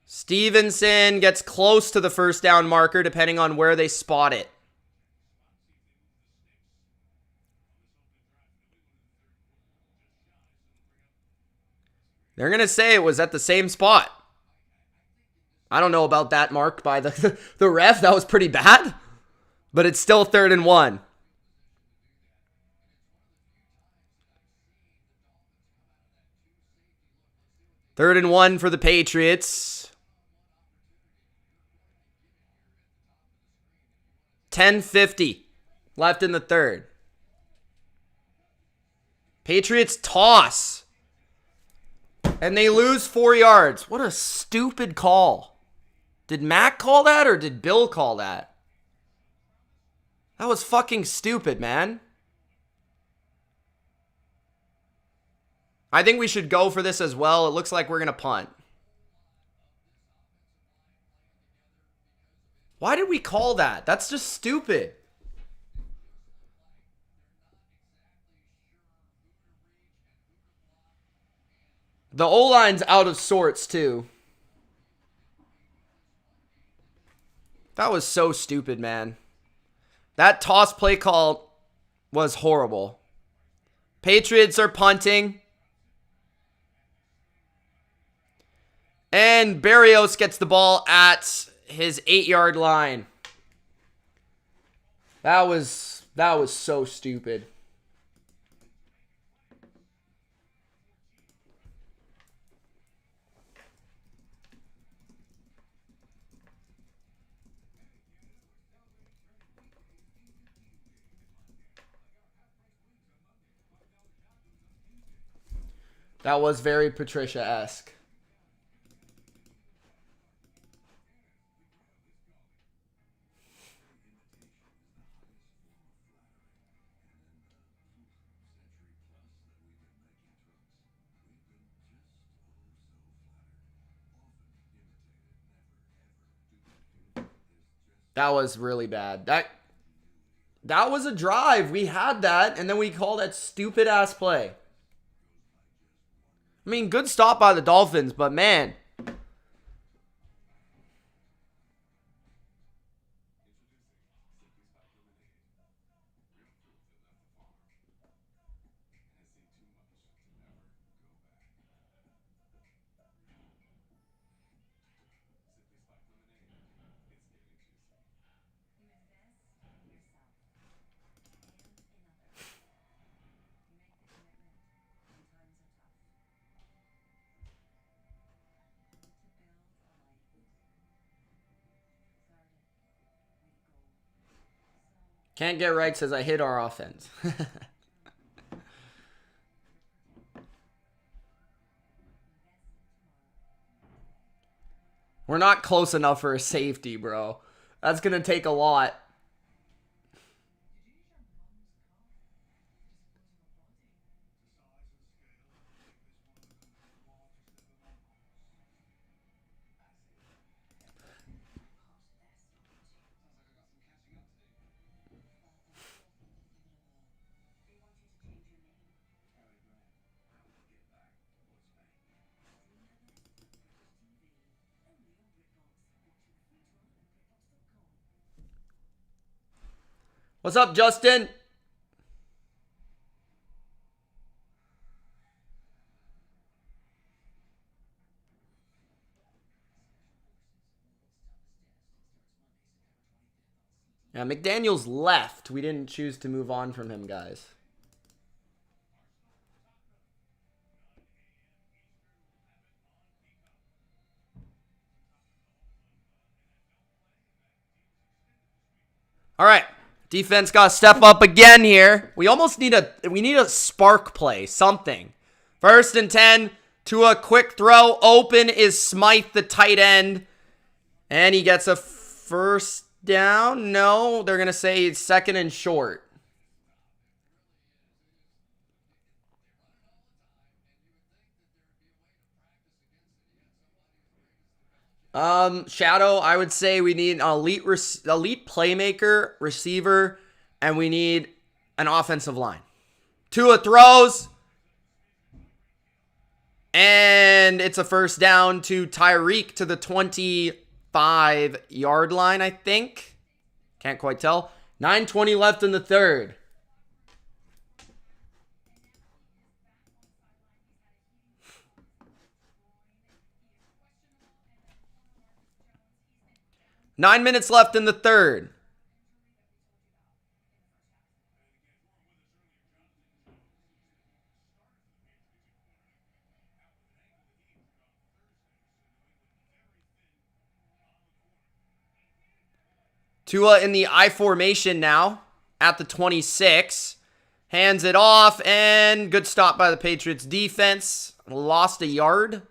Stevenson gets close to the first down marker depending on where they spot it. They're going to say it was at the same spot. I don't know about that mark by the ref. That was pretty bad. But it's still 3rd and 1. Third and 1 for the Patriots. 10:50 left in the third. Patriots toss. And they lose 4 yards. What a stupid call. Did Mac call that or did Bill call that? That was fucking stupid, man. I think we should go for this as well. It looks like we're going to punt. Why did we call that? That's just stupid. The O-line's out of sorts, too. That was so stupid, man. That toss play call was horrible. Patriots are punting. And Berrios gets the ball at his 8-yard line. That was so stupid. That was very Patricia-esque. That was really bad. That was a drive. We had that, and then we called that stupid-ass play. I mean, good stop by the Dolphins, but man. Can't get right says I hit our offense. We're not close enough for a safety, bro. That's going to take a lot. What's up, Justin? Yeah, McDaniels left. We didn't choose to move on from him, guys. All right. Defense got to step up again here. We almost need a spark play, something. 1st and 10, to a quick throw. Open is Smythe, the tight end. And he gets a first down. No, they're going to say it's 2nd and short. Shadow, I would say we need an elite playmaker, receiver, and we need an offensive line. Tua throws. And it's a first down to Tyreek to the 25-yard line, I think. Can't quite tell. 9:20 left in the third. Nine minutes left in the third. Tua in the I formation now at the 26. Hands it off, and good stop by the Patriots defense. Lost a yard.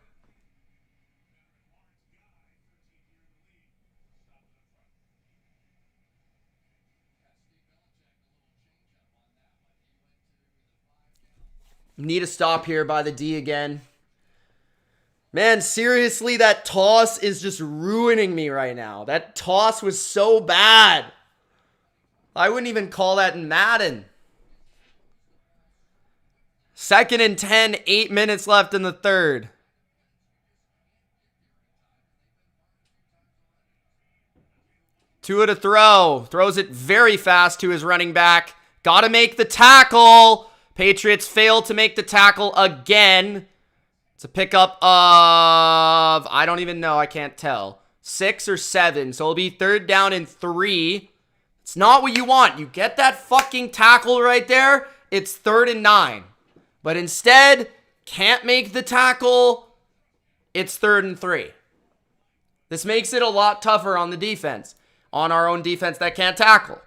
Need a stop here by the D again. Man, seriously, that toss is just ruining me right now. That toss was so bad. I wouldn't even call that in Madden. 2nd and 10, 8 minutes left in the third. Tua to throw. Throws it very fast to his running back. Got to make the tackle. Patriots fail to make the tackle again. It's a pickup of, I don't even know, I can't tell. 6 or 7, so it'll be 3rd down and 3. It's not what you want. You get that fucking tackle right there, it's 3rd and 9. But instead, can't make the tackle, it's 3rd and 3. This makes it a lot tougher on the defense, on our own defense that can't tackle.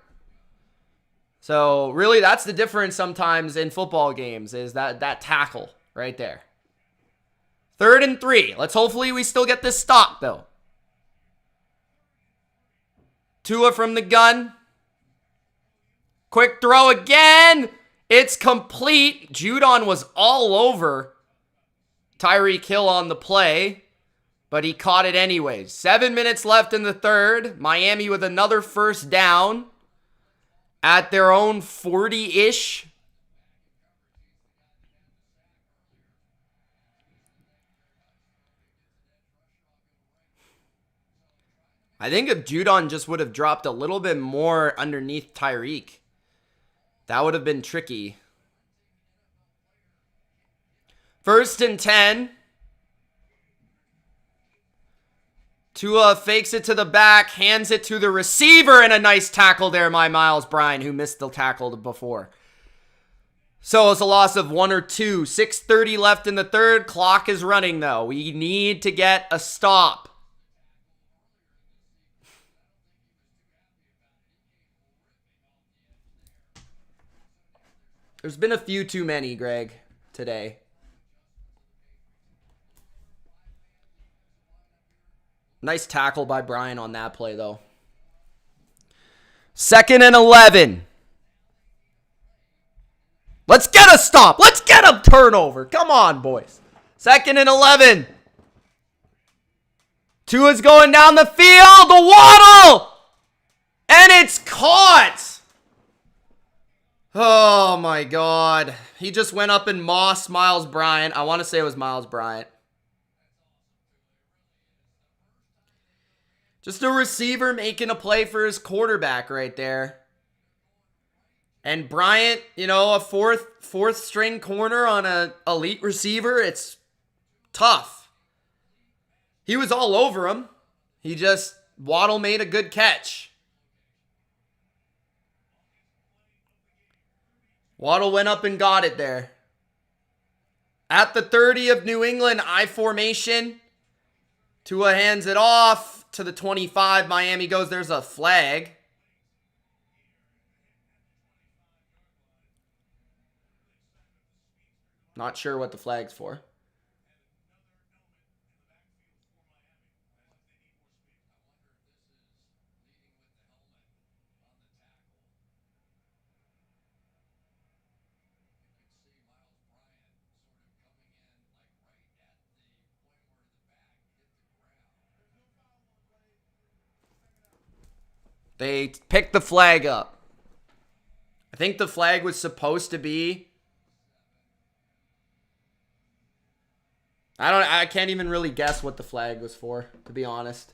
So really, that's the difference sometimes in football games, is that tackle right there. 3rd and 3. Let's hopefully we still get this stop, though. Tua from the gun. Quick throw again. It's complete. Judon was all over Tyreek Hill on the play. but he caught it anyways. 7 minutes left in the third. Miami with another first down at their own 40-ish. I think if Judon just would have dropped a little bit more underneath Tyreek, that would have been tricky. 1st and 10. Tua fakes it to the back, hands it to the receiver, and a nice tackle there by Miles Bryant, who missed the tackle before. So it's a loss of 1 or 2. 6:30 left in the third. Clock is running, though. We need to get a stop. There's been a few too many, Greg, today. Nice tackle by Bryant on that play, though. 2nd and 11. Let's get a stop. Let's get a turnover. Come on, boys. 2nd and 11. Tua's going down the field. The waddle. And it's caught. Oh, my God. He just went up and mossed Miles Bryant. I want to say it was Miles Bryant. Just a receiver making a play for his quarterback right there. And Bryant, you know, a fourth string corner on an elite receiver, it's tough. He was all over him. Waddle made a good catch. Waddle went up and got it there. At the 30 of New England, I formation. Tua hands it off to the 25. Miami goes, there's a flag. Not sure what the flag's for. They picked the flag up. I think the flag was supposed to be... I can't even really guess what the flag was for, to be honest.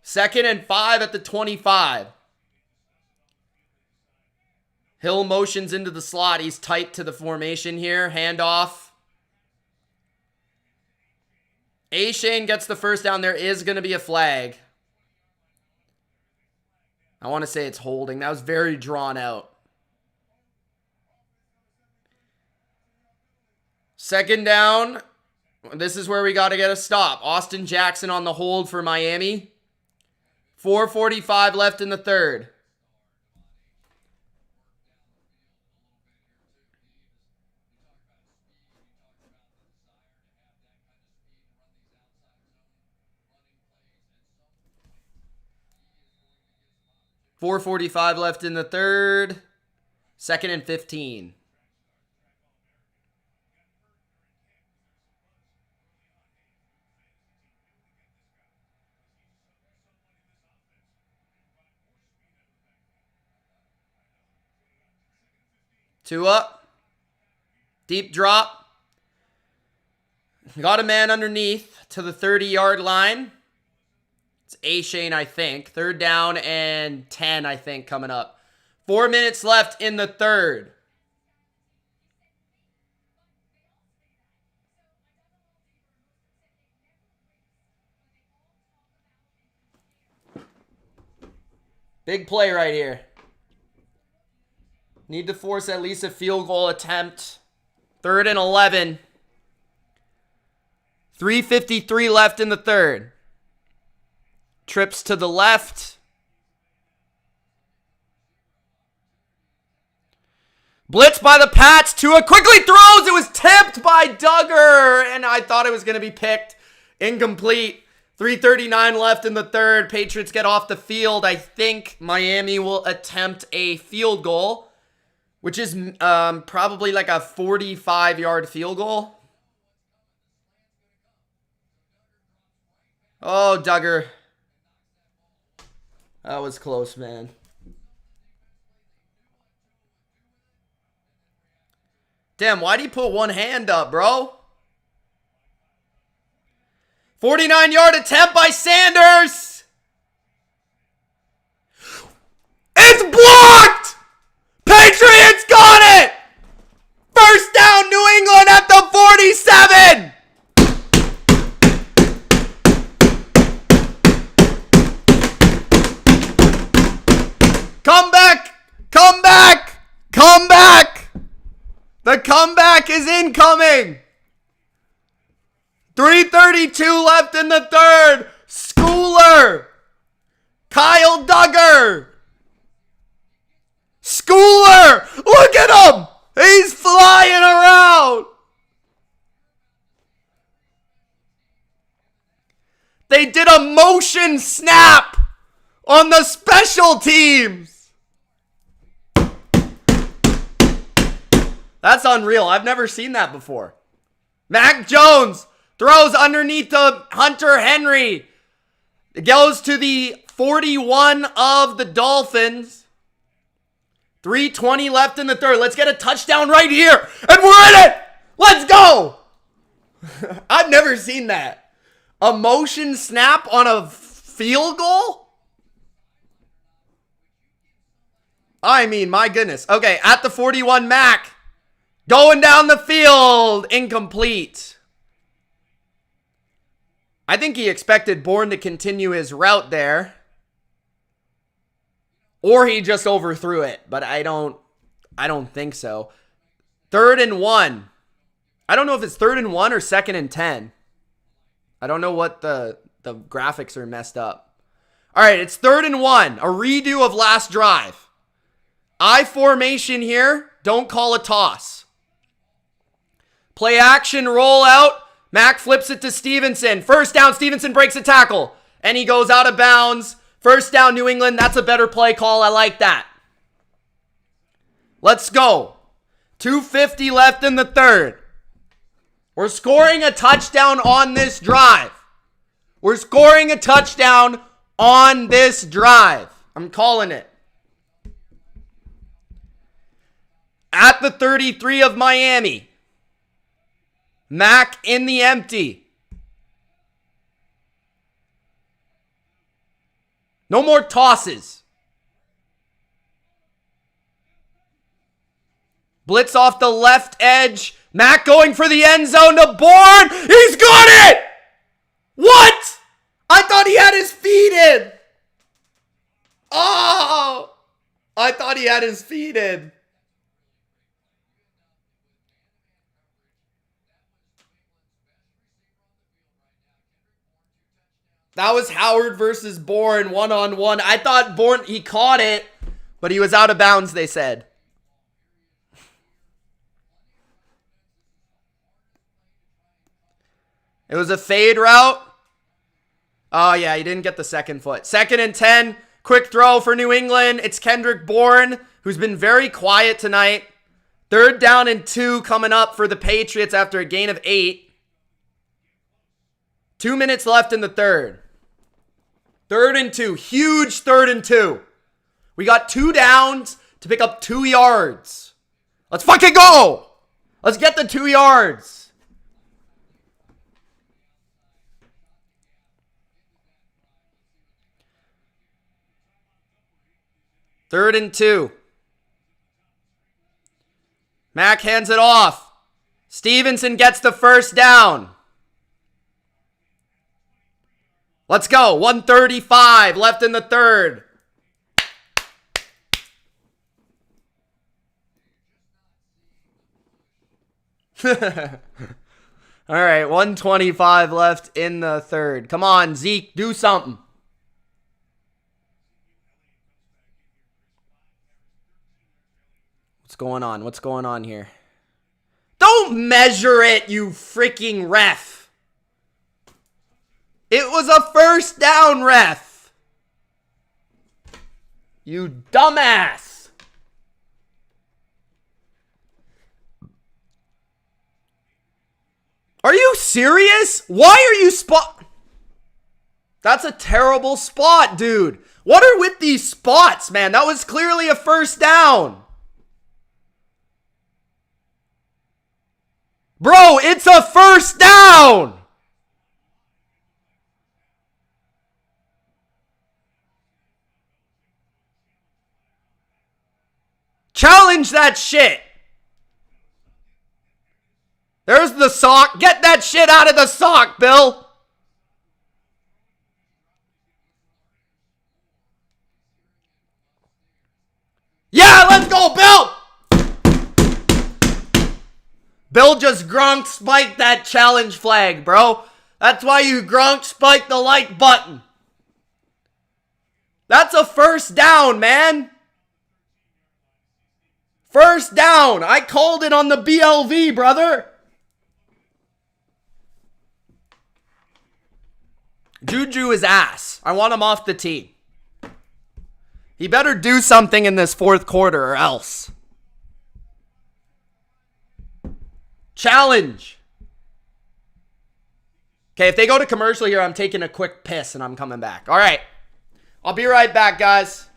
Second and 5 at the 25. Hill motions into the slot. He's tight to the formation here. Handoff. A-Shane gets the first down. There is going to be a flag. I want to say it's holding. That was very drawn out. 2nd down. This is where we got to get a stop. Austin Jackson on the hold for Miami. 4:45 left in the third. .445 left in the third. 2nd and 15. Tua. Deep drop. Got a man underneath to the 30-yard line. It's A-Shane, I think. 3rd down and 10, I think, coming up. 4 minutes left in the third. Big play right here. Need to force at least a field goal attempt. 3rd and 11. 3:53 left in the third. Trips to the left. Blitz by the Pats. Tua quickly throws. It was tipped by Duggar. And I thought it was going to be picked. Incomplete. 3:39 left in the third. Patriots get off the field. I think Miami will attempt a field goal. which is probably like a 45-yard field goal. Oh, Duggar. That was close, man. Damn, why'd he put one hand up, bro? 49-yard attempt by Sanders. It's blocked! Patriots got it! First down, New England at the 47! Come back! Come back! Come back! The comeback is incoming! 3:32 left in the third. Schooler. Kyle Duggar. Schooler. Look at him. He's flying around. They did a motion snap on the special teams. That's unreal. I've never seen that before. Mac Jones throws underneath to Hunter Henry. It goes to the 41 of the Dolphins. 3:20 left in the third. Let's get a touchdown right here. And we're in it. Let's go. I've never seen that. A motion snap on a field goal? I mean, my goodness. Okay, at the 41, Mac. Going down the field. Incomplete. I think he expected Bourne to continue his route there. Or he just overthrew it, but I don't think so. 3rd and 1. I don't know if it's 3rd and 1 or 2nd and 10. I don't know what the graphics are messed up. All right, it's 3rd and 1. A redo of last drive. I formation here. Don't call a toss. Play action, roll out. Mac flips it to Stevenson. First down, Stevenson breaks a tackle. And he goes out of bounds. First down, New England. That's a better play call. I like that. Let's go. 2:50 left in the third. We're scoring a touchdown on this drive. We're scoring a touchdown on this drive. I'm calling it. At the 33 of Miami. Mac in the empty. No more tosses. Blitz off the left edge. Mac going for the end zone to Bourne. He's got it! What? I thought he had his feet in. Oh! I thought he had his feet in. That was Howard versus Bourne, one-on-one. I thought Bourne, he caught it, but he was out of bounds, they said. It was a fade route. Oh, yeah, he didn't get the second foot. 2nd and 10, quick throw for New England. It's Kendrick Bourne, who's been very quiet tonight. 3rd down and 2 coming up for the Patriots after a gain of 8. 2 minutes left in the third. 3rd and 2. Huge 3rd and 2. We got 2 downs to pick up 2 yards. Let's fucking go. Let's get the 2 yards. Third and 2. Mac hands it off. Stevenson gets the first down. Let's go. 1:35 left in the third. All right, 1:25 left in the third. Come on, Zeke, do something. What's going on? What's going on here? Don't measure it, you freaking ref. It was a first down, ref. You dumbass. Are you serious? Why are you spot? That's a terrible spot, dude. What are with these spots, man? That was clearly a first down. Bro, it's a first down. Challenge that shit. There's the sock. Get that shit out of the sock, Bill. Yeah, let's go, Bill. Bill just Gronk spiked that challenge flag, bro. That's why you Gronk spiked the like button. That's a first down, man. First down. I called it on the BLV, brother. Juju is ass. I want him off the team. He better do something in this fourth quarter or else. Challenge. Okay, if they go to commercial here, I'm taking a quick piss and I'm coming back. All right. I'll be right back, guys.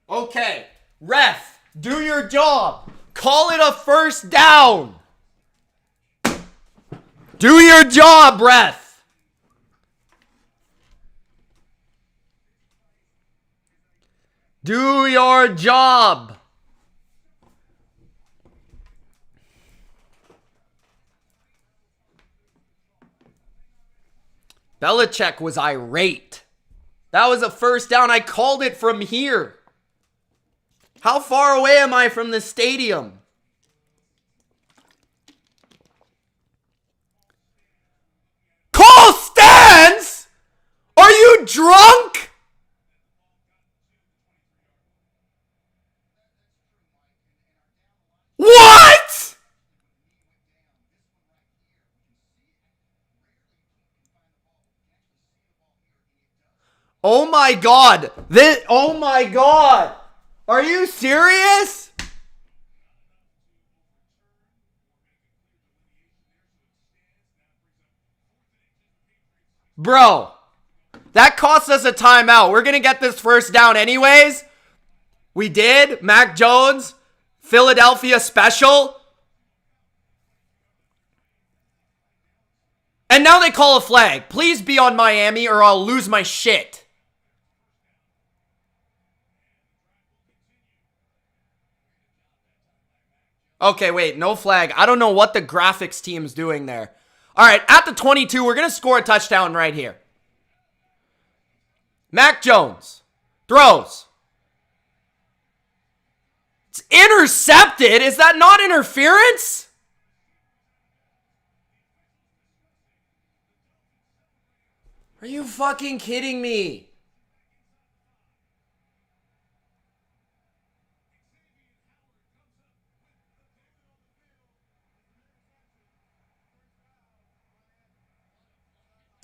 Okay, ref, do your job. Call it a first down. Do your job, ref. Do your job. Belichick was irate. That was a first down. I called it from here. How far away am I from the stadium? Call stands? Are you drunk? What? Oh my God. Oh my God. Are you serious? Bro, that cost us a timeout. We're going to get this first down anyways. We did. Mac Jones, Philadelphia special. And now they call a flag. Please be on Miami or I'll lose my shit. Okay, wait, no flag. I don't know what the graphics team's doing there. All right, at the 22, we're going to score a touchdown right here. Mac Jones throws. It's intercepted. Is that not interference? Are you fucking kidding me?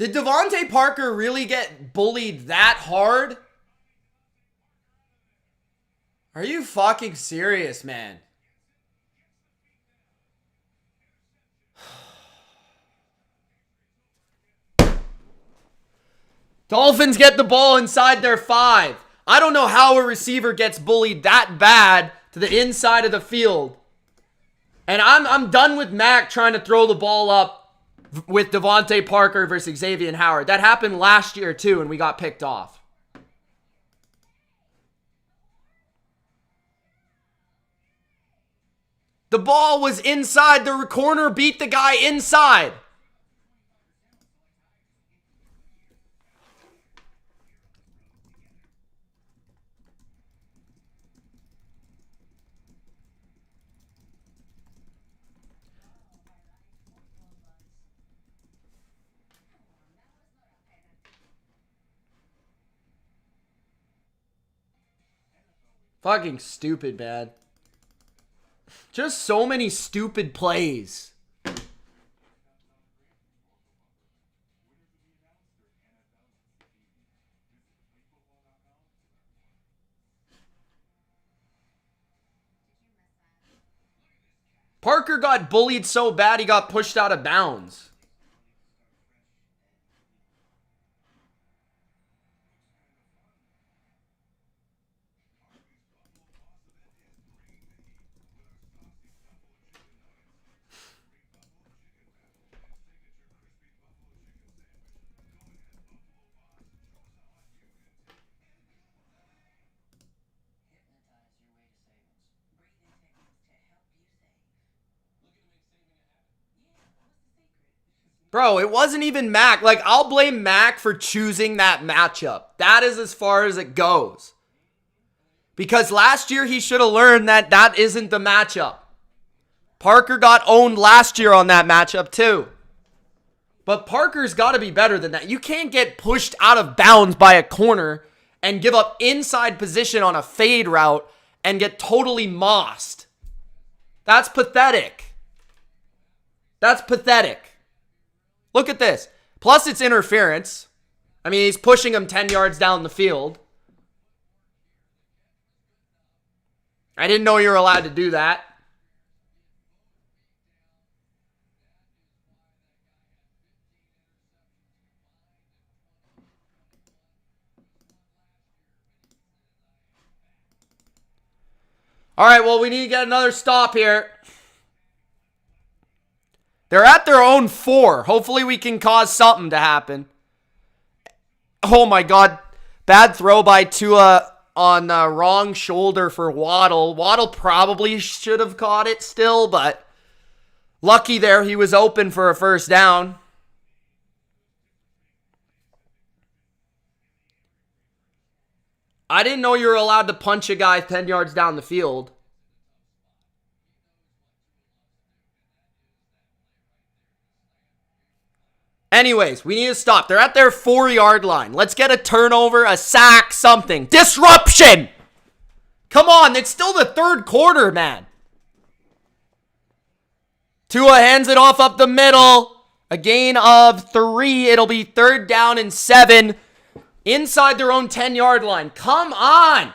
Did Devontae Parker really get bullied that hard? Are you fucking serious, man? Dolphins get the ball inside their 5. I don't know how a receiver gets bullied that bad to the inside of the field. And I'm done with Mac trying to throw the ball up with Devontae Parker versus Xavier Howard. That happened last year too, and we got picked off. The ball was inside. The corner beat the guy inside. Fucking stupid, man. Just so many stupid plays. Parker got bullied so bad he got pushed out of bounds. Bro, it wasn't even Mac. Like, I'll blame Mac for choosing that matchup. That is as far as it goes. Because last year he should have learned that that isn't the matchup. Parker got owned last year on that matchup too. But Parker's got to be better than that. You can't get pushed out of bounds by a corner and give up inside position on a fade route and get totally mossed. That's pathetic. That's pathetic. Look at this. Plus, it's interference. I mean, he's pushing him 10 yards down the field. I didn't know you were allowed to do that. All right, well, we need to get another stop here. They're at their own 4. Hopefully we can cause something to happen. Oh my God. Bad throw by Tua on the wrong shoulder for Waddle. Waddle probably should have caught it still, but lucky there. He was open for a first down. I didn't know you were allowed to punch a guy 10 yards down the field. Anyways, we need to stop. They're at their 4-yard line. Let's get a turnover, a sack, something. Disruption! Come on, it's still the third quarter, man. Tua hands it off up the middle. A gain of 3. It'll be 3rd down and 7. Inside their own 10-yard line. Come on!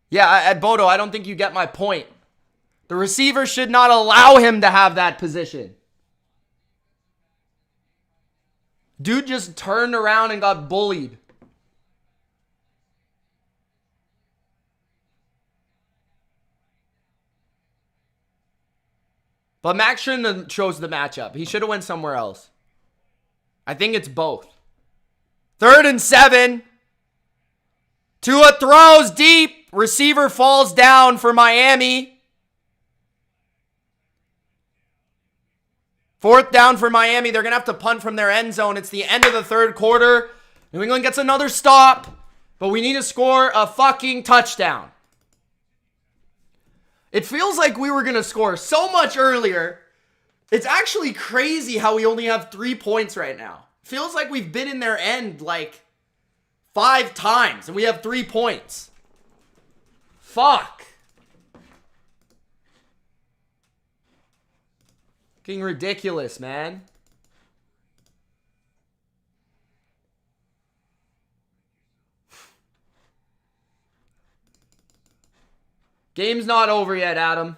Yeah, at Bodo, I don't think you get my point. The receiver should not allow him to have that position. Dude just turned around and got bullied. But Max shouldn't have chose the matchup. He should have went somewhere else. I think it's both. 3rd and 7. Tua throws deep. Receiver falls down for Miami. 4th down for Miami. They're going to have to punt from their end zone. It's the end of the 3rd quarter. New England gets another stop. But we need to score a fucking touchdown. It feels like we were going to score so much earlier. It's actually crazy how we only have 3 points right now. Feels like we've been in their end like 5 times and we have 3 points. Fuck. Fucking ridiculous, man. Game's not over yet, Adam.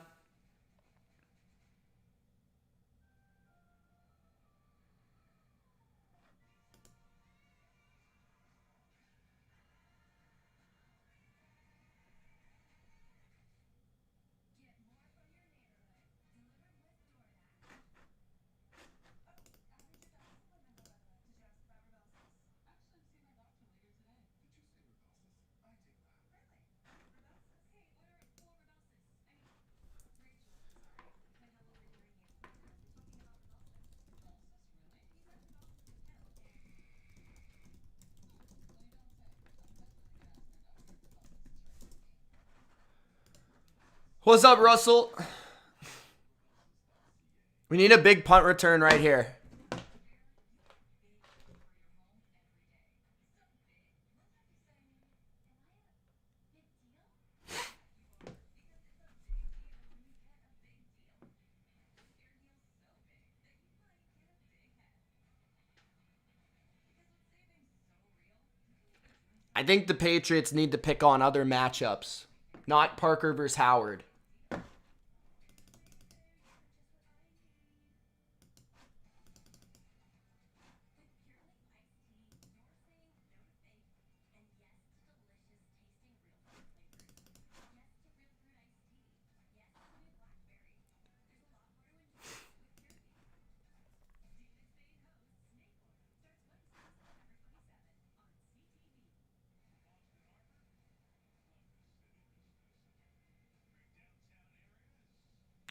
What's up, Russell? We need a big punt return right here. I think the Patriots need to pick on other matchups, not Parker versus Howard.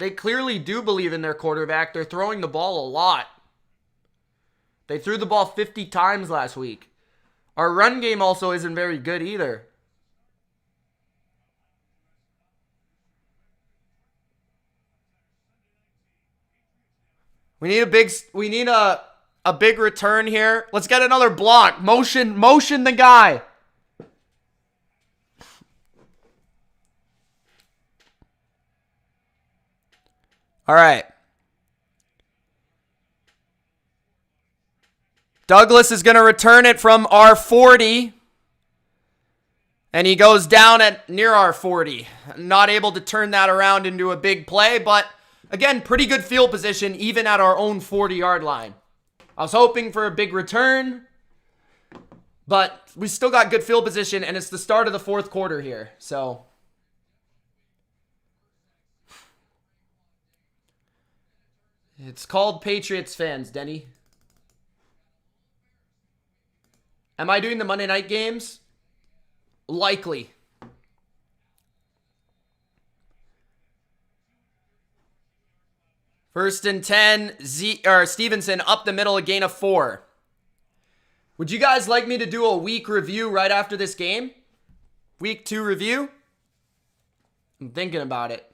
They clearly do believe in their quarterback. They're throwing the ball a lot. They threw the ball 50 times last week. Our run game also isn't very good either. We need a big return here. Let's get another block. Motion the guy. All right. Douglas is going to return it from our 40. And he goes down at near our 40. Not able to turn that around into a big play, but again, pretty good field position even at our own 40-yard line. I was hoping for a big return, but we still got good field position, and it's the start of the fourth quarter here. So it's called Patriots fans, Denny. Am I doing the Monday night games? Likely. First and 10, Stevenson up the middle, a gain of 4. Would you guys like me to do a week review right after this game? Week 2 review? I'm thinking about it.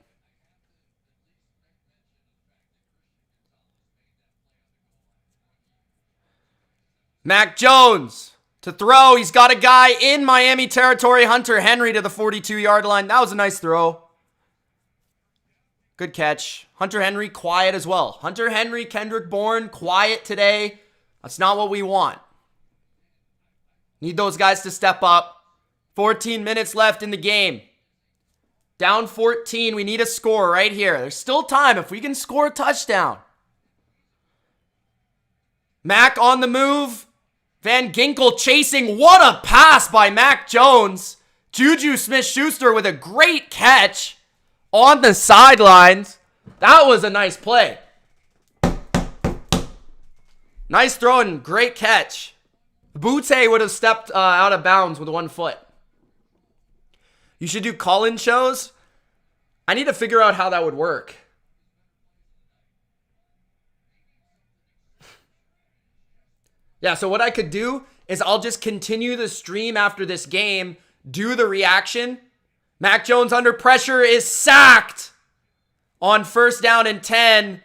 Mac Jones to throw. He's got a guy in Miami territory. Hunter Henry to the 42-yard line. That was a nice throw. Good catch. Hunter Henry, quiet as well. Hunter Henry, Kendrick Bourne, quiet today. That's not what we want. Need those guys to step up. 14 minutes left in the game. Down 14. We need a score right here. There's still time if we can score a touchdown. Mac on the move. Van Ginkel chasing. What a pass by Mac Jones. Juju Smith-Schuster with a great catch on the sidelines. That was a nice play. Nice throw and great catch. Butte would have stepped out of bounds with 1 foot. You should do call-in shows. I need to figure out how that would work. Yeah, so what I could do is I'll just continue the stream after this game, do the reaction. Mac Jones under pressure is sacked on first down and 10.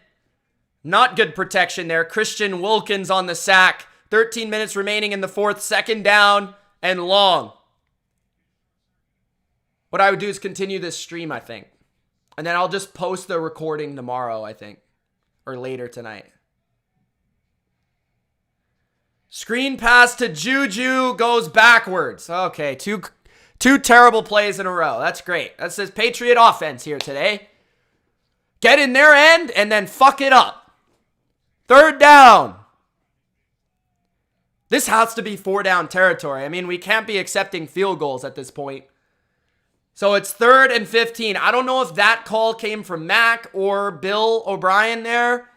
Not good protection there. Christian Wilkins on the sack. 13 minutes remaining in the fourth. Second down and long. what I would do is continue this stream, I think. And then I'll just post the recording tomorrow, I think. Or later tonight. Screen pass to Juju goes backwards. Okay, two terrible plays in a row. That's great. That says Patriot offense here today. Get in their end and then fuck it up. 3rd down. This has to be 4-down territory. I mean, we can't be accepting field goals at this point. So it's 3rd and 15. I don't know if that call came from Mac or Bill O'Brien there.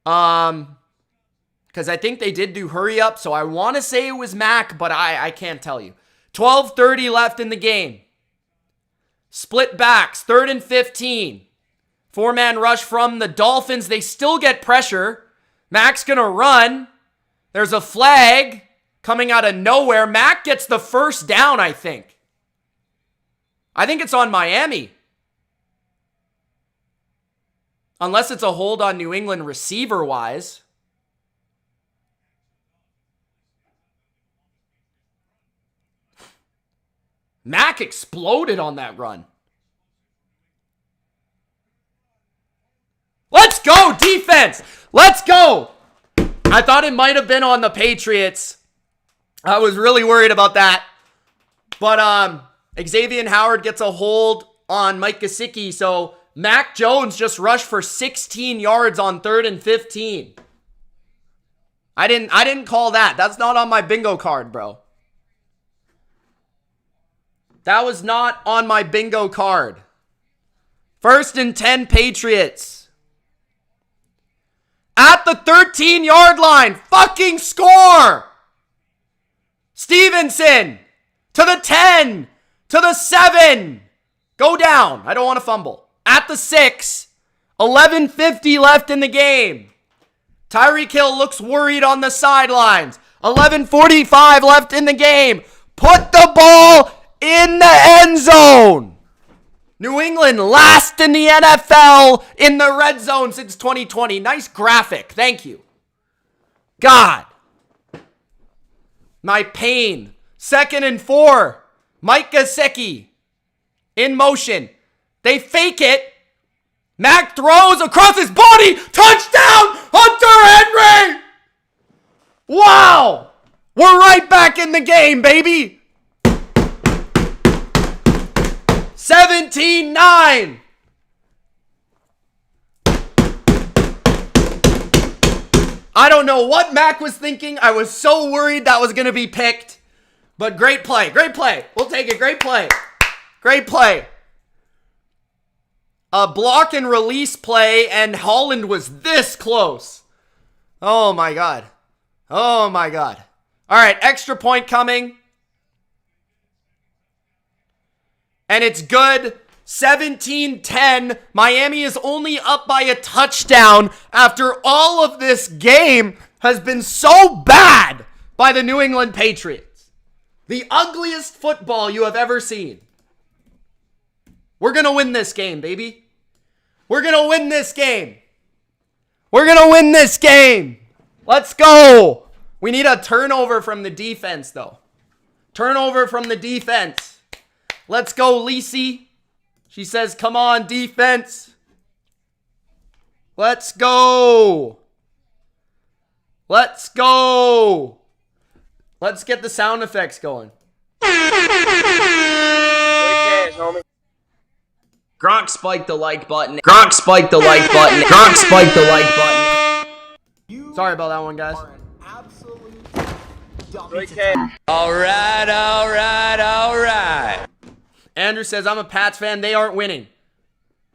Because I think they did do hurry up. So I want to say it was Mac, but I can't tell you. 12:30 left in the game. Split backs. 3rd and 15. 4-man rush from the Dolphins. They still get pressure. Mac's going to run. There's a flag coming out of nowhere. Mac gets the 1st down, I think. I think it's on Miami. Unless it's a hold on New England receiver-wise. Mac exploded on that run. Let's go, defense! Let's go! I thought it might have been on the Patriots. I was really worried about that. But Xavier Howard gets a hold on Mike Gesicki, so Mac Jones just rushed for 16 yards on 3rd and 15. I didn't call that. That's not on my bingo card, bro. That was not on my bingo card. 1st and 10 Patriots. At the 13-yard line. Fucking score. Stevenson. To the 10. To the 7. Go down. I don't want to fumble. At the 6. 11:50 left in the game. Tyreek Hill looks worried on the sidelines. 11:45 left in the game. Put the ball in the end zone. New England last in the NFL in the red zone since 2020. Nice graphic. Thank you. God. My pain. 2nd and 4. Mike Gesicki. In motion. They fake it. Mac throws across his body. Touchdown, Hunter Henry. Wow. We're right back in the game, baby. 17-9. I don't know what Mac was thinking. I was so worried that was going to be picked. But great play. Great play. We'll take it. Great play. Great play. A block and release play, and Holland was this close. Oh, my God. Oh, my God. All right, extra point coming. And it's good. 17-10. Miami is only up by a touchdown after all of this game has been so bad by the New England Patriots. The ugliest football you have ever seen. We're going to win this game, baby. We're going to win this game. We're going to win this game. Let's go. We need a turnover from the defense, though. Turnover from the defense. Let's go, Lisi. She says, come on, defense. Let's go. Let's go. Let's get the sound effects going. Gronk spiked the like button. Gronk spiked the like button. Gronk spiked the like button. Sorry about that one, guys. All right, all right, all right. Andrew says, I'm a Pats fan. They aren't winning.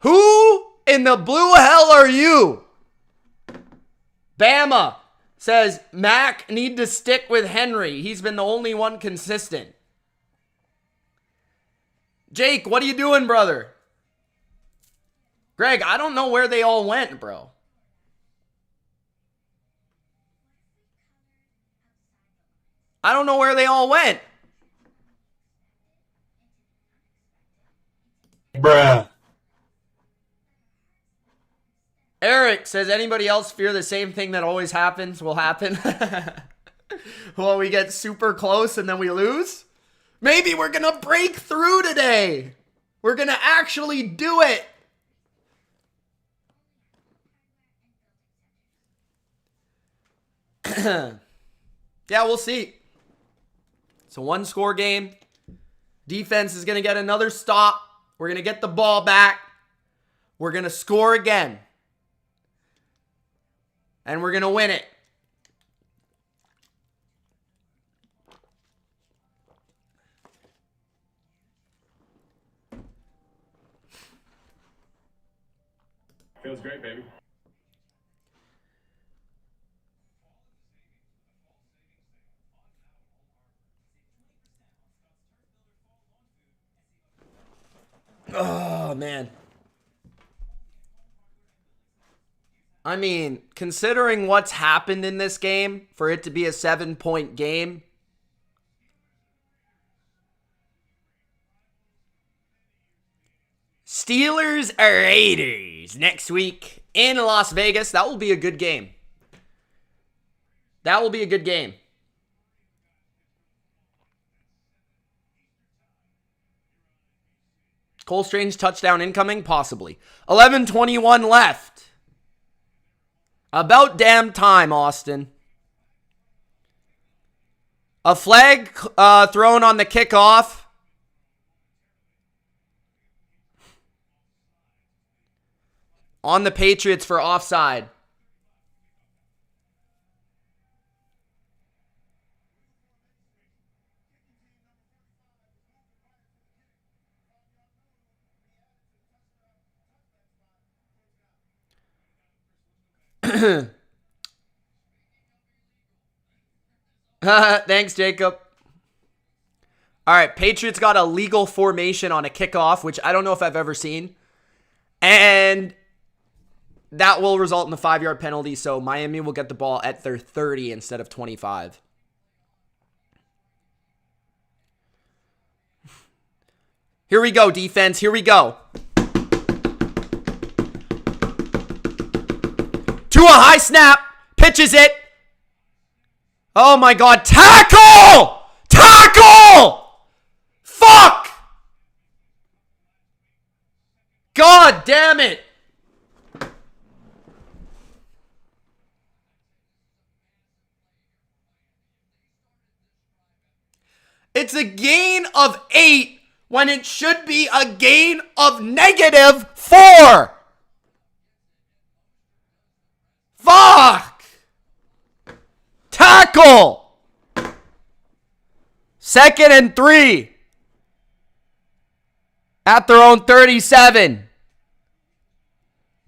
Who in the blue hell are you? Bama says, Mac need to stick with Henry. He's been the only one consistent. Jake, what are you doing, brother? Greg, I don't know where they all went, bro. I don't know where they all went. Bruh. Eric says, anybody else fear the same thing that always happens will happen? Well, we get super close and then we lose? Maybe we're going to break through today. We're going to actually do it. Yeah, we'll see. It's a one-score game. Defense is going to get another stop. We're going to get the ball back. We're going to score again. And we're going to win it. Feels great, baby. Oh, man. I mean, considering what's happened in this game, for it to be a 7-point game, Steelers or Raiders next week in Las Vegas. That will be a good game. That will be a good game. Cole Strange touchdown incoming? Possibly. 11:21 left. About damn time, Austin. A flag thrown on the kickoff. On the Patriots for offside. Thanks, Jacob. All right, Patriots got a legal formation on a kickoff, which I don't know if I've ever seen. And that will result in a 5-yard penalty, so Miami will get the ball at their 30 instead of 25. Here we go, defense. Here we go. Tua, high snap. Pitches it. Oh, my God. Tackle! Tackle! Fuck! God damn it. It's a gain of 8 when it should be a gain of -4. Fuck! Tackle! 2nd and 3. At their own 37.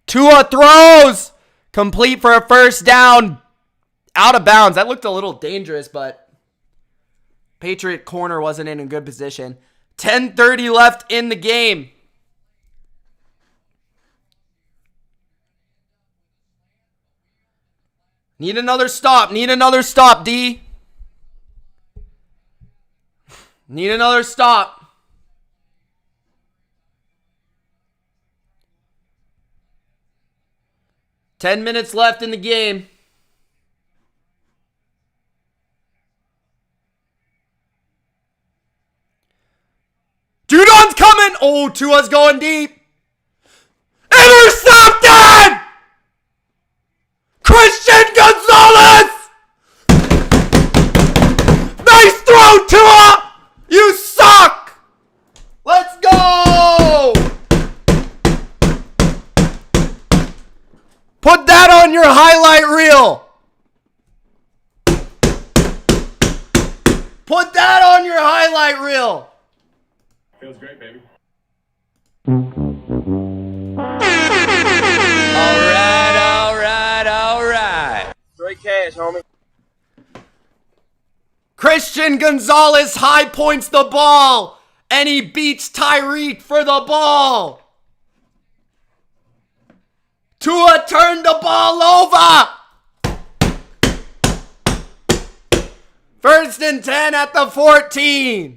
Tua throws. Complete for a first down. Out of bounds. That looked a little dangerous, but Patriot corner wasn't in a good position. 10:30 left in the game. Need another stop. Need another stop, D. Need another stop. Ten minutes left in the game. Judon's coming. Oh, Tua's going deep. Intercepted! Christian Gonzalez! Nice throw, Tua! You suck! Let's go! Put that on your highlight reel. Put that on your highlight reel. Feels great, baby. All right. Straight cash, homie. Christian Gonzalez high points the ball, and he beats Tyreek for the ball. Tua turned the ball over. 1st and 10 at the 14.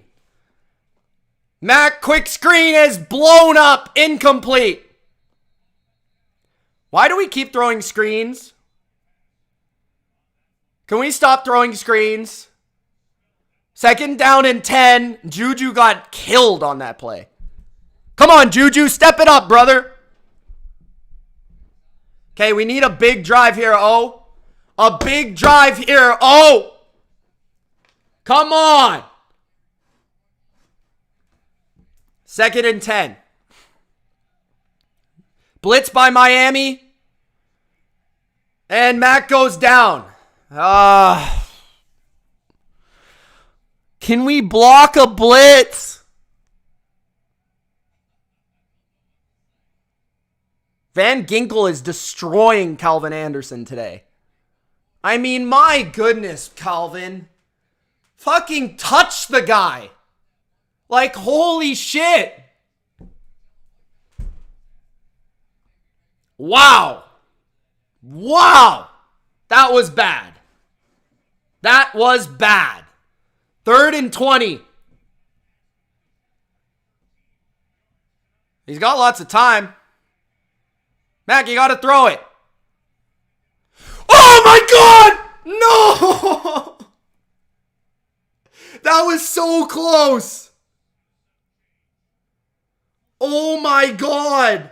Mac quick screen is blown up, incomplete. Why do we keep throwing screens? Can we stop throwing screens? Second down and 10. Juju got killed on that play. Come on, Juju. Step it up, brother. Okay, we need a big drive here, oh. A big drive here, oh. Come on. Second and 10. Blitz by Miami. And Mac goes down. Can we block a blitz? Van Ginkel is destroying Calvin Anderson today. I mean, my goodness, Calvin. Fucking touch the guy. Like, holy shit. Wow. Wow. That was bad. That was bad. 3rd and 20. He's got lots of time. Mac, you got to throw it. Oh my God! No! That was so close. Oh my God.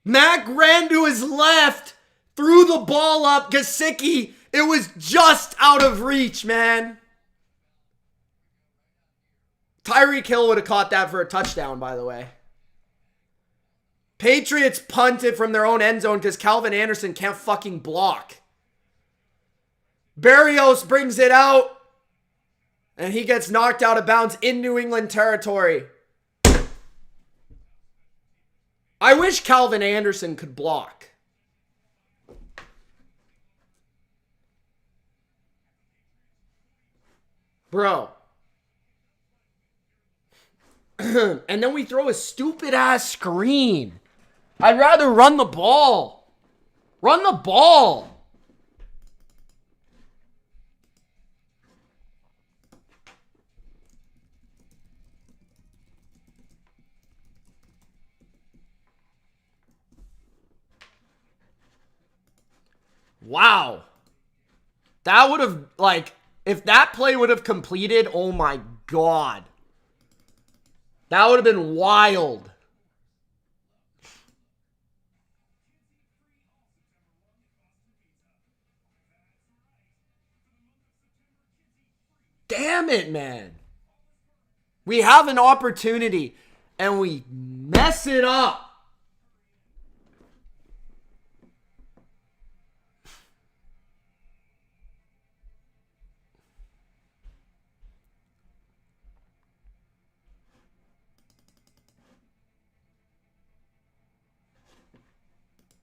Mac ran to his left, threw the ball up. Gesicki, it was just out of reach, man. Tyreek Hill would have caught that for a touchdown, by the way. Patriots punted from their own end zone because Calvin Anderson can't fucking block. Berrios brings it out, and he gets knocked out of bounds in New England territory. I wish Calvin Anderson could block. Bro. And then we throw a stupid ass screen. I'd rather run the ball. Run the ball. Wow. That would have, like, if that play would have completed, oh my God. That would have been wild. Damn it, man. We have an opportunity and we mess it up.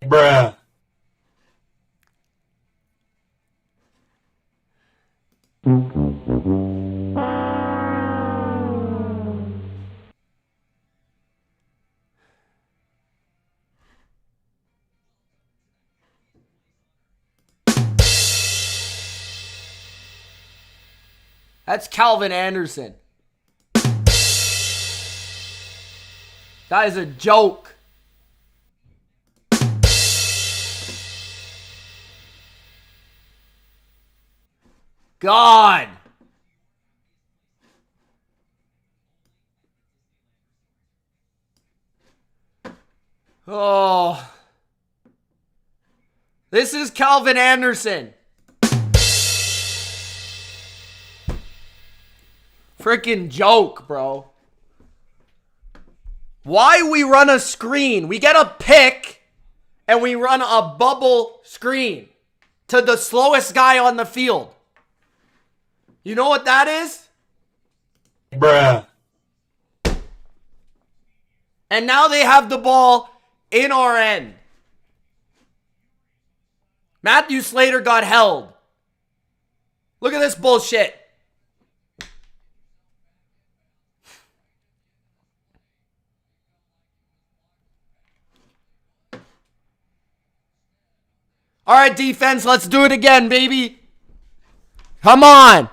Bruh. That's Calvin Anderson. That is a joke. God. Oh. This is Calvin Anderson. Freaking joke, bro. Why we run a screen? We get a pick and we run a bubble screen to the slowest guy on the field. You know what that is? Bruh. And now they have the ball in our end. Matthew Slater got held. Look at this bullshit. All right, defense, let's do it again, baby. Come on.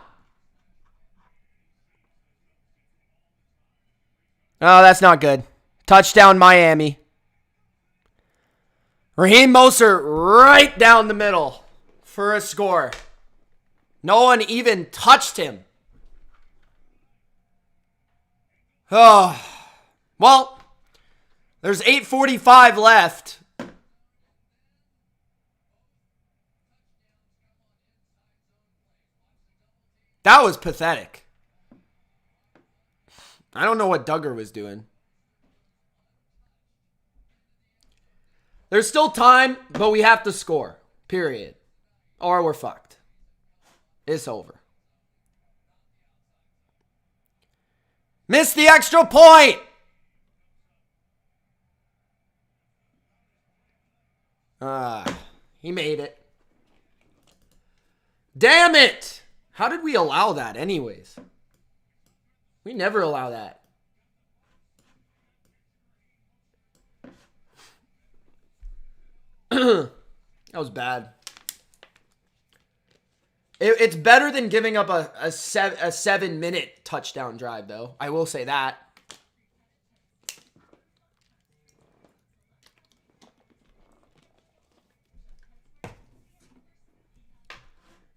Oh, that's not good. Touchdown, Miami. Raheem Mostert right down the middle for a score. No one even touched him. Oh, well, there's 8:45 left. That was pathetic. I don't know what Duggar was doing. There's still time, but we have to score. Period. Or we're fucked. It's over. Missed the extra point. He made it. Damn it! How did we allow that anyways? We never allow that. That was bad. It's better than giving up a 7-minute touchdown drive, though. I will say that.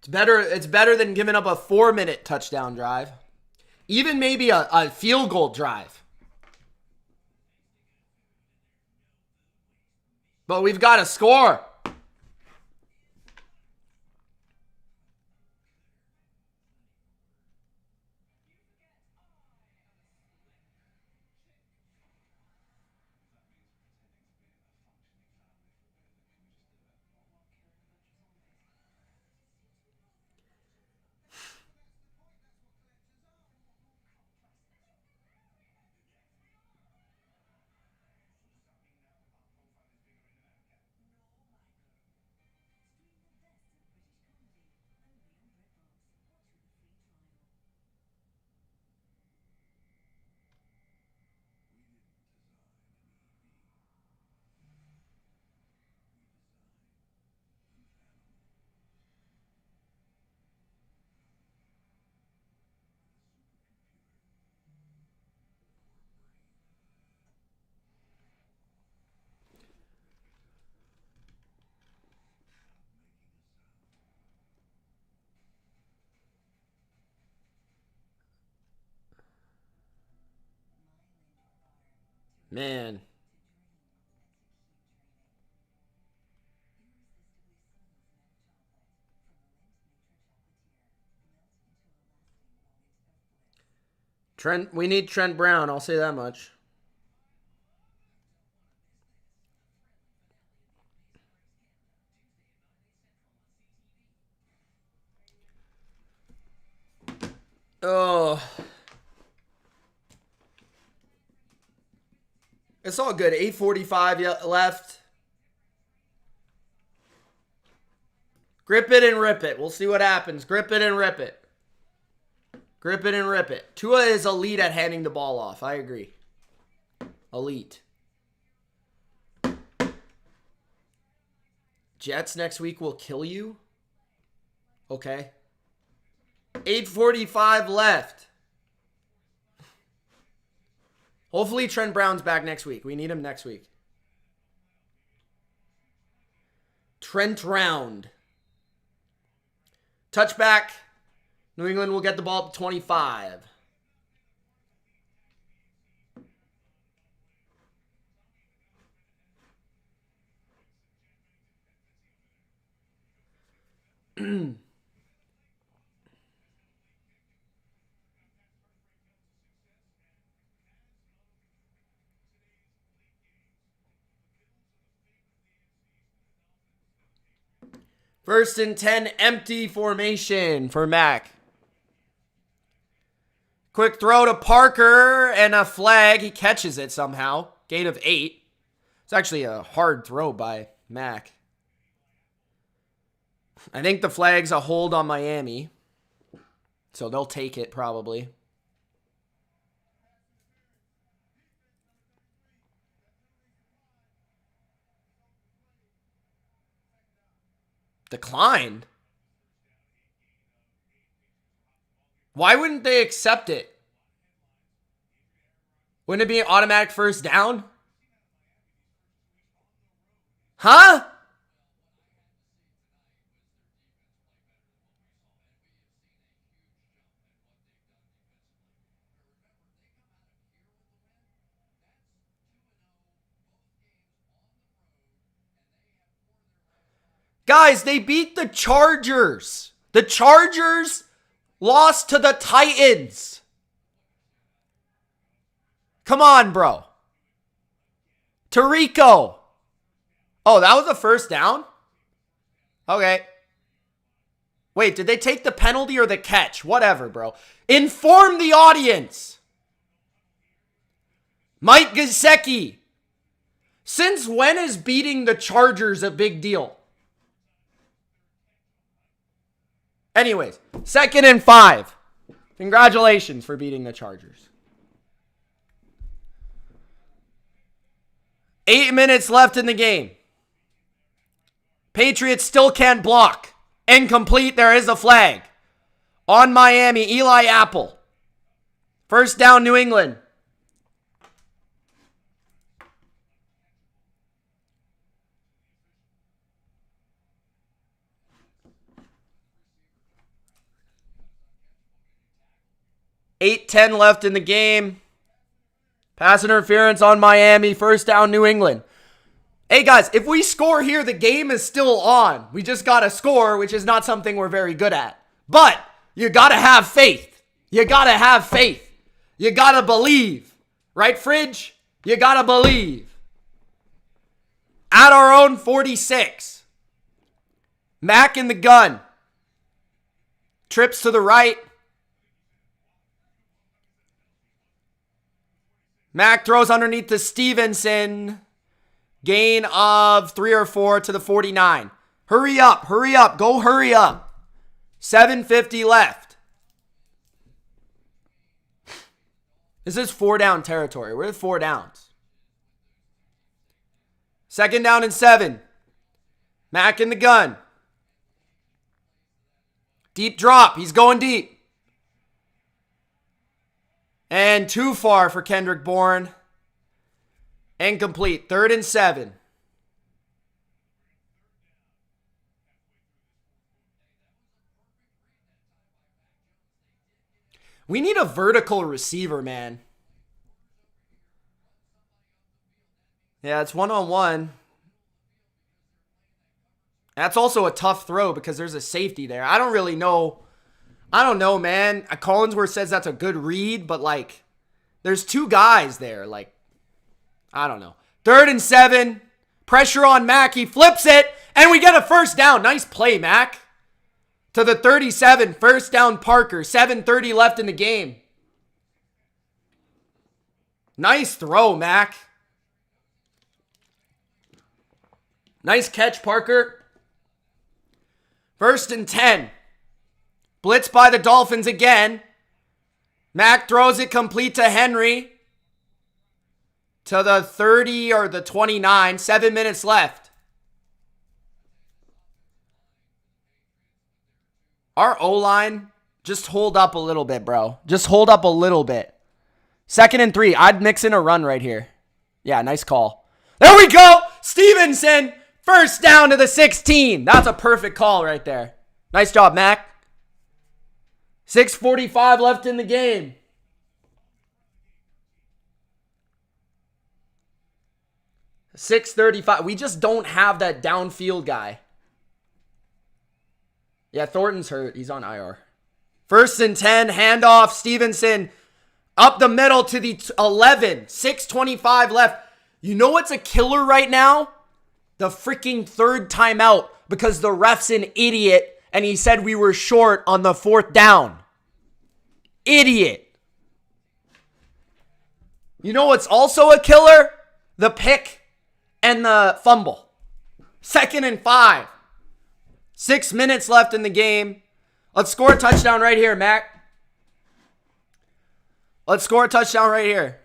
It's better than giving up a 4-minute touchdown drive. Even maybe a field goal drive. But we've got to score. Man. We need Trent Brown, I'll say that much. Oh. It's all good. 8:45 left. Grip it and rip it. We'll see what happens. Grip it and rip it. Grip it and rip it. Tua is elite at handing the ball off. I agree. Elite. Jets next week will kill you? Okay. 8:45 left. Hopefully Trent Brown's back next week. We need him next week. Trent Round. Touchback. New England will get the ball up to 25. First and 10, empty formation for Mac. Quick throw to Parker and a flag. He catches it somehow. Gain of 8. It's actually a hard throw by Mac. I think the flag's a hold on Miami. So they'll take it probably. Declined? Why wouldn't they accept it? Wouldn't it be an automatic first down? Huh? Guys, they beat the Chargers. The Chargers lost to the Titans. Come on, bro. Tirico. Oh, that was a first down? Okay. Wait, did they take the penalty or the catch? Whatever, bro. Inform the audience. Mike Gesicki. Since when is beating the Chargers a big deal? Anyways, 2nd and 5. Congratulations for beating the Chargers. 8 minutes left in the game. Patriots still can't block. Incomplete, there is a flag. On Miami, Eli Apple. First down, New England. $8:10 left in the game. Pass interference on Miami. First down, New England. Hey, guys, if we score here, the game is still on. We just got to score, which is not something we're very good at. But you got to have faith. You got to have faith. You got to believe. Right, Fridge? You got to believe. At our own 46. Mac in the gun. Trips to the right. Mac throws underneath to Stevenson. Gain of 3 or 4 to the 49. Hurry up, hurry up, go hurry up. 7:50 left. This is 4 down territory. We're at 4 downs. 2nd down and 7. Mac in the gun. Deep drop. He's going deep. And too far for Kendrick Bourne. Incomplete. 3rd and 7. We need a vertical receiver, man. Yeah, it's 1-on-1. That's also a tough throw because there's a safety there. I don't really know. I don't know, man. Collinsworth says that's a good read, but, like, there's 2 guys there. Like, I don't know. 3rd and 7. Pressure on Mac. He flips it, and we get a first down. Nice play, Mac. To the 37. First down, Parker. 7:30 left in the game. Nice throw, Mac. Nice catch, Parker. 1st and 10. Blitz by the Dolphins again. Mac throws it complete to Henry. To the 30 or the 29. 7 minutes left. Our O-line, just hold up a little bit, bro. Just hold up a little bit. 2nd and 3. I'd mix in a run right here. Yeah, nice call. There we go. Stevenson. First down to the 16. That's a perfect call right there. Nice job, Mac. 6:45 left in the game. $6:35. We just don't have that downfield guy. Yeah, Thornton's hurt. He's on IR. 1st and 10. Handoff. Stevenson up the middle to the 11. 6:25 left. You know what's a killer right now? The freaking 3rd timeout because the ref's an idiot and he said we were short on the 4th down. Idiot. You know what's also a killer? The pick and the fumble. 2nd and 5. 6 minutes left in the game. Let's score a touchdown right here, Mac. Let's score a touchdown right here.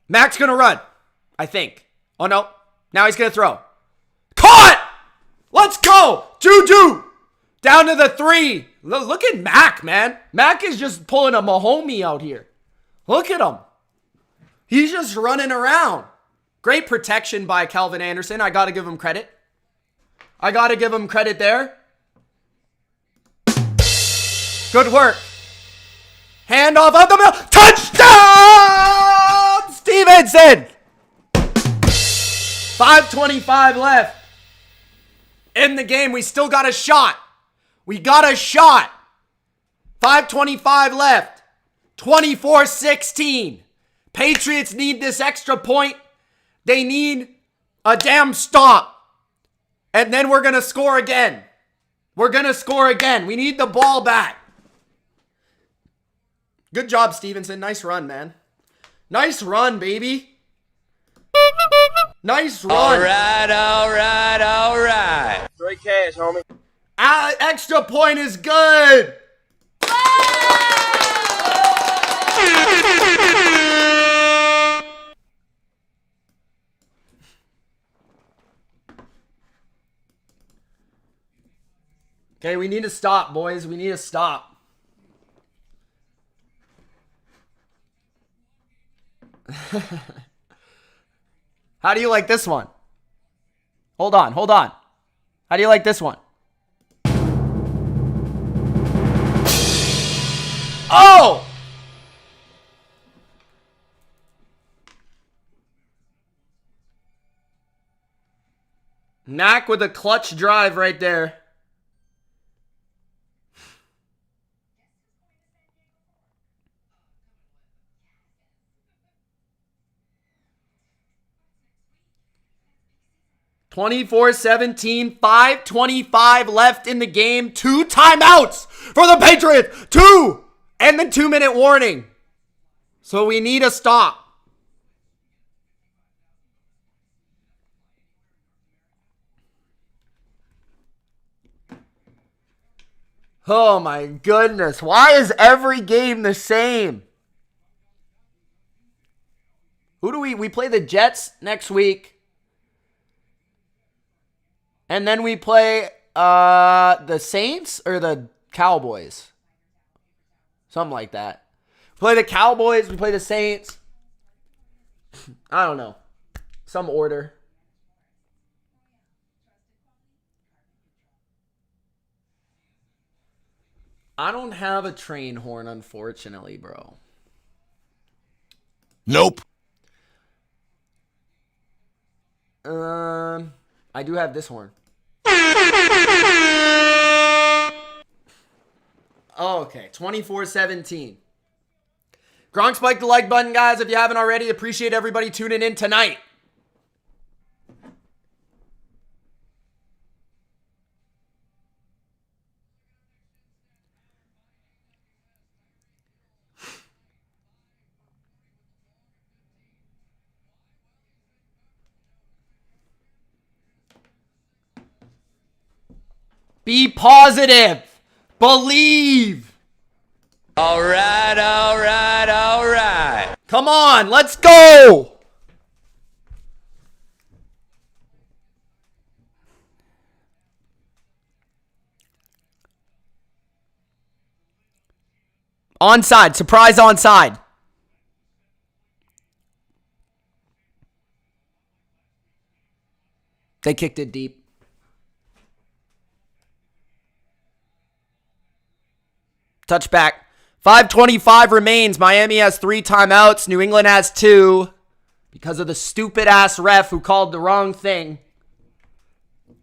Mac's going to run, I think. Oh, no. Now he's going to throw. Caught! Let's go! Juju! Down to the 3. Look at Mac, man. Mac is just pulling a Mahomie out here. Look at him. He's just running around. Great protection by Calvin Anderson. I got to give him credit. I got to give him credit there. Good work. Handoff of the middle. Touchdown! Stevenson! 5:25 left. In the game, we still got a shot. We got a shot. 5:25 left. 24-16. Patriots need this extra point. They need a damn stop. And then we're going to score again. We're going to score again. We need the ball back. Good job, Stevenson. Nice run, man. Nice run, baby. Nice run. All right. Straight cash, homie. Extra point is good. Okay, we need to stop, boys. We need to stop. How do you like this one? Hold on. How do you like this one? Oh! Mac with a clutch drive right there. (24-17), 5:25 left in the game. 2 timeouts for the Patriots. 2! And the 2-minute warning. So we need a stop. Oh my goodness. Why is every game the same? Who do we play the Jets next week. And then we play the Saints or the Cowboys. Something like that. Play the Cowboys, we play the Saints. I don't know. Some order. I don't have a train horn, unfortunately, bro. Nope. I do have this horn. Oh, okay. 24-17. Gronk spike the like button, guys, if you haven't already. Appreciate everybody tuning in tonight. Be positive. Believe. All right. Come on, let's go. Onside. Surprise onside. They kicked it deep. Touchback. 5:25 remains. Miami has 3 timeouts. New England has 2 because of the stupid ass ref who called the wrong thing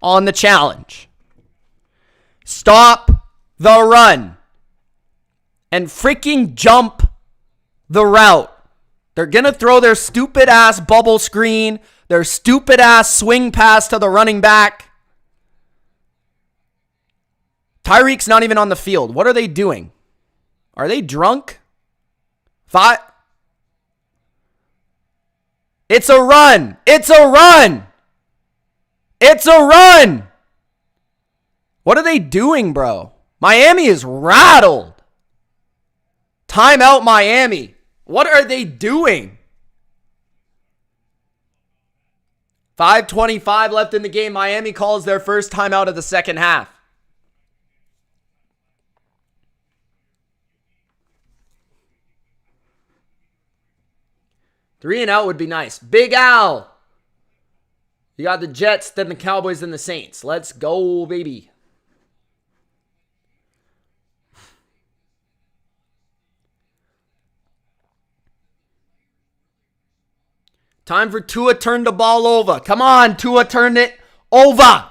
on the challenge. Stop the run and freaking jump the route. They're going to throw their stupid ass bubble screen, their stupid ass swing pass to the running back. Tyreek's not even on the field. What are they doing? Are they drunk? 5. It's a run. It's a run. It's a run. What are they doing, bro? Miami is rattled. Timeout Miami. What are they doing? 5:25 left in the game. Miami calls their first timeout of the second half. 3 and out would be nice. Big Al. You got the Jets, then the Cowboys, then the Saints. Let's go, baby. Time for Tua turn the ball over. Come on, Tua turned it over.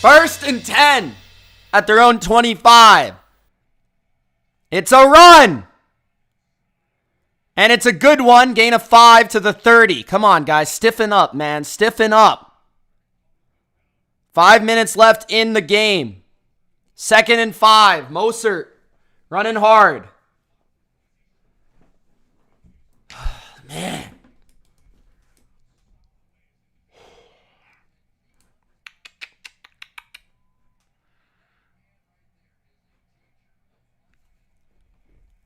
1st and 10 at their own 25. It's a run. And it's a good one. Gain of 5 to the 30. Come on, guys. Stiffen up, man. Stiffen up. 5 minutes left in the game. 2nd and 5. Mostert running hard. Man.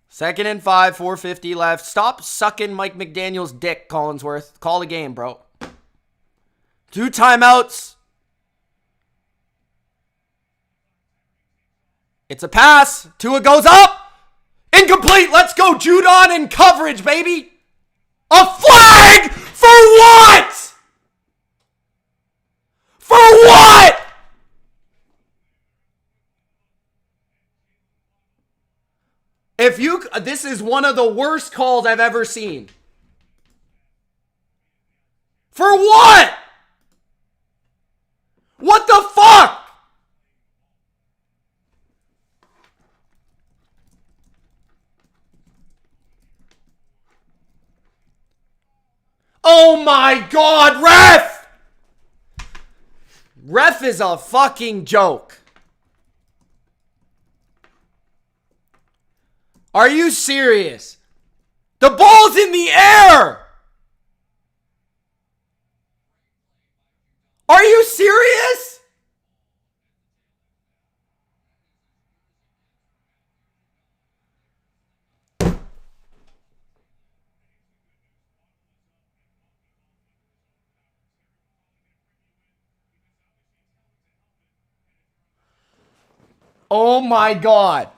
Second and 5, 4:50 left. Stop sucking Mike McDaniel's dick, Collinsworth. Call the game, bro. 2 timeouts. It's a pass. Tua goes up. Incomplete. Let's go, Judon in coverage, baby. A flag? For what? For what? This is one of the worst calls I've ever seen. For what? What the fuck? Oh my God, ref! Ref is a fucking joke. Are you serious? The ball's in the air! Are you serious? Oh my God.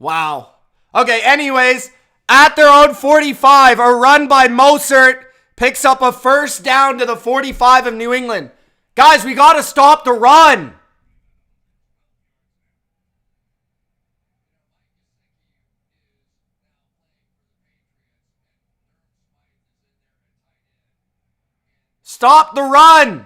Wow. Okay, anyways, at their own 45, a run by Mostert picks up a first down to the 45 of New England. Guys, we got to stop the run. Stop the run.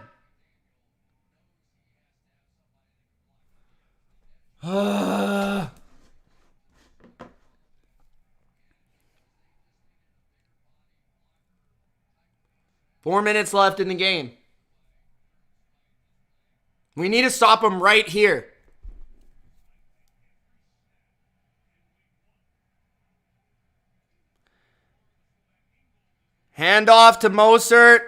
4 minutes left in the game. We need to stop him right here. Hand off to Mostert.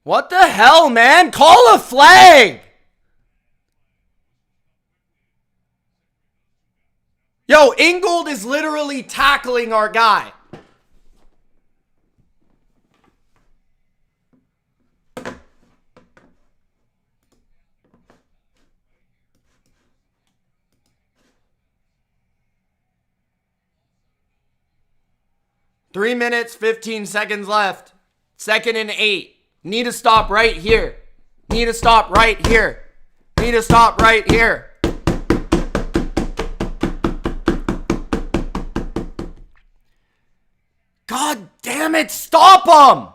What the hell, man? Call a flag! Yo, Ingold is literally tackling our guy. Three minutes, 15 seconds left. 2nd and 8. Need to stop right here. Need to stop right here. Need to stop right here. God damn it, stop him!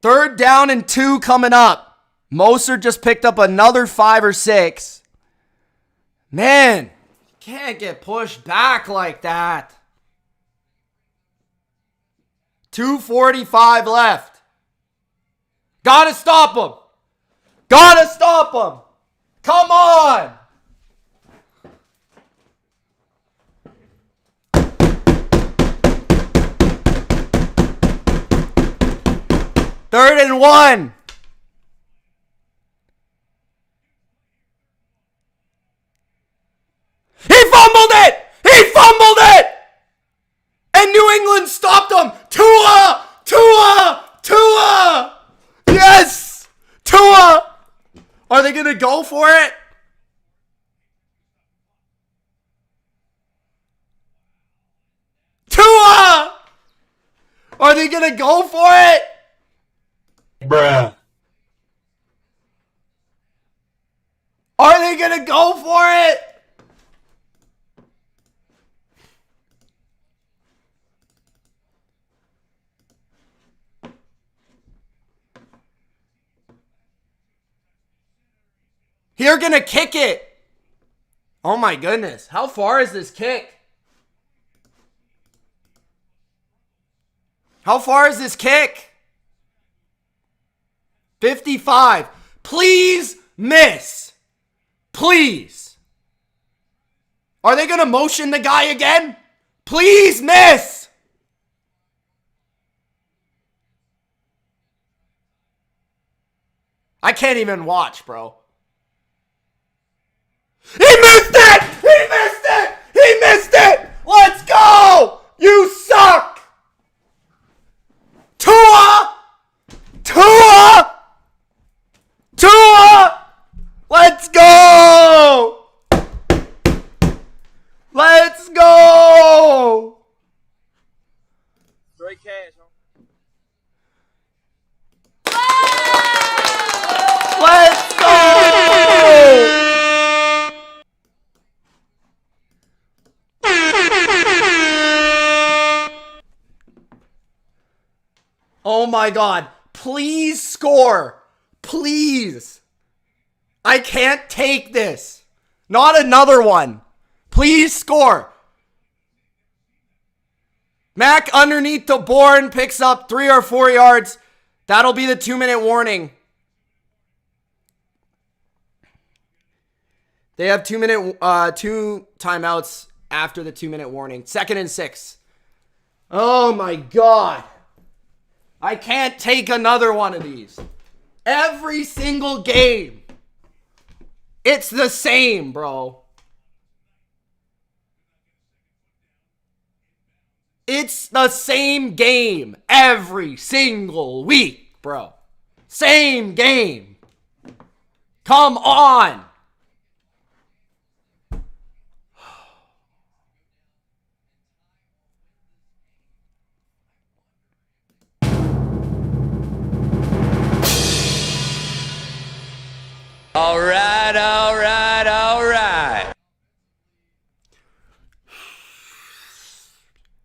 3rd down and 2 coming up. Mostert just picked up another 5 or 6. Man, you can't get pushed back like that. 2:45 left. Gotta stop him. Gotta stop him. Come on. Third and 1. fumbled it! He fumbled it! And New England stopped him. Tua! Tua! Tua! Yes! Tua! Are they going to go for it? Tua! Are they going to go for it? Bruh. Are they going to go for it? You're going to kick it. Oh my goodness. How far is this kick? How far is this kick? 55. Please miss. Please. Are they going to motion the guy again? Please miss. I can't even watch, bro. He missed it! He missed it! He missed it! Let's go! You suck! Tua! Tua! Tua! Let's go! Let's go! Straight cash, homie. Let's go! Oh my God. Please score. Please. I can't take this. Not another one. Please score. Mac underneath the board picks up 3 or 4 yards. That'll be the 2-minute warning. They have 2 timeouts after the 2-minute warning. 2nd and 6. Oh my God. I can't take another one of these. Every single game. It's the same, bro. It's the same game every single week, bro. Same game. Come on. All right, all right, all right.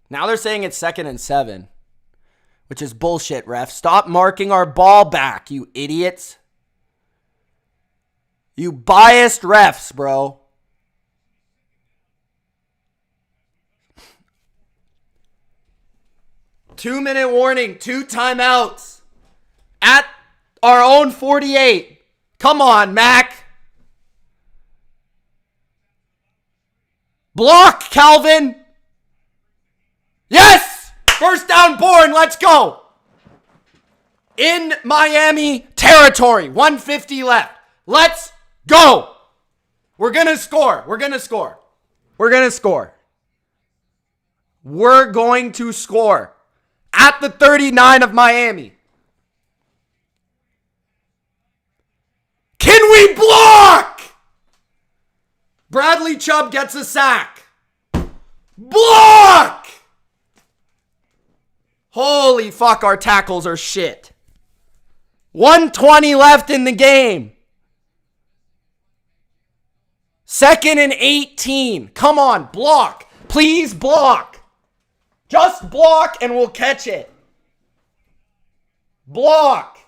Now they're saying it's 2nd and 7, which is bullshit, ref. Stop marking our ball back, you idiots. You biased refs, bro. Two-minute warning, 2 timeouts at our own 48. Come on, Mac. Block, Calvin. Yes! First down, Bourne. Let's go. In Miami territory. 150 left. Let's go. We're going to score. We're going to score. We're going to score. We're going to score. At the 39 of Miami. Can we block? Bradley Chubb gets a sack. Block! Holy fuck, our tackles are shit. 1:20 left in the game. 2nd and 18. Come on, block. Please block. Just block and we'll catch it. Block.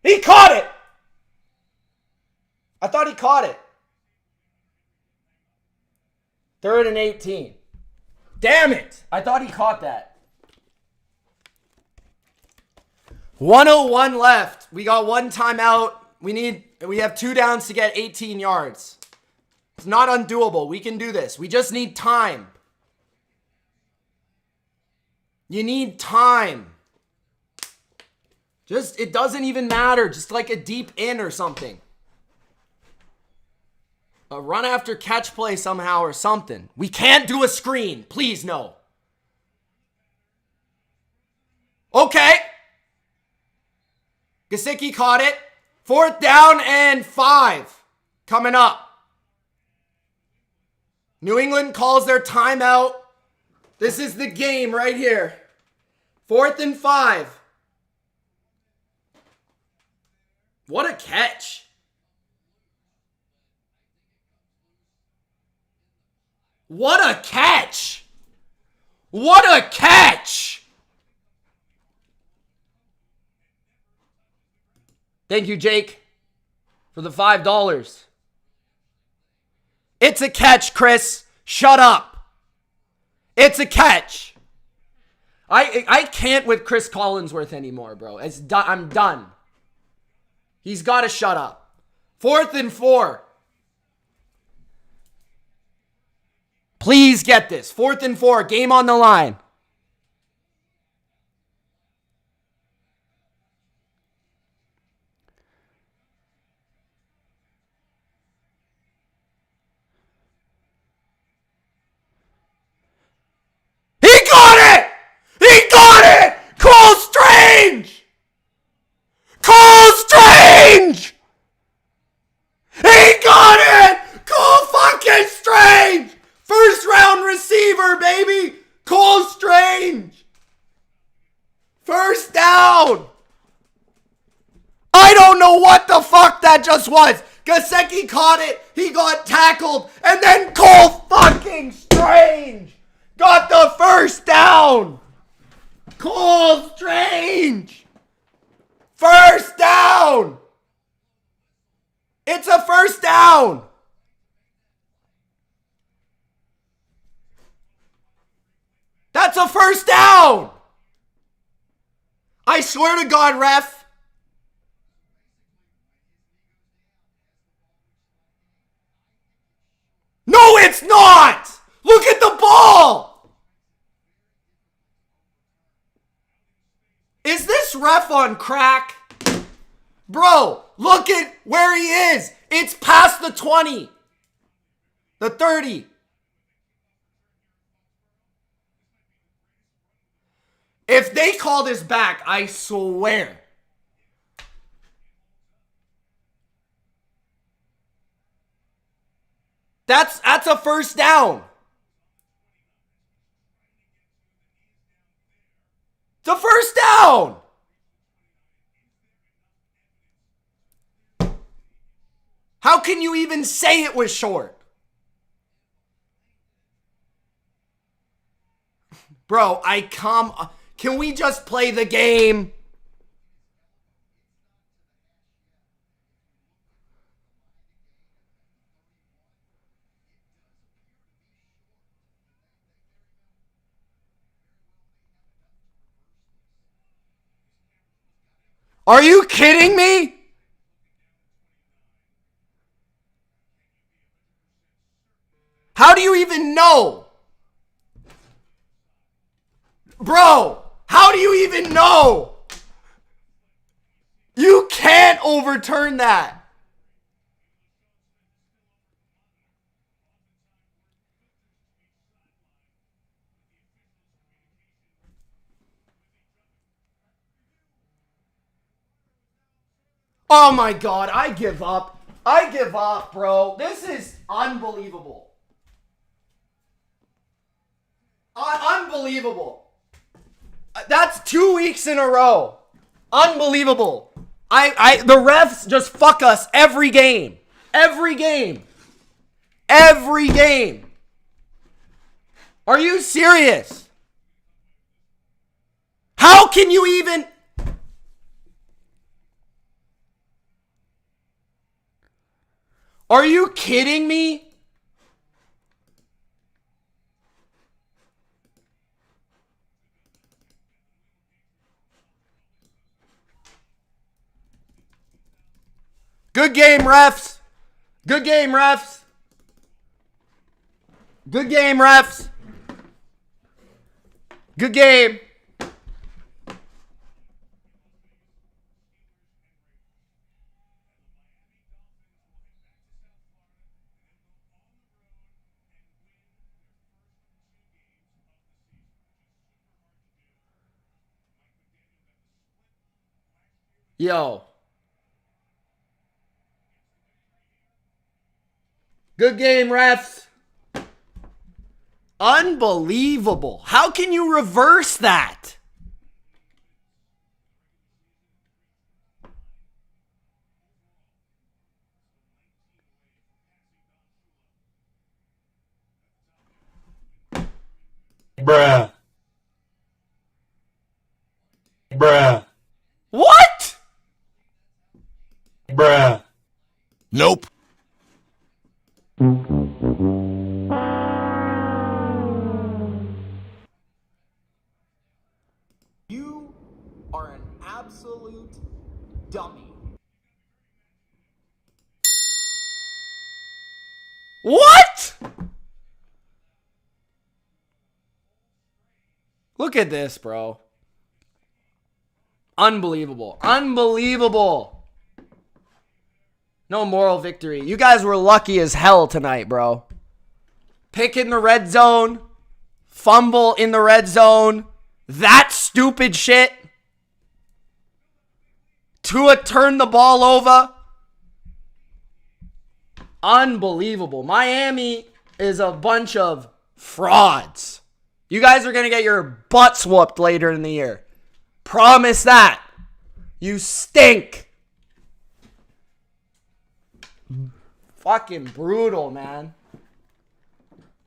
He caught it. I thought he caught it. 3rd and 18. Damn it. I thought he caught that. 1:01 left. We got 1 timeout. We have 2 downs to get 18 yards. It's not undoable. We can do this. We just need time. You need time. It doesn't even matter. Just like a deep in or something. A run after catch play somehow or something. We can't do a screen. Please, no. Okay. Gesicki caught it. 4th down and 5. Coming up. New England calls their timeout. This is the game right here. 4th and 5. What a catch. What a catch. What a catch. Thank you, Jake, for the $5. It's a catch, Chris. Shut up. It's a catch. I can't with Chris Collinsworth anymore, bro. I'm done. He's got to shut up. 4th and 4. Please get this. 4th and 4. Game on the line. He got it! He got it! Cole Strange! Cole Strange! He got it! Cole fucking Strange! First round receiver, baby! Cole Strange! First down! I don't know what the fuck that just was. Gesicki caught it, he got tackled, and then Cole fucking Strange got the first down! Cole Strange! First down! It's a first down! That's a first down! I swear to God, ref. No, it's not! Look at the ball! Is this ref on crack? Bro, look at where he is. It's past the 20. The 30. If they call this back, I swear. That's a first down. It's a first down. How can you even say it was short? Bro, can we just play the game? Are you kidding me? How do you even know? Bro, how do you even know? You can't overturn that. Oh my God, I give up. I give up, bro. This is unbelievable. Unbelievable. That's 2 weeks in a row. Unbelievable. The refs just fuck us every game. Every game. Every game. Are you serious? How can you even... Are you kidding me? Good game, refs. Good game, refs. Good game, refs. Good game. Yo. Good game, refs. Unbelievable. How can you reverse that? Bruh. Bruh. What? Bruh. Nope. You are an absolute dummy. What? Look at this, bro. Unbelievable. Unbelievable. No moral victory. You guys were lucky as hell tonight, bro. Pick in the red zone. Fumble in the red zone. That stupid shit. Tua turned the ball over. Unbelievable. Miami is a bunch of frauds. You guys are going to get your butts whooped later in the year. Promise that. You stink. Fucking brutal, man.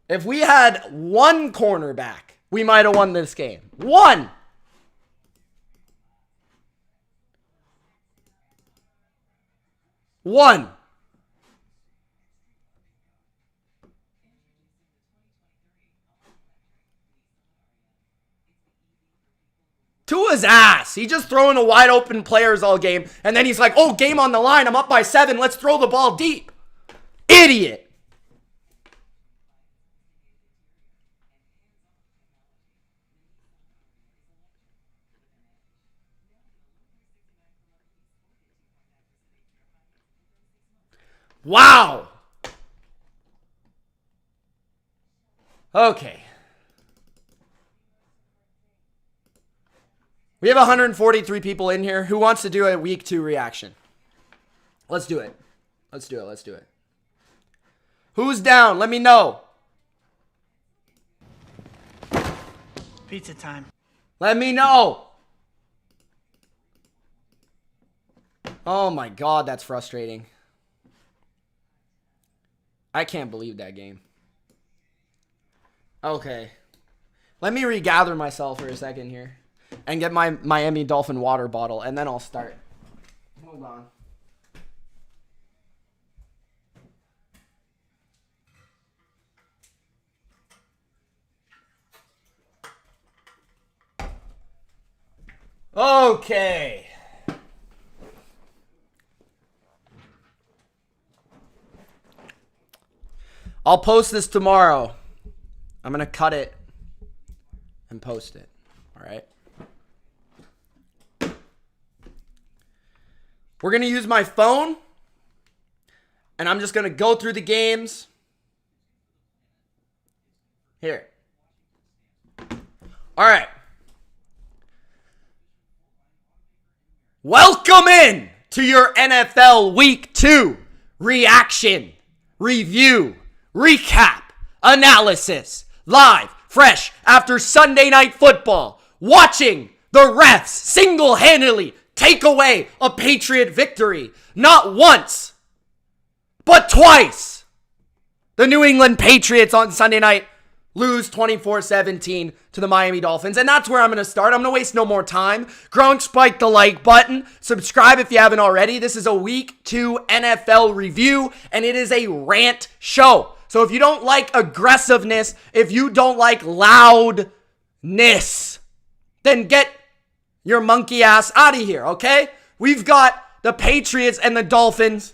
If we had one cornerback, we might have won this game. One. One. Tua's ass. He just throwing a wide open players all game. And then he's like, oh, game on the line. I'm up by 7. Let's throw the ball deep. Idiot. Wow. Okay. We have 143 people in here. Who wants to do a week 2 reaction? Let's do it. Let's do it. Let's do it. Who's down? Let me know. Pizza time. Let me know. Oh my God, that's frustrating. I can't believe that game. Okay. Let me regather myself for a second here. And get my Miami Dolphin water bottle, and then I'll start. Hold on. Okay. I'll post this tomorrow. I'm going to cut it and post it. All right. We're going to use my phone, and I'm just going to go through the games. Here. All right. Welcome in to your NFL Week 2 reaction, review, recap, analysis, live, fresh after Sunday Night Football, watching the refs single-handedly take away a Patriot victory. Not once, but twice. The New England Patriots on Sunday night lose 24-17 to the Miami Dolphins. And that's where I'm going to start. I'm going to waste no more time. Growing, spike the like button. Subscribe if you haven't already. This is a Week 2 NFL review, and it is a rant show. So if you don't like aggressiveness, if you don't like loudness, then get your monkey ass out of here, okay? We've got the Patriots and the Dolphins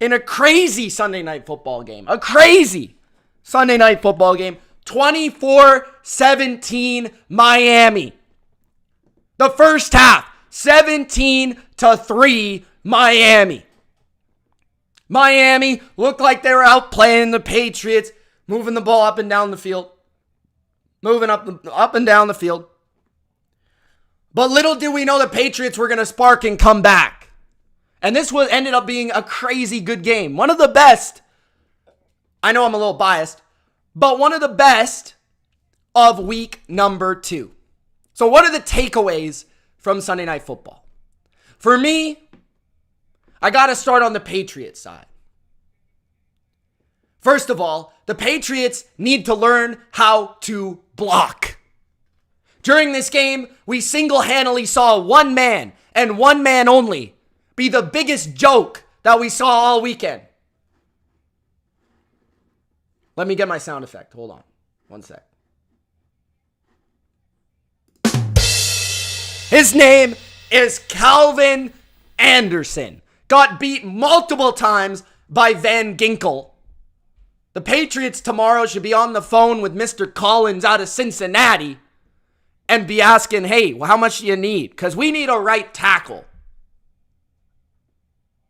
in a crazy Sunday night football game. A crazy Sunday night football game. 24-17 Miami. The first half, 17-3 Miami. Miami looked like they were outplaying the Patriots, moving the ball up and down the field. Moving up and down the field. But little did we know the Patriots were going to spark and come back. And this ended up being a crazy good game. One of the best. I know I'm a little biased, but one of the best of week number 2. So what are the takeaways from Sunday Night Football? For me, I got to start on the Patriots side. First of all, the Patriots need to learn how to block. During this game, we single-handedly saw one man and one man only be the biggest joke that we saw all weekend. Let me get my sound effect. Hold on. One sec. His name is Calvin Anderson. Got beat multiple times by Van Ginkel. The Patriots tomorrow should be on the phone with Mr. Collins out of Cincinnati and be asking, hey, well, how much do you need? Because we need a right tackle.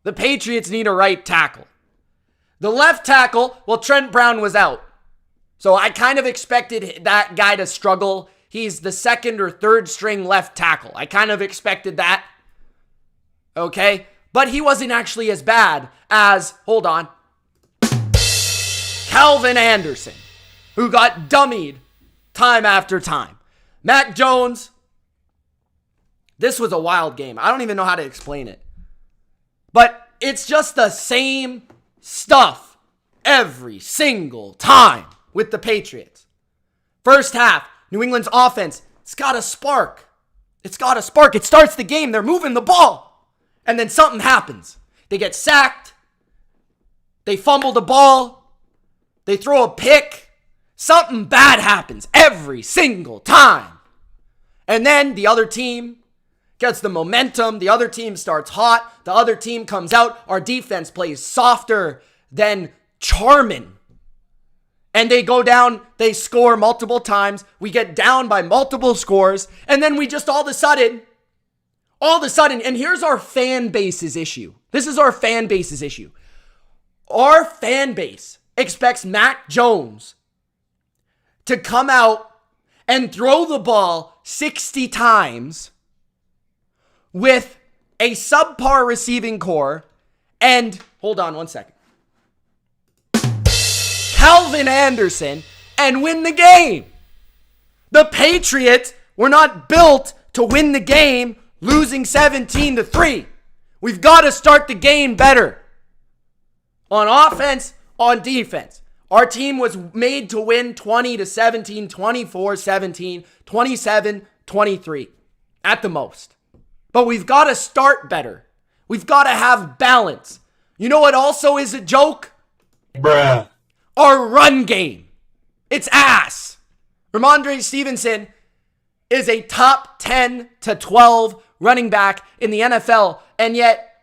The Patriots need a right tackle. The left tackle, well, Trent Brown was out. So I kind of expected that guy to struggle. He's the second or third string left tackle. I kind of expected that. Okay? But he wasn't actually as bad as, hold on, Calvin Anderson, who got dummied time after time. Mac Jones, this was a wild game. I don't even know how to explain it. But it's just the same stuff every single time with the Patriots. First half, New England's offense, it's got a spark. It's got a spark. It starts the game. They're moving the ball. And then something happens. They get sacked. They fumble the ball. They throw a pick. Something bad happens every single time. And then the other team gets the momentum. The other team starts hot. The other team comes out. Our defense plays softer than Charmin. And they go down. They score multiple times. We get down by multiple scores. And then we just all of a sudden, and here's our fan base's issue. This is our fan base's issue. Our fan base expects Mac Jones to come out and throw the ball 60 times with a subpar receiving core and, hold on one second, Calvin Anderson, and win the game. The Patriots were not built to win the game losing 17-3. We've got to start the game better. On offense, on defense. Our team was made to win 20-17, 24-17, 27-23 at the most. But we've got to start better. We've got to have balance. You know what also is a joke? Bruh. Our run game. It's ass. Ramondre Stevenson is a top 10 to 12 running back in the NFL, and yet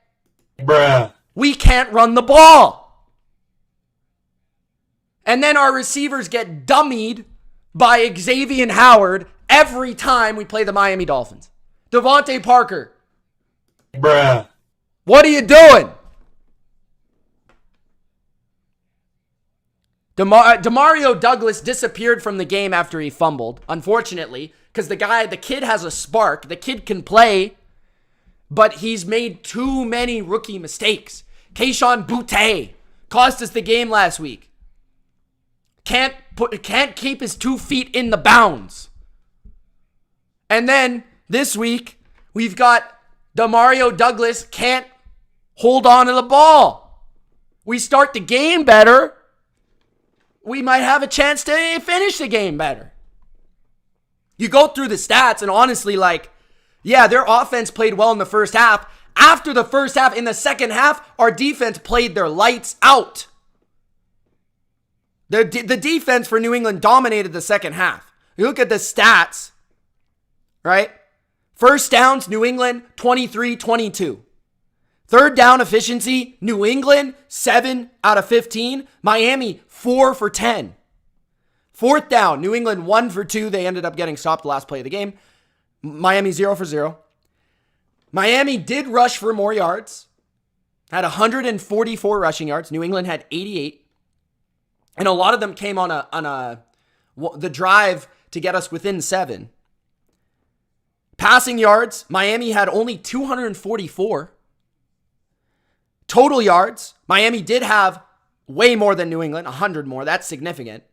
Bruh. we can't run the ball. And then our receivers get dummied by Xavier Howard every time we play the Miami Dolphins. Devontae Parker. Bruh. What are you doing? Demario Douglas disappeared from the game after he fumbled, unfortunately, because the kid has a spark. The kid can play, but he's made too many rookie mistakes. Kayshon Boutte cost us the game last week. Can't keep his 2 feet in the bounds. And then this week, we've got Demario Douglas can't hold on to the ball. We start the game better, we might have a chance to finish the game better. You go through the stats and honestly, yeah, their offense played well in the first half. After the first half, in the second half, our defense played their lights out. The defense for New England dominated the second half. You look at the stats, right? First downs, New England, 23-22. Third down efficiency, New England, 7 out of 15. Miami, 4 for 10. Fourth down, New England, 1 for 2. They ended up getting stopped the last play of the game. Miami, 0 for 0. Miami did rush for more yards. Had 144 rushing yards. New England had 88. And a lot of them came on the drive to get us within 7. Passing yards, Miami had only 244. Total yards, Miami did have way more than New England, 100 more. That's significant.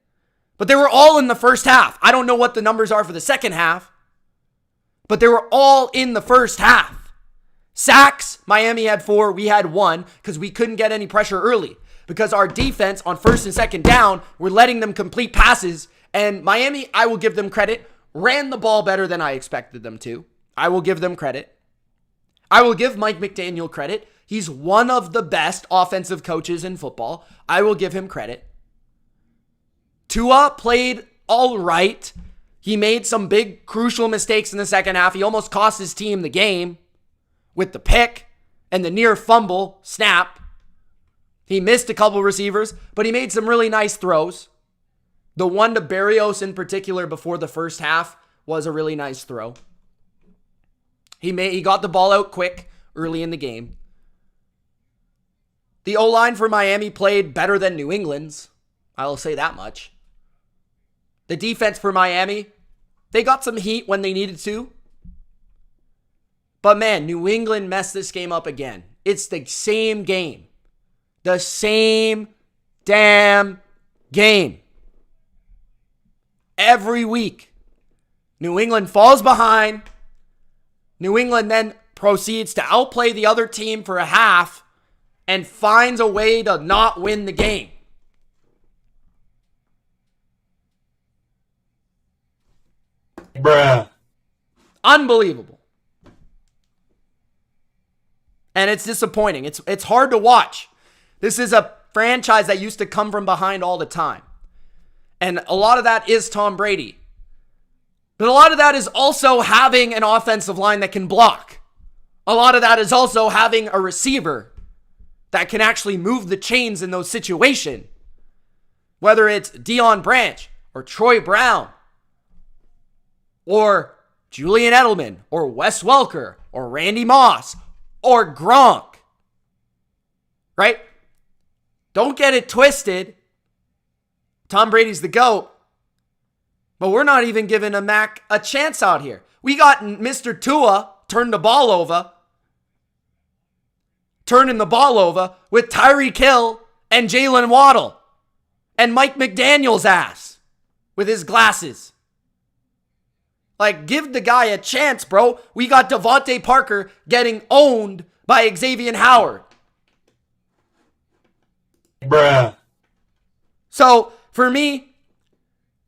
But they were all in the first half. I don't know what the numbers are for the second half, but they were all in the first half. Sacks, Miami had 4, we had 1 because we couldn't get any pressure early because our defense on first and second down were letting them complete passes. And Miami, I will give them credit, ran the ball better than I expected them to. I will give them credit. I will give Mike McDaniel credit. He's one of the best offensive coaches in football. I will give him credit. Tua played all right. He made some big, crucial mistakes in the second half. He almost cost his team the game with the pick and the near fumble snap. He missed a couple receivers, but he made some really nice throws. The one to Berrios in particular before the first half was a really nice throw. He got the ball out quick early in the game. The O-line for Miami played better than New England's. I'll say that much. The defense for Miami, they got some heat when they needed to. But man, New England messed this game up again. It's the same game. The same damn game. Every week, New England falls behind. New England then proceeds to outplay the other team for a half and finds a way to not win the game. Bruh. Unbelievable. And it's disappointing. It's hard to watch. This is a franchise that used to come from behind all the time. And a lot of that is Tom Brady. But a lot of that is also having an offensive line that can block. A lot of that is also having a receiver that can actually move the chains in those situations. Whether it's Deion Branch or Troy Brown or Julian Edelman or Wes Welker or Randy Moss or Gronk. Right? Don't get it twisted. Tom Brady's the GOAT. But we're not even giving a Mac a chance out here. We got Mr. Tua turning the ball over with Tyreek Hill and Jalen Waddle and Mike McDaniel's ass with his glasses. Like, give the guy a chance, bro. We got Devontae Parker getting owned by Xavier Howard. Bruh. So, for me,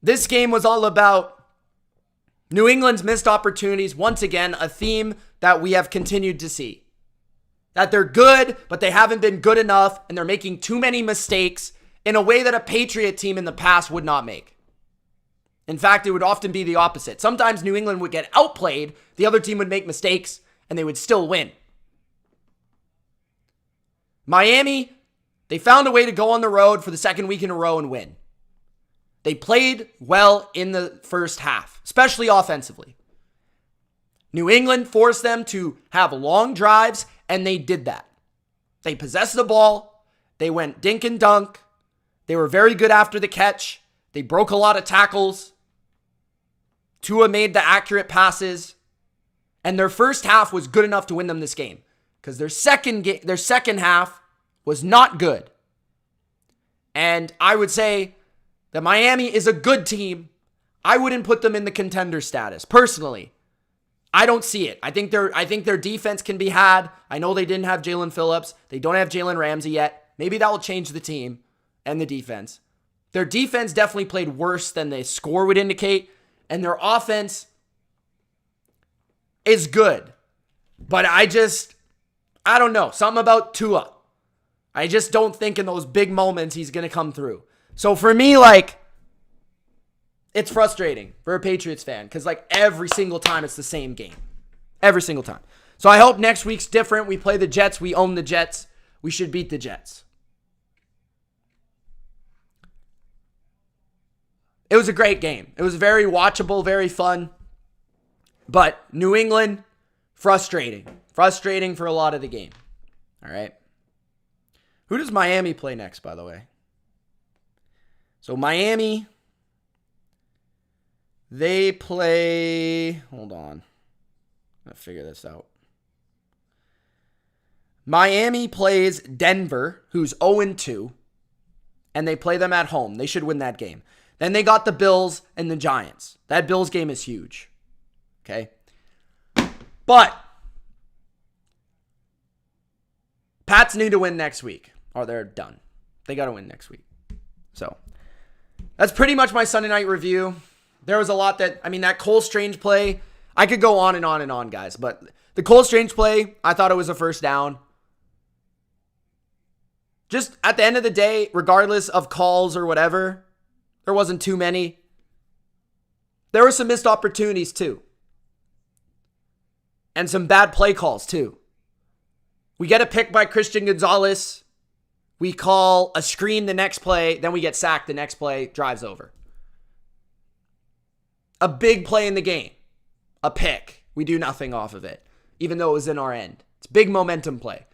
this game was all about New England's missed opportunities. Once again, a theme that we have continued to see. That they're good, but they haven't been good enough, and they're making too many mistakes in a way that a Patriot team in the past would not make. In fact, it would often be the opposite. Sometimes New England would get outplayed, the other team would make mistakes, and they would still win. Miami, they found a way to go on the road for the second week in a row and win. They played well in the first half, especially offensively. New England forced them to have long drives, and they did that. They possessed the ball. They went dink and dunk. They were very good after the catch. They broke a lot of tackles. Tua made the accurate passes. And their first half was good enough to win them this game. Because their second half was not good. And I would say that Miami is a good team. I wouldn't put them in the contender status, personally. I don't see it. I think their defense can be had. I know they didn't have Jalen Phillips. They don't have Jalen Ramsey yet. Maybe that will change the team and the defense. Their defense definitely played worse than the score would indicate. And their offense is good. But I don't know. Something about Tua. I just don't think in those big moments he's going to come through. So for me, it's frustrating for a Patriots fan because every single time it's the same game. Every single time. So I hope next week's different. We play the Jets. We own the Jets. We should beat the Jets. It was a great game. It was very watchable, very fun. But New England, frustrating. Frustrating for a lot of the game. All right. Who does Miami play next, by the way? So Miami, they play... Hold on. I'm going to figure this out. Miami plays Denver, who's 0-2, and they play them at home. They should win that game. Then they got the Bills and the Giants. That Bills game is huge. Okay? But Pats need to win next week, or they're done. They got to win next week. So that's pretty much my Sunday night review. There was a lot that Cole Strange play, I could go on and on and on, guys, but the Cole Strange play, I thought it was a first down. Just at the end of the day, regardless of calls or whatever, there wasn't too many. There were some missed opportunities too. And some bad play calls too. We get a pick by Christian Gonzalez. We call a screen the next play. Then we get sacked the next play. Drives over. A big play in the game. A pick. We do nothing off of it. Even though it was in our end. It's a big momentum play.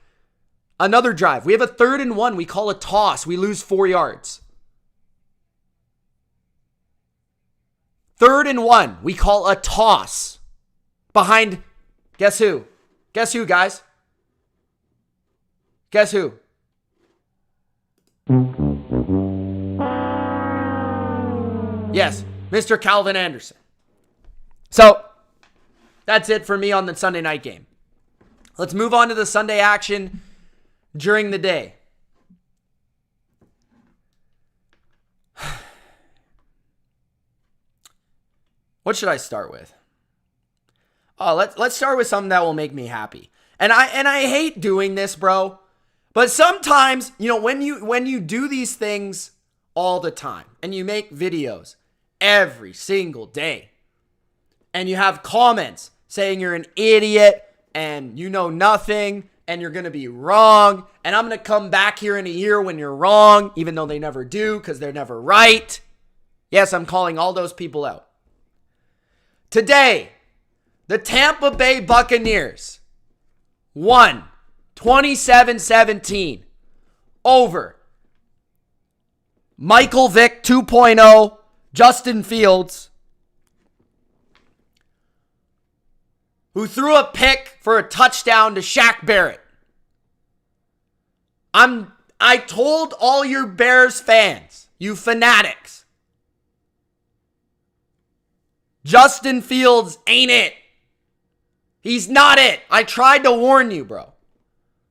Another drive. We have a 3rd and 1. We call a toss. We lose 4 yards. 3rd and 1. We call a toss. Behind, guess who? Guess who, guys? Guess who? Yes, Mr. Calvin Anderson. So, that's it for me on the Sunday night game. Let's move on to the Sunday action during the day. What should I start with? Oh, let's start with something that will make me happy. And I hate doing this, bro. But sometimes, when you do these things all the time and you make videos every single day and you have comments saying you're an idiot and you know nothing and you're going to be wrong and I'm going to come back here in a year when you're wrong, even though they never do because they're never right. Yes, I'm calling all those people out. Today, the Tampa Bay Buccaneers won 27-17 over Michael Vick 2.0, Justin Fields, who threw a pick for a touchdown to Shaq Barrett. I told all your Bears fans, you fanatics, Justin Fields ain't it. He's not it. I tried to warn you, bro.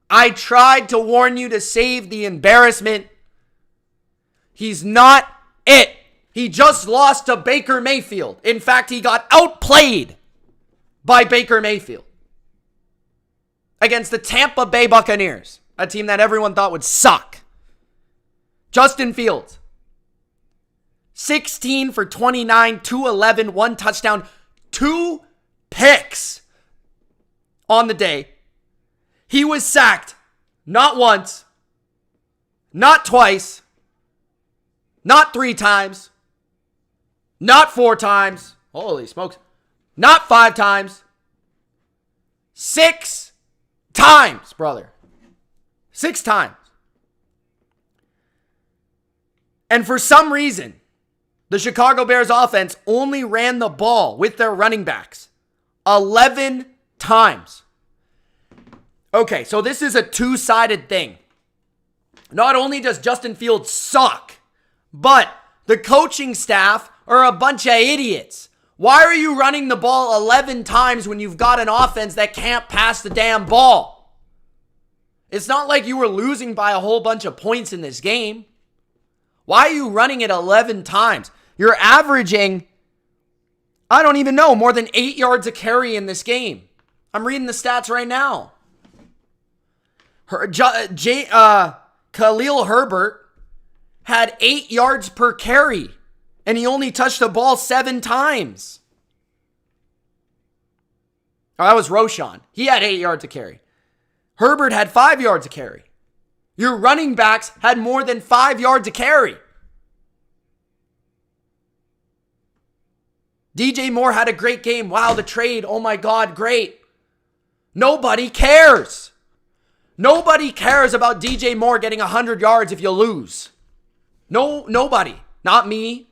I tried to warn you to save the embarrassment. He's not it. He just lost to Baker Mayfield. In fact, he got outplayed by Baker Mayfield against the Tampa Bay Buccaneers, a team that everyone thought would suck. Justin Fields, 16 for 29, 211, 1 touchdown, 2 picks on the day. He was sacked not once, not twice, not 3 times, not 4 times. Holy smokes. Not 5 times. 6 times, brother. 6 times. And for some reason, the Chicago Bears offense only ran the ball with their running backs 11 times. Okay, so this is a two-sided thing. Not only does Justin Fields suck, but the coaching staff are a bunch of idiots. Why are you running the ball 11 times when you've got an offense that can't pass the damn ball? It's not like you were losing by a whole bunch of points in this game. Why are you running it 11 times? You're averaging, I don't even know, more than 8 yards a carry in this game. I'm reading the stats right now. Khalil Herbert had 8 yards per carry, and he only touched the ball 7 times. Oh, that was Roshan. He had 8 yards a carry. Herbert had 5 yards a carry. Your running backs had more than 5 yards a carry. DJ Moore had a great game. Wow, the trade. Oh my God, great. Nobody cares. Nobody cares about DJ Moore getting 100 yards if you lose. No, nobody. Not me.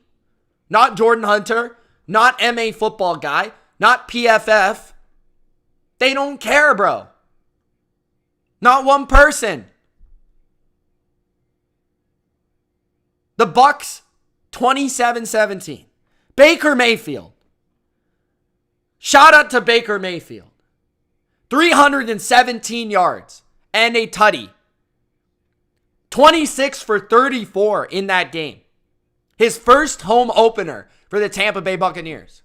Not Jordan Hunter. Not MA Football Guy. Not PFF. They don't care, bro. Not one person. The Bucks, 27-17. Baker Mayfield. Shout out to Baker Mayfield. 317 yards and a tutty. 26 for 34 in that game. His first home opener for the Tampa Bay Buccaneers.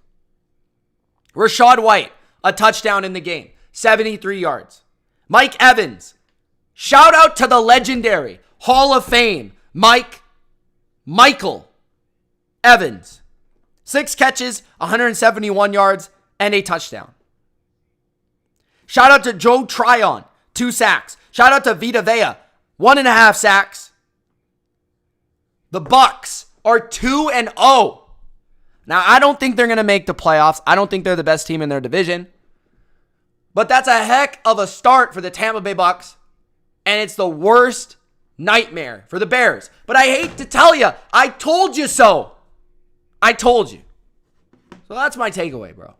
Rachaad White, a touchdown in the game. 73 yards. Mike Evans. Shout out to the legendary Hall of Fame Michael Evans. 6 catches, 171 yards, and a touchdown. Shout out to Joe Tryon, 2 sacks. Shout out to Vita Vea, 1.5 sacks. The Bucks are 2-0. Now, I don't think they're going to make the playoffs. I don't think they're the best team in their division. But that's a heck of a start for the Tampa Bay Bucks. And it's the worst nightmare for the Bears. But I hate to tell you, I told you so. I told you. So that's my takeaway, bro.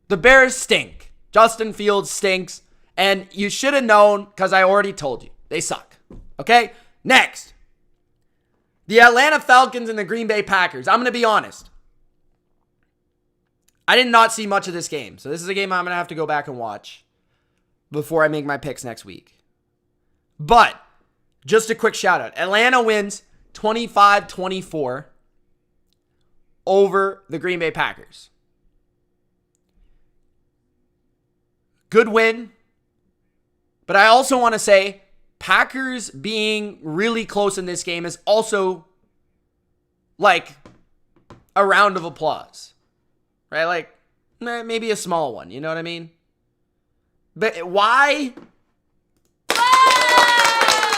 The Bears stink. Justin Fields stinks. And you should have known because I already told you. They suck. Okay? Next. The Atlanta Falcons and the Green Bay Packers. I'm going to be honest. I did not see much of this game. So this is a game I'm going to have to go back and watch before I make my picks next week. But just a quick shout out. Atlanta wins 25-24 over the Green Bay Packers. Good win. But I also want to say Packers being really close in this game is also like a round of applause. Right? Like maybe a small one. You know what I mean? But why?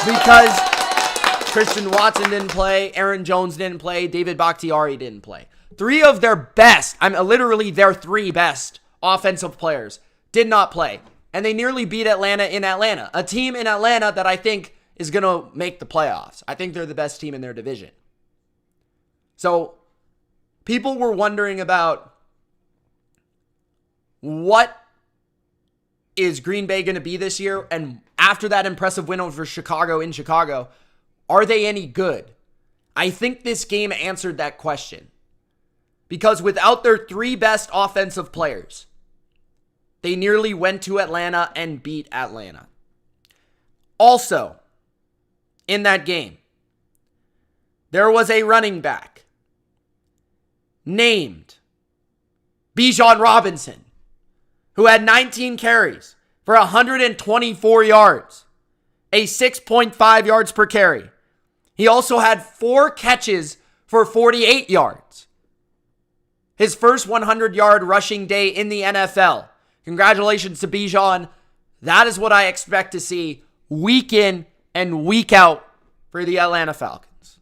Because Christian Watson didn't play, Aaron Jones didn't play, David Bakhtiari didn't play. 3 of their best, literally their 3 best offensive players did not play. And they nearly beat Atlanta in Atlanta. A team in Atlanta that I think is going to make the playoffs. I think they're the best team in their division. So people were wondering about what is Green Bay going to be this year? And after that impressive win over Chicago in Chicago, are they any good? I think this game answered that question. Because without their 3 best offensive players, they nearly went to Atlanta and beat Atlanta. Also, in that game, there was a running back named Bijan Robinson, who had 19 carries for 124 yards, a 6.5 yards per carry. He also had 4 catches for 48 yards. His first 100-yard rushing day in the NFL. Congratulations to Bijan. That is what I expect to see week in and week out for the Atlanta Falcons.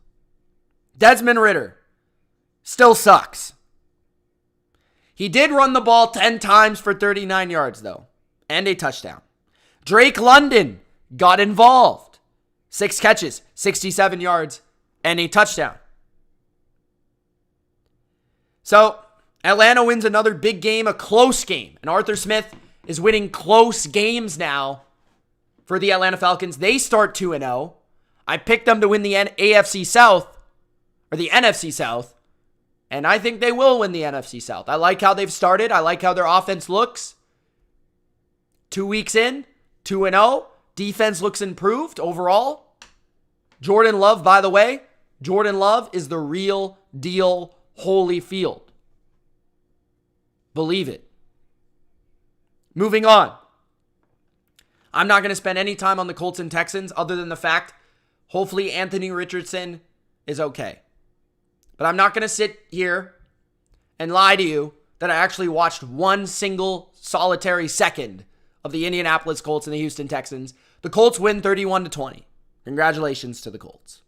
Desmond Ridder still sucks. He did run the ball 10 times for 39 yards, though, and a touchdown. Drake London got involved. 6 catches, 67 yards, and a touchdown. So, Atlanta wins another big game, a close game. And Arthur Smith is winning close games now for the Atlanta Falcons. They start 2-0. I picked them to win the AFC South, or the NFC South. And I think they will win the NFC South. I like how they've started. I like how their offense looks. 2 weeks in, 2-0. Defense looks improved overall. Jordan Love, by the way, Jordan Love is the real deal Holyfield. Believe it. Moving on. I'm not going to spend any time on the Colts and Texans other than the fact, hopefully Anthony Richardson is okay. But I'm not going to sit here and lie to you that I actually watched one single solitary second of the Indianapolis Colts and the Houston Texans. The Colts win 31-20. Congratulations to the Colts.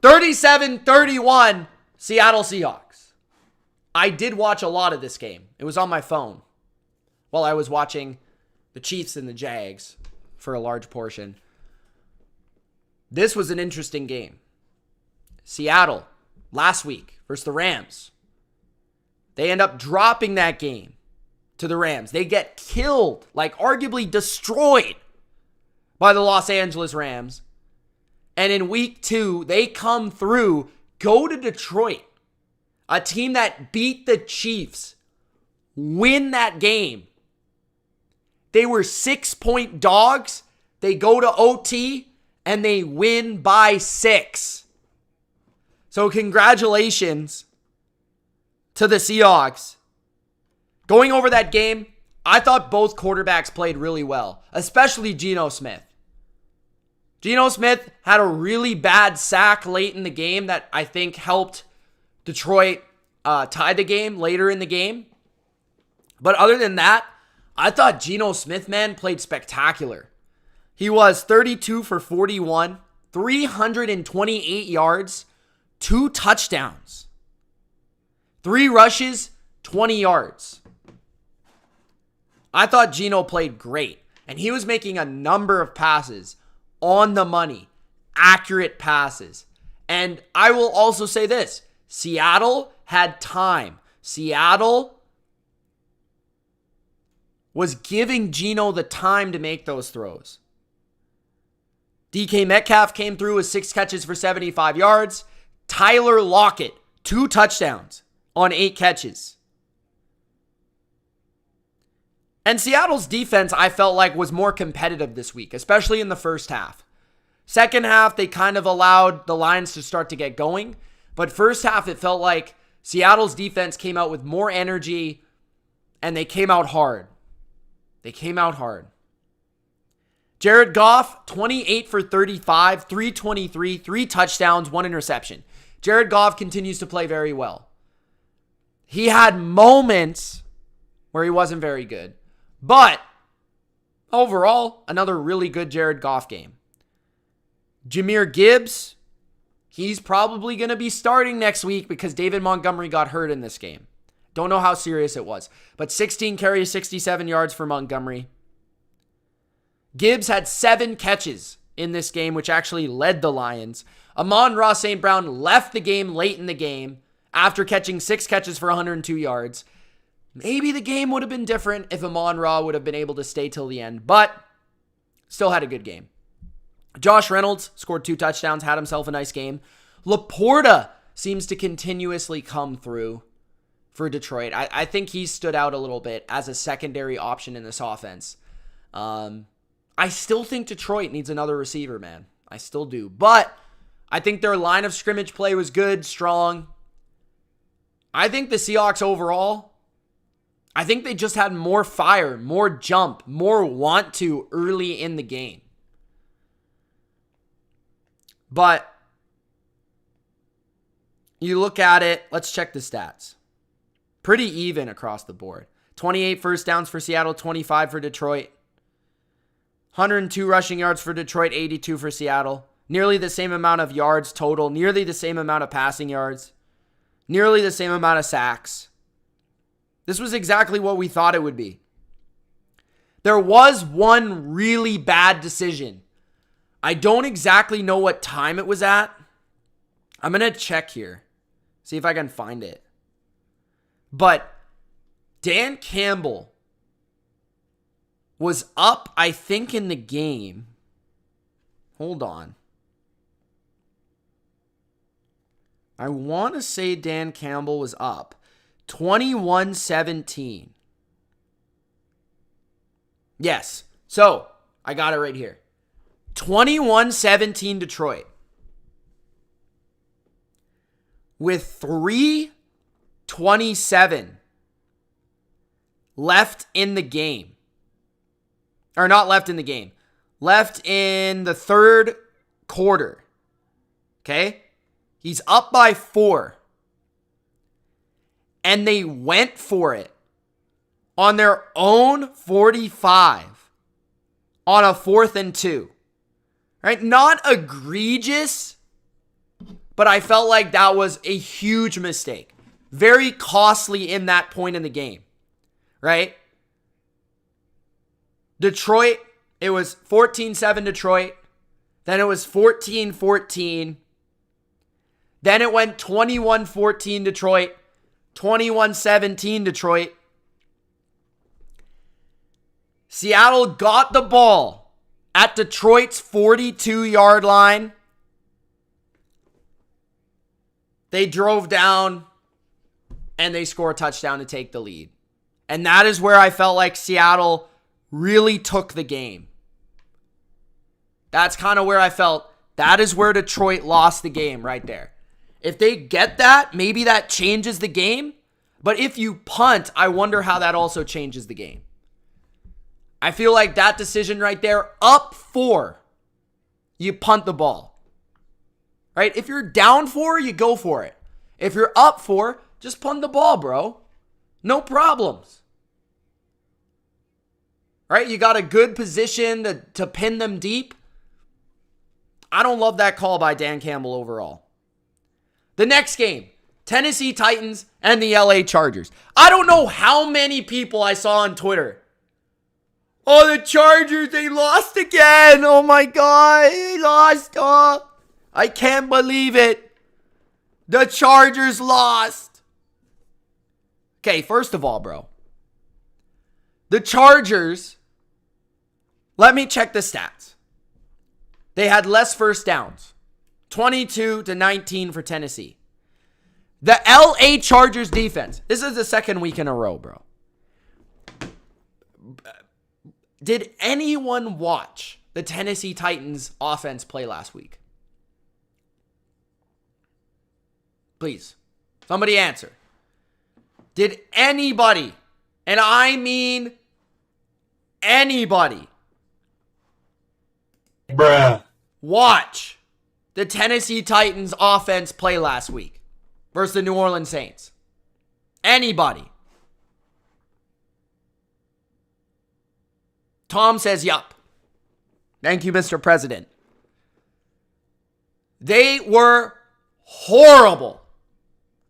37-31, Seattle Seahawks. I did watch a lot of this game. It was on my phone while I was watching the Chiefs and the Jags for a large portion. This was an interesting game. Seattle, last week, versus the Rams. They end up dropping that game to the Rams. They get killed, like arguably destroyed by the Los Angeles Rams. And in week 2, they come through, go to Detroit, a team that beat the Chiefs, win that game. They were 6-point dogs. They go to OT and they win by 6. So congratulations to the Seahawks. Going over that game, I thought both quarterbacks played really well, especially Geno Smith. Geno Smith had a really bad sack late in the game that I think helped Detroit tie the game later in the game. But other than that, I thought Geno Smith, man, played spectacular. He was 32 for 41, 328 yards, 2 touchdowns, 3 rushes, 20 yards. I thought Geno played great, and he was making a number of passes on the money, accurate passes. And I will also say this, Seattle had time. Seattle was giving Geno the time to make those throws. DK Metcalf came through with 6 catches for 75 yards. Tyler Lockett, 2 touchdowns on 8 catches. And Seattle's defense, I felt like, was more competitive this week, especially in the first half. Second half, they kind of allowed the Lions to start to get going. But first half, it felt like Seattle's defense came out with more energy, and they came out hard. Jared Goff, 28 for 35, 323, 3 touchdowns, 1 interception. Jared Goff continues to play very well. He had moments where he wasn't very good. But overall, another really good Jared Goff game. Jahmyr Gibbs, he's probably going to be starting next week because David Montgomery got hurt in this game. Don't know how serious it was. But 16 carries, 67 yards for Montgomery. Gibbs had 7 catches in this game, which actually led the Lions. Amon-Ra St. Brown left the game late in the game after catching 6 catches for 102 yards. Maybe the game would have been different if Amon-Ra would have been able to stay till the end, but still had a good game. Josh Reynolds scored 2 touchdowns, had himself a nice game. Laporta seems to continuously come through for Detroit. I think he stood out a little bit as a secondary option in this offense. I still think Detroit needs another receiver, man. I still do. But I think their line of scrimmage play was good, strong. I think the Seahawks overall, I think they just had more fire, more jump, more want to early in the game. But you look at it, let's check the stats. Pretty even across the board. 28 first downs for Seattle, 25 for Detroit. 102 rushing yards for Detroit, 82 for Seattle. Nearly the same amount of yards total, nearly the same amount of passing yards, nearly the same amount of sacks. This was exactly what we thought it would be. There was one really bad decision. I don't exactly know what time it was at. I'm going to check here. See if I can find it. But Dan Campbell was up, I think, in the game. Hold on. I want to say Dan Campbell was up. 21-17. Yes. So, I got it right here. 21-17 Detroit. With 3:27 left in the game. Or not left in the game. Left in the third quarter. Okay? He's up by 4. And they went for it on their own 45 on a 4th and 2. Right? Not egregious, but I felt like that was a huge mistake. Very costly in that point in the game. Right? Detroit, it was 14-7 Detroit. Then it was 14-14. Then it went 21-14 Detroit. 21-17 Detroit. Seattle got the ball at Detroit's 42-yard line. They drove down and they score a touchdown to take the lead. And that is where I felt like Seattle really took the game. That's kind of where I felt that is where Detroit lost the game right there. If they get that, maybe that changes the game. But if you punt, I wonder how that also changes the game. I feel like that decision right there, up 4, you punt the ball. Right? If you're down 4, you go for it. If you're up 4, just punt the ball, bro. No problems. Right? You got a good position to pin them deep. I don't love that call by Dan Campbell overall. The next game, Tennessee Titans and the LA Chargers. I don't know how many people I saw on Twitter. Oh, the Chargers, they lost again. Oh my God, they lost. Oh, I can't believe it. The Chargers lost. Okay, first of all, bro. The Chargers, let me check the stats. They had less first downs. 22-19 for Tennessee. The LA Chargers defense. This is the second week in a row, bro. Did anyone watch the Tennessee Titans offense play last week? Please, somebody answer. Did anybody, and I mean anybody, Bruh. watch the Tennessee Titans offense play last week versus the New Orleans Saints? Anybody? Tom says, yup. Thank you, Mr. President. They were horrible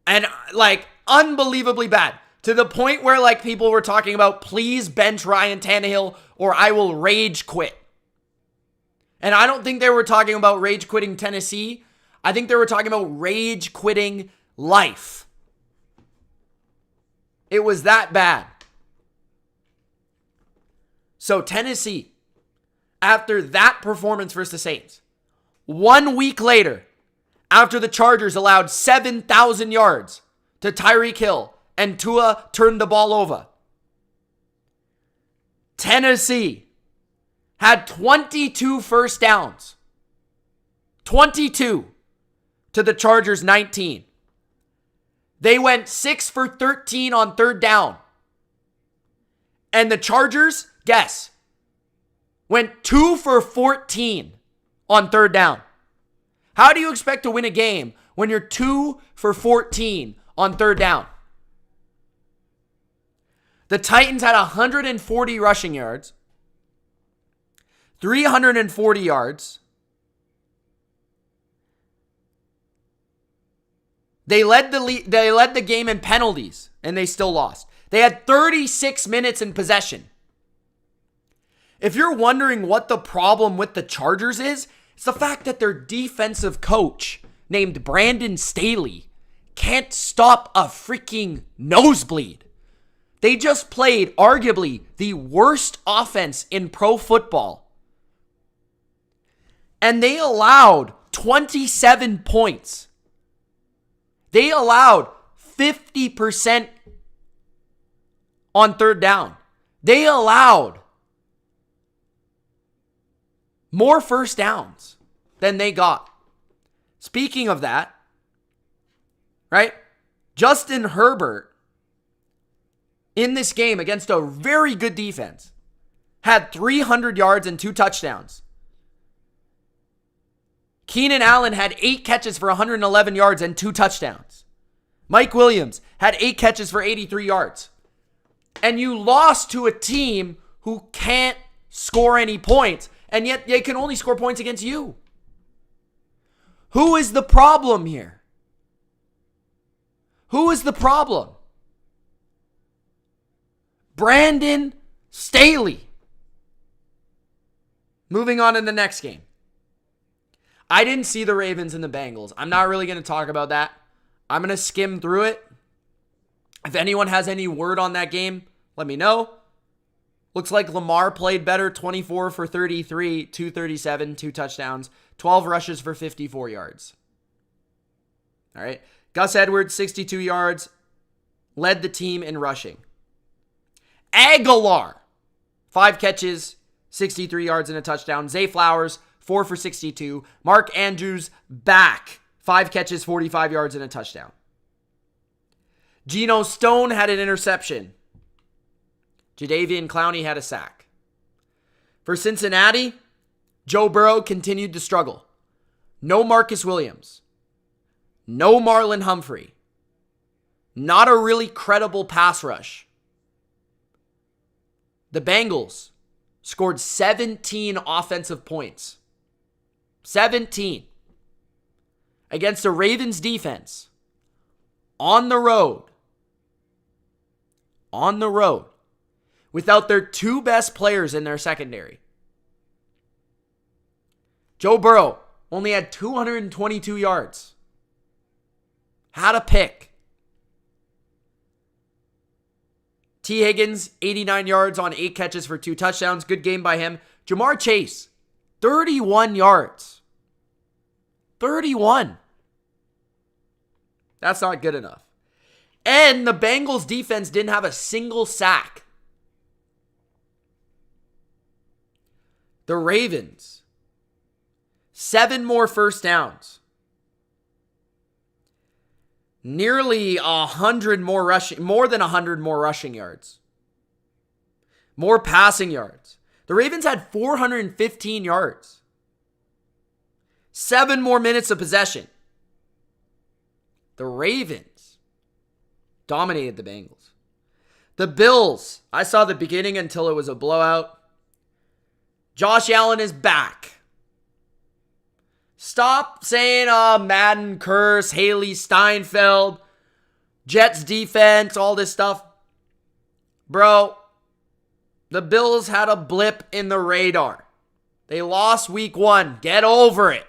and like unbelievably bad to the point where like people were talking about, please bench Ryan Tannehill or I will rage quit. And I don't think they were talking about rage quitting Tennessee. I think they were talking about rage quitting life. It was that bad. So Tennessee, after that performance versus the Saints, 1 week later, after the Chargers allowed 7,000 yards to Tyreek Hill and Tua turned the ball over, Tennessee had 22 first downs. 22 to the Chargers 19. They went 6 for 13 on third down. And the Chargers, guess, went 2 for 14 on third down. How do you expect to win a game when you're 2 for 14 on third down? The Titans had 140 rushing yards. 340 yards. They led the game in penalties, and they still lost. They had 36 minutes in possession. If you're wondering what the problem with the Chargers is, it's the fact that their defensive coach, named Brandon Staley, can't stop a freaking nosebleed. They just played arguably the worst offense in pro football. And they allowed 27 points. They allowed 50% on third down. They allowed more first downs than they got. Speaking of that, right? Justin Herbert, in this game against a very good defense, had 300 yards and 2 touchdowns. Keenan Allen had 8 catches for 111 yards and 2 touchdowns. Mike Williams had 8 catches for 83 yards. And you lost to a team who can't score any points, and yet they can only score points against you. Who is the problem here? Who is the problem? Brandon Staley. Moving on to the next game. I didn't see the Ravens and the Bengals. I'm not really going to talk about that. I'm going to skim through it. If anyone has any word on that game, let me know. Looks like Lamar played better, 24 for 33, 237, 2 touchdowns, 12 rushes for 54 yards. All right. Gus Edwards, 62 yards, led the team in rushing. Aguilar, 5 catches, 63 yards and a touchdown. Zay Flowers, 4 for 62. Mark Andrews back, 5 catches, 45 yards and a touchdown. Geno Stone had an interception. Jadeveon Clowney had a sack. For Cincinnati, Joe Burrow continued to struggle. No Marcus Williams. No Marlon Humphrey. Not a really credible pass rush. The Bengals scored 17 offensive points. 17. Against the Ravens defense. On the road. On the road. Without their 2 best players in their secondary. Joe Burrow only had 222 yards. Had a pick. T. Higgins, 89 yards on 8 catches for 2 touchdowns. Good game by him. Jamar Chase, 31 yards. 31. That's not good enough. And the Bengals defense didn't have a single sack. The Ravens, 7 more first downs. Nearly 100 more rushing, more than 100 more rushing yards. More passing yards. The Ravens had 415 yards. 7 more minutes of possession. The Ravens dominated the Bengals. The Bills, I saw the beginning until it was a blowout. Josh Allen is back. Stop saying Madden curse, Haley Steinfeld, Jets defense, all this stuff. Bro, the Bills had a blip in the radar. They lost week 1. Get over it.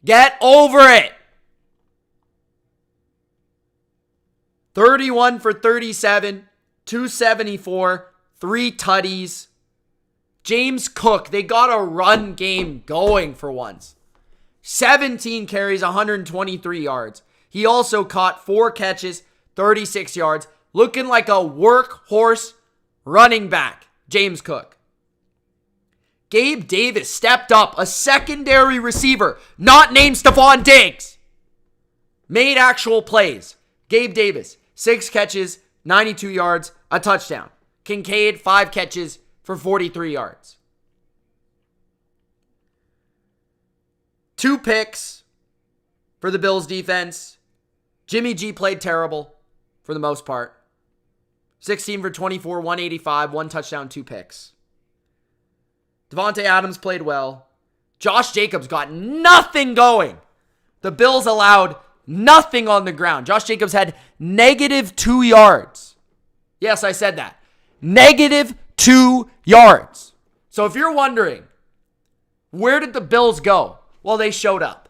Get over it. 31 for 37, 274, 3 tutties. James Cook, they got a run game going for once. 17 carries, 123 yards. He also caught 4 catches, 36 yards. Looking like a workhorse running back, James Cook. Gabe Davis stepped up, a secondary receiver, not named Stephon Diggs. Made actual plays. Gabe Davis, 6 catches, 92 yards, a touchdown. Kincaid, 5 catches for 43 yards. 2 picks for the Bills defense. Jimmy G played terrible for the most part. 16 for 24, 185, 1 touchdown, 2 picks. Devontae Adams played well. Josh Jacobs got nothing going. The Bills allowed nothing on the ground. Josh Jacobs had -2 yards. Yes, I said that. -2 yards. So if you're wondering, where did the Bills go? Well, they showed up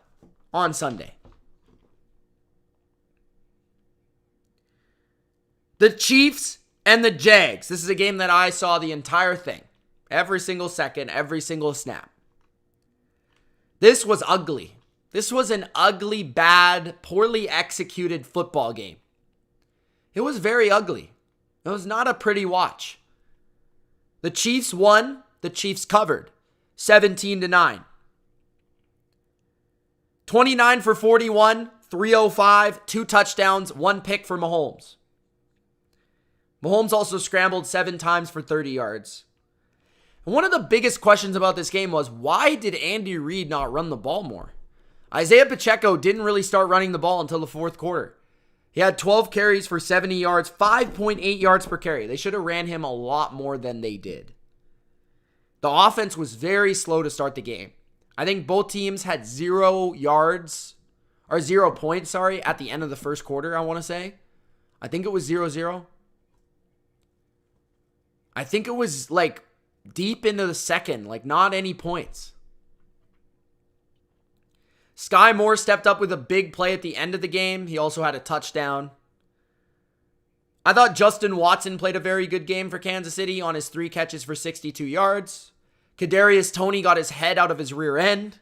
on Sunday. The Chiefs and the Jags. This is a game that I saw the entire thing. Every single second, every single snap. This was ugly. This was an ugly, bad, poorly executed football game. It was very ugly. It was not a pretty watch. The Chiefs won. The Chiefs covered. 17-9. 29 for 41, 305, 2 touchdowns, 1 pick for Mahomes. Mahomes also scrambled 7 times for 30 yards. And one of the biggest questions about this game was, why did Andy Reid not run the ball more? Isaiah Pacheco didn't really start running the ball until the 4th quarter. He had 12 carries for 70 yards, 5.8 yards per carry. They should have ran him a lot more than they did. The offense was very slow to start the game. I think both teams had 0 points, at the end of the first quarter, I want to say. I think it was 0-0. I think it was like deep into the second, like not any points. Sky Moore stepped up with a big play at the end of the game. He also had a touchdown. I thought Justin Watson played a very good game for Kansas City on his 3 catches for 62 yards. Kadarius Toney got his head out of his rear end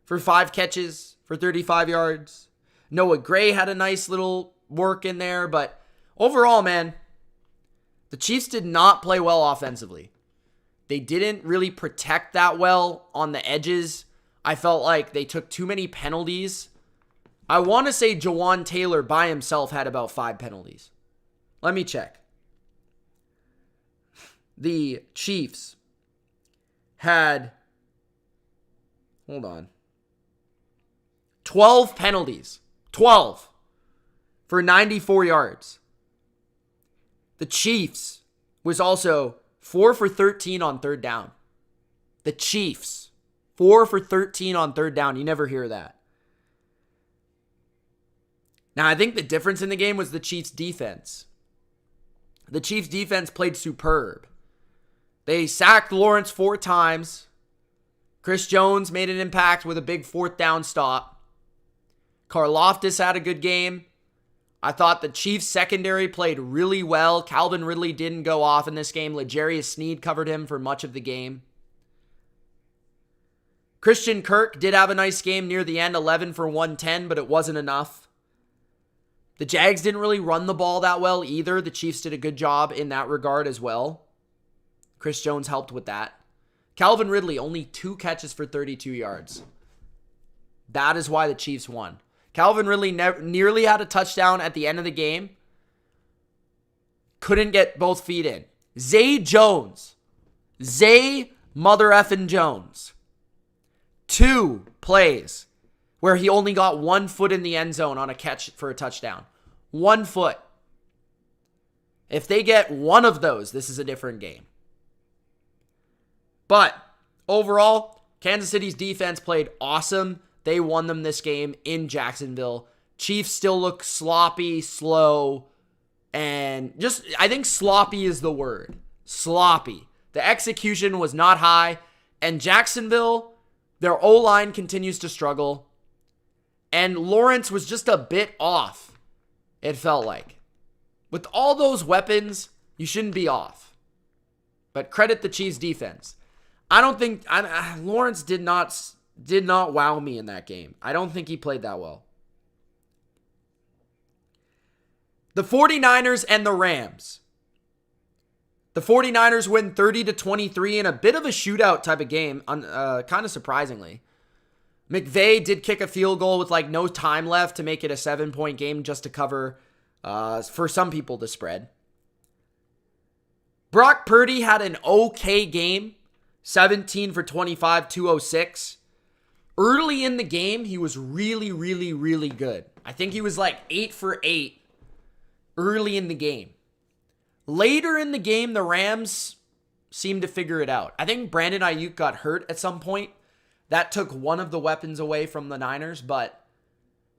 for 5 catches for 35 yards. Noah Gray had a nice little work in there, but overall, man, the Chiefs did not play well offensively. They didn't really protect that well on the edges. I felt like they took too many penalties. I want to say Jawan Taylor by himself had about 5 penalties. Let me check. The Chiefs had, 12 penalties. 12 for 94 yards. The Chiefs was also 4 for 13 on third down. The Chiefs, 4 for 13 on third down. You never hear that. Now, I think the difference in the game was the Chiefs' defense. The Chiefs' defense played superb. They sacked Lawrence 4 times. Chris Jones made an impact with a big 4th down stop. Karlaftis had a good game. I thought the Chiefs' secondary played really well. Calvin Ridley didn't go off in this game. L'Jarius Sneed covered him for much of the game. Christian Kirk did have a nice game near the end, 11 for 110, but it wasn't enough. The Jags didn't really run the ball that well either. The Chiefs did a good job in that regard as well. Chris Jones helped with that. Calvin Ridley, only 2 catches for 32 yards. That is why the Chiefs won. Calvin Ridley nearly had a touchdown at the end of the game. Couldn't get both feet in. Zay mother effing Jones. 2 plays where he only got 1 foot in the end zone on a catch for a touchdown. 1 foot. If they get one of those, this is a different game. But overall, Kansas City's defense played awesome. They won them this game in Jacksonville. Chiefs still look sloppy, slow, and just, I think sloppy is the word. Sloppy. The execution was not high. And Jacksonville, their O-line continues to struggle. And Lawrence was just a bit off, it felt like. With all those weapons, you shouldn't be off. But credit the Chiefs' defense. I don't think Lawrence did not wow me in that game. I don't think he played that well. The 49ers and the Rams. The 49ers win 30-23 in a bit of a shootout type of game, kind of surprisingly. McVay did kick a field goal with no time left to make it a 7-point game just to cover, for some people, the spread. Brock Purdy had an okay game. 17 for 25, 206. Early in the game, he was really, really, really good. I think he was 8 for 8 early in the game. Later in the game, the Rams seemed to figure it out. I think Brandon Ayuk got hurt at some point. That took one of the weapons away from the Niners, but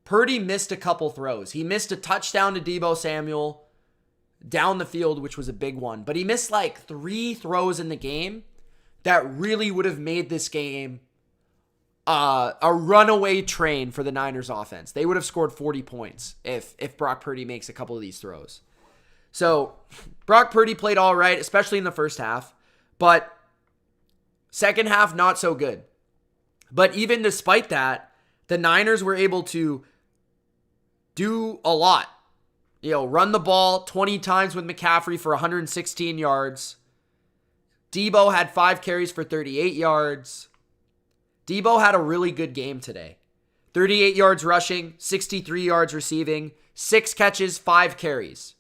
Purdy missed a couple throws. He missed a touchdown to Deebo Samuel down the field, which was a big one. But he missed 3 throws in the game that really would have made this game a runaway train for the Niners offense. They would have scored 40 points if Brock Purdy makes a couple of these throws. So Brock Purdy played all right, especially in the first half. But second half, not so good. But even despite that, the Niners were able to do a lot. Run the ball 20 times with McCaffrey for 116 yards. Deebo had 5 carries for 38 yards. Deebo had a really good game today. 38 yards rushing, 63 yards receiving, 6 catches, 5 carries.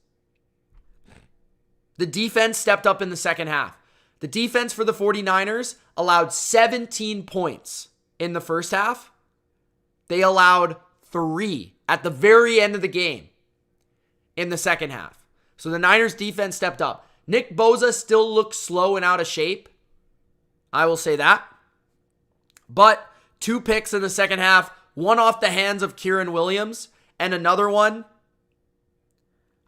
The defense stepped up in the second half. The defense for the 49ers allowed 17 points in the first half. They allowed 3 at the very end of the game in the second half. So the Niners defense stepped up. Nick Bosa still looks slow and out of shape. I will say that. But 2 picks in the second half, one off the hands of Kieran Williams, and another one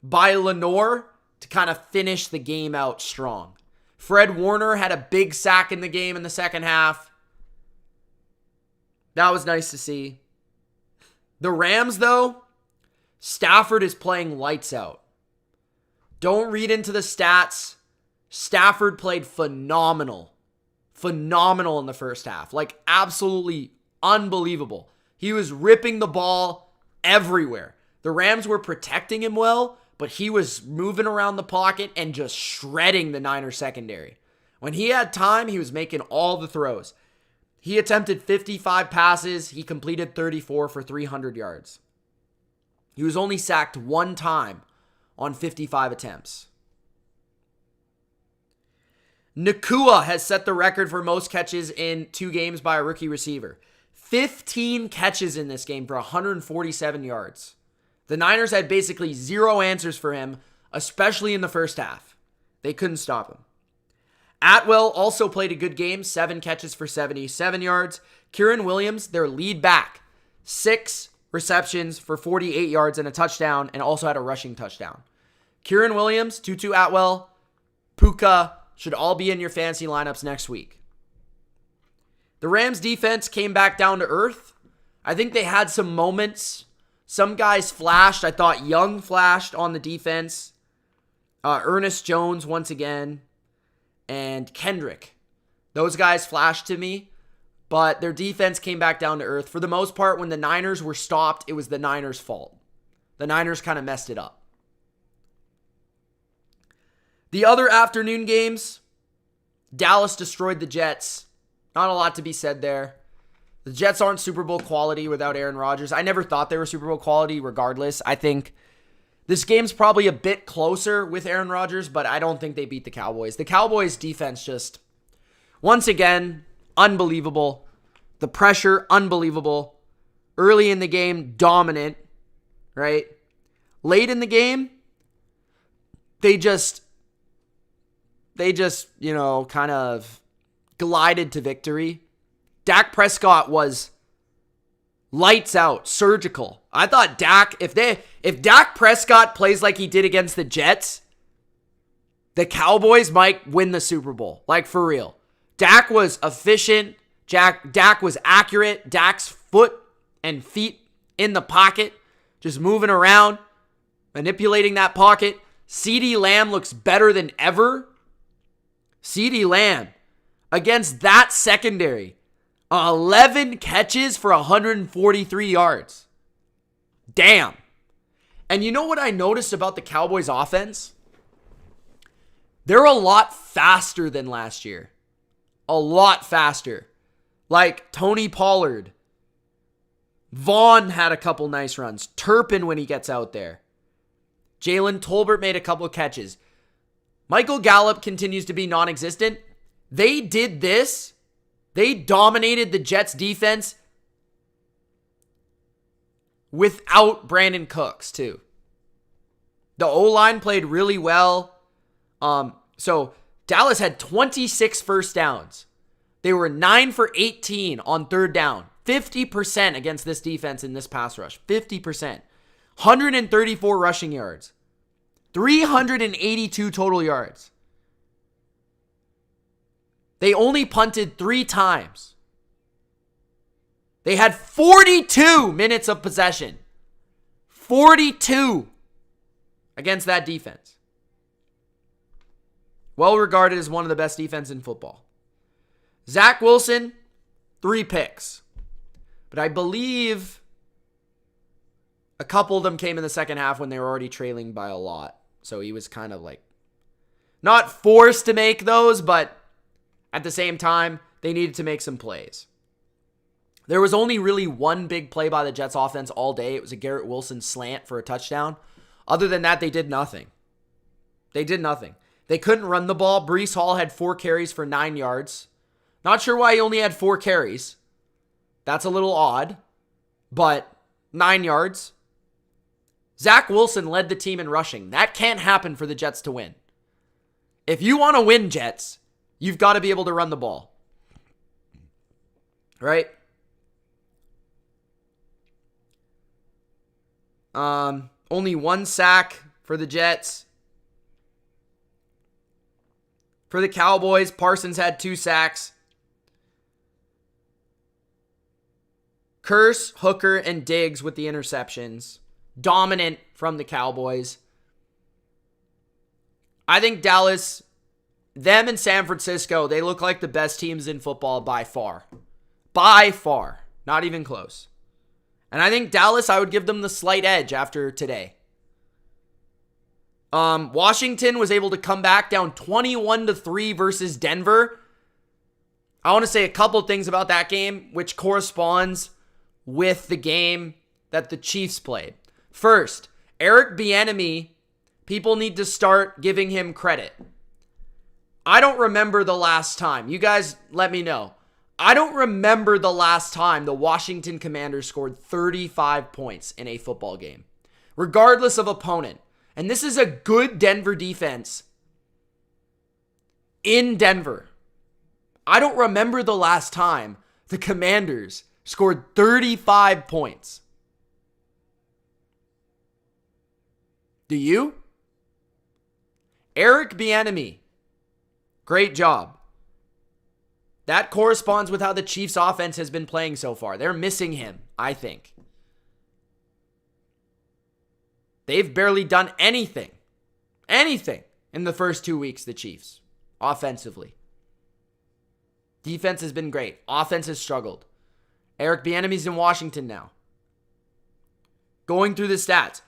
by Lenore to kind of finish the game out strong. Fred Warner had a big sack in the game in the second half. That was nice to see. The Rams, though, Stafford is playing lights out. Don't read into the stats. Stafford played phenomenal. Phenomenal in the first half. Like, absolutely unbelievable. He was ripping the ball everywhere. The Rams were protecting him well, but he was moving around the pocket and just shredding the Niners secondary. When he had time, he was making all the throws. He attempted 55 passes. He completed 34 for 300 yards. He was only sacked one time on 55 attempts. Nakua has set the record for most catches in 2 games by a rookie receiver. 15 catches in this game for 147 yards. The Niners had basically zero answers for him, especially in the first half. They couldn't stop him. Atwell also played a good game, 7 catches for 77 yards. Kieran Williams, their lead back, 6 receptions for 48 yards and a touchdown, and also had a rushing touchdown. Kieran Williams, Tutu Atwell, Puka should all be in your fantasy lineups next week. The Rams defense came back down to earth. I think they had some moments. Some guys flashed. I thought Young flashed on the defense. Ernest Jones once again. And Kendrick. Those guys flashed to me. But their defense came back down to earth. For the most part, when the Niners were stopped, it was the Niners' fault. The Niners kind of messed it up. The other afternoon games, Dallas destroyed the Jets. Not a lot to be said there. The Jets aren't Super Bowl quality without Aaron Rodgers. I never thought they were Super Bowl quality regardless. I think this game's probably a bit closer with Aaron Rodgers, but I don't think they beat the Cowboys. The Cowboys defense just, once again, unbelievable. The pressure, unbelievable. Early in the game, dominant, right? Late in the game, they just, kind of glided to victory. Dak Prescott was lights out, surgical. I thought Dak, if Dak Prescott plays like he did against the Jets, the Cowboys might win the Super Bowl. Like, for real. Dak was efficient. Dak was accurate. Dak's foot and feet in the pocket, just moving around, manipulating that pocket. CeeDee Lamb looks better than ever. CeeDee Lamb, against that secondary, 11 catches for 143 yards. Damn. And you know what I noticed about the Cowboys offense? They're a lot faster than last year. A lot faster. Like Tony Pollard. Vaughn had a couple nice runs. Turpin when he gets out there. Jalen Tolbert made a couple catches. Michael Gallup continues to be non-existent. They did this. They dominated the Jets defense without Brandon Cooks, too. The O-line played really well. So Dallas had 26 first downs. They were 9 for 18 on third down. 50% against this defense in this pass rush. 50%. 134 rushing yards. 382 total yards. They only punted 3 times. They had 42 minutes of possession. 42 against that defense. Well regarded as one of the best defenses in football. Zach Wilson, 3 picks. But I believe a couple of them came in the second half when they were already trailing by a lot. So he was kind of like, not forced to make those, but at the same time, they needed to make some plays. There was only really one big play by the Jets offense all day. It was a Garrett Wilson slant for a touchdown. Other than that, they did nothing. They did nothing. They couldn't run the ball. Breece Hall had 4 carries for 9 yards. Not sure why he only had 4 carries. That's a little odd, but 9 yards. Zach Wilson led the team in rushing. That can't happen for the Jets to win. If you want to win, Jets, you've got to be able to run the ball. Right? Only 1 sack for the Jets. For the Cowboys, Parsons had 2 sacks. Curse, Hooker, and Diggs with the interceptions. Dominant from the Cowboys. I think Dallas, them and San Francisco, they look like the best teams in football by far. By far. Not even close. And I think Dallas, I would give them the slight edge after today. Washington was able to come back down 21-3 versus Denver. I want to say a couple things about that game, which corresponds with the game that the Chiefs played. First, Eric Bieniemy, people need to start giving him credit. I don't remember the last time. You guys let me know. I don't remember the last time the Washington Commanders scored 35 points in a football game, regardless of opponent. And this is a good Denver defense in Denver. I don't remember the last time the Commanders scored 35 points. Do you? Eric Bieniemy, great job. That corresponds with how the Chiefs' offense has been playing so far. They're missing him, I think. They've barely done anything in the first 2 weeks, the Chiefs, offensively. Defense has been great. Offense has struggled. Eric Bieniemy's in Washington now. Going through the stats,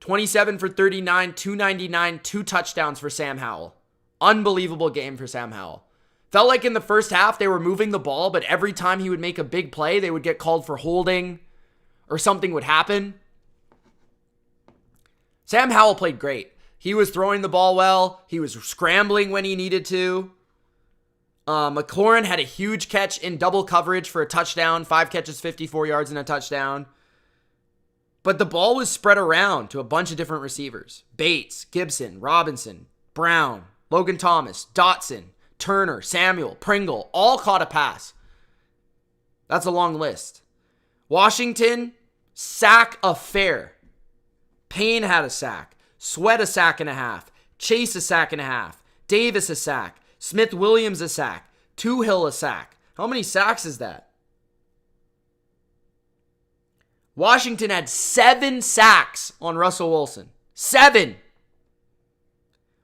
27 for 39, 299, 2 touchdowns for Sam Howell. Unbelievable game for Sam Howell. Felt like in the first half they were moving the ball, but every time he would make a big play, they would get called for holding or something would happen. Sam Howell played great. He was throwing the ball well. He was scrambling when he needed to. McLaurin had a huge catch in double coverage for a touchdown. 5 catches, 54 yards and a touchdown. But the ball was spread around to a bunch of different receivers. Bates, Gibson, Robinson, Brown, Logan Thomas, Dotson, Turner, Samuel, Pringle, all caught a pass. That's a long list. Washington, sack affair. Payne had a sack. Sweat a sack and a half. Chase a sack and a half. Davis a sack. Smith-Williams a sack. Hill a sack. How many sacks is that? Washington had 7 sacks on Russell Wilson. 7.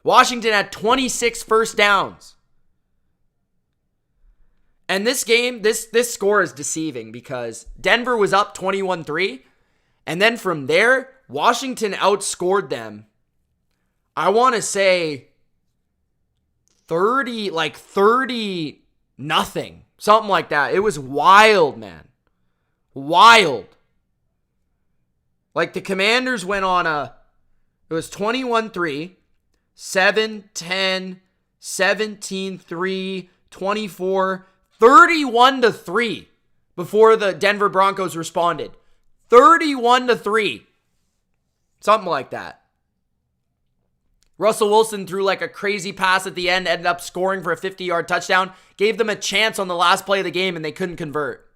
Washington had 26 first downs. And this game, this score is deceiving because Denver was up 21-3. And then from there, Washington outscored them. I want to say 30 nothing. Something like that. It was wild, man. Wild. Like the Commanders went on it was 21-3, 7-10, 17-3, 24, 31-3 before the Denver Broncos responded. 31-3. Something like that. Russell Wilson threw like a crazy pass at the end, ended up scoring for a 50-yard touchdown, gave them a chance on the last play of the game, and they couldn't convert.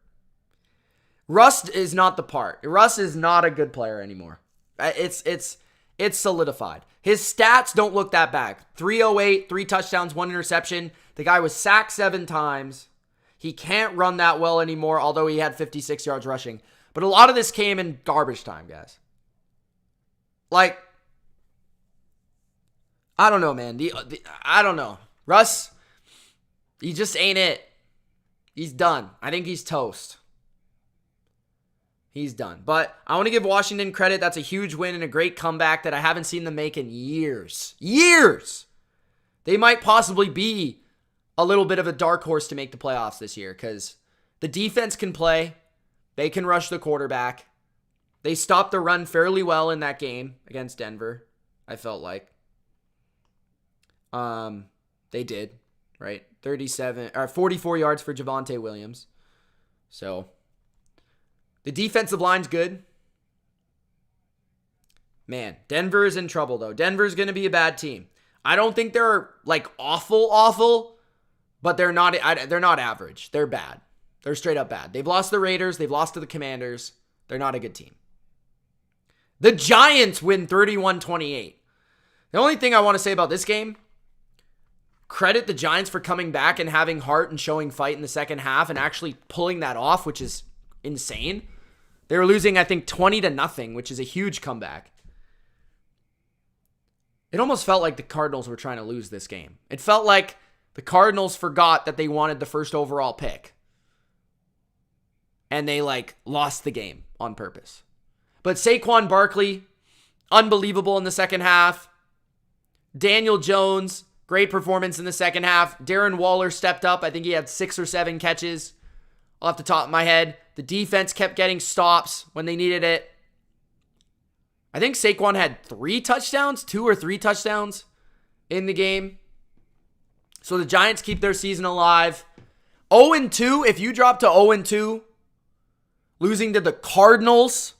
Russ is not the part. Russ is not a good player anymore. It's solidified. His stats don't look that bad. 308, 3 touchdowns, 1 interception. The guy was sacked 7 times. He can't run that well anymore, although he had 56 yards rushing. But a lot of this came in garbage time, guys. Like, I don't know, man. I don't know. Russ, he just ain't it. He's done. I think he's toast. He's done. But I want to give Washington credit. That's a huge win and a great comeback that I haven't seen them make in years. Years! They might possibly be a little bit of a dark horse to make the playoffs this year because the defense can play. They can rush the quarterback. They stopped the run fairly well in that game against Denver, I felt like. They did, right? 44 yards for Javonte Williams. So, the defensive line's good. Man, Denver is in trouble, though. Denver's going to be a bad team. I don't think they're, like, awful, but they're not average. They're bad. They're straight up bad. They've lost to the Raiders. They've lost to the Commanders. They're not a good team. The Giants win 31-28. The only thing I want to say about this game, credit the Giants for coming back and having heart and showing fight in the second half and actually pulling that off, which is insane. They were losing, I think, 20-0, which is a huge comeback. It almost felt like the Cardinals were trying to lose this game. It felt like the Cardinals forgot that they wanted the first overall pick. And they lost the game on purpose. But Saquon Barkley, unbelievable in the second half. Daniel Jones, great performance in the second half. Darren Waller stepped up. I think he had 6 or 7 catches off the top of my head. The defense kept getting stops when they needed it. I think Saquon had 3 touchdowns, 2 or 3 touchdowns in the game. So the Giants keep their season alive. 0-2, if you drop to 0-2, losing to the Cardinals,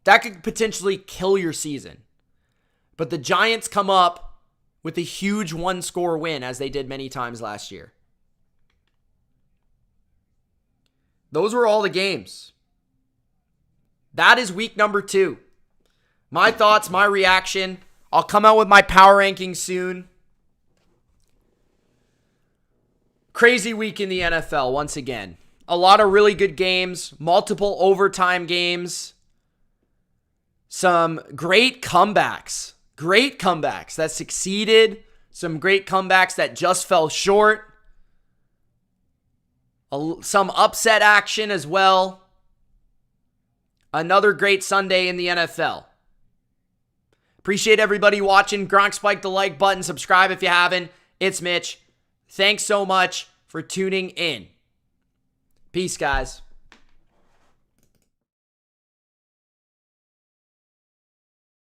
that could potentially kill your season. But the Giants come up with a huge one-score win, as they did many times last year. Those were all the games. That is week number 2. My thoughts, my reaction. I'll come out with my power rankings soon. Crazy week in the NFL once again. A lot of really good games, multiple overtime games. Some great comebacks. Great comebacks that succeeded. Some great comebacks that just fell short. Some upset action as well. Another great Sunday in the NFL. Appreciate everybody watching. Gronk spike the like button. Subscribe if you haven't. It's Mitch. Thanks so much for tuning in. Peace, guys.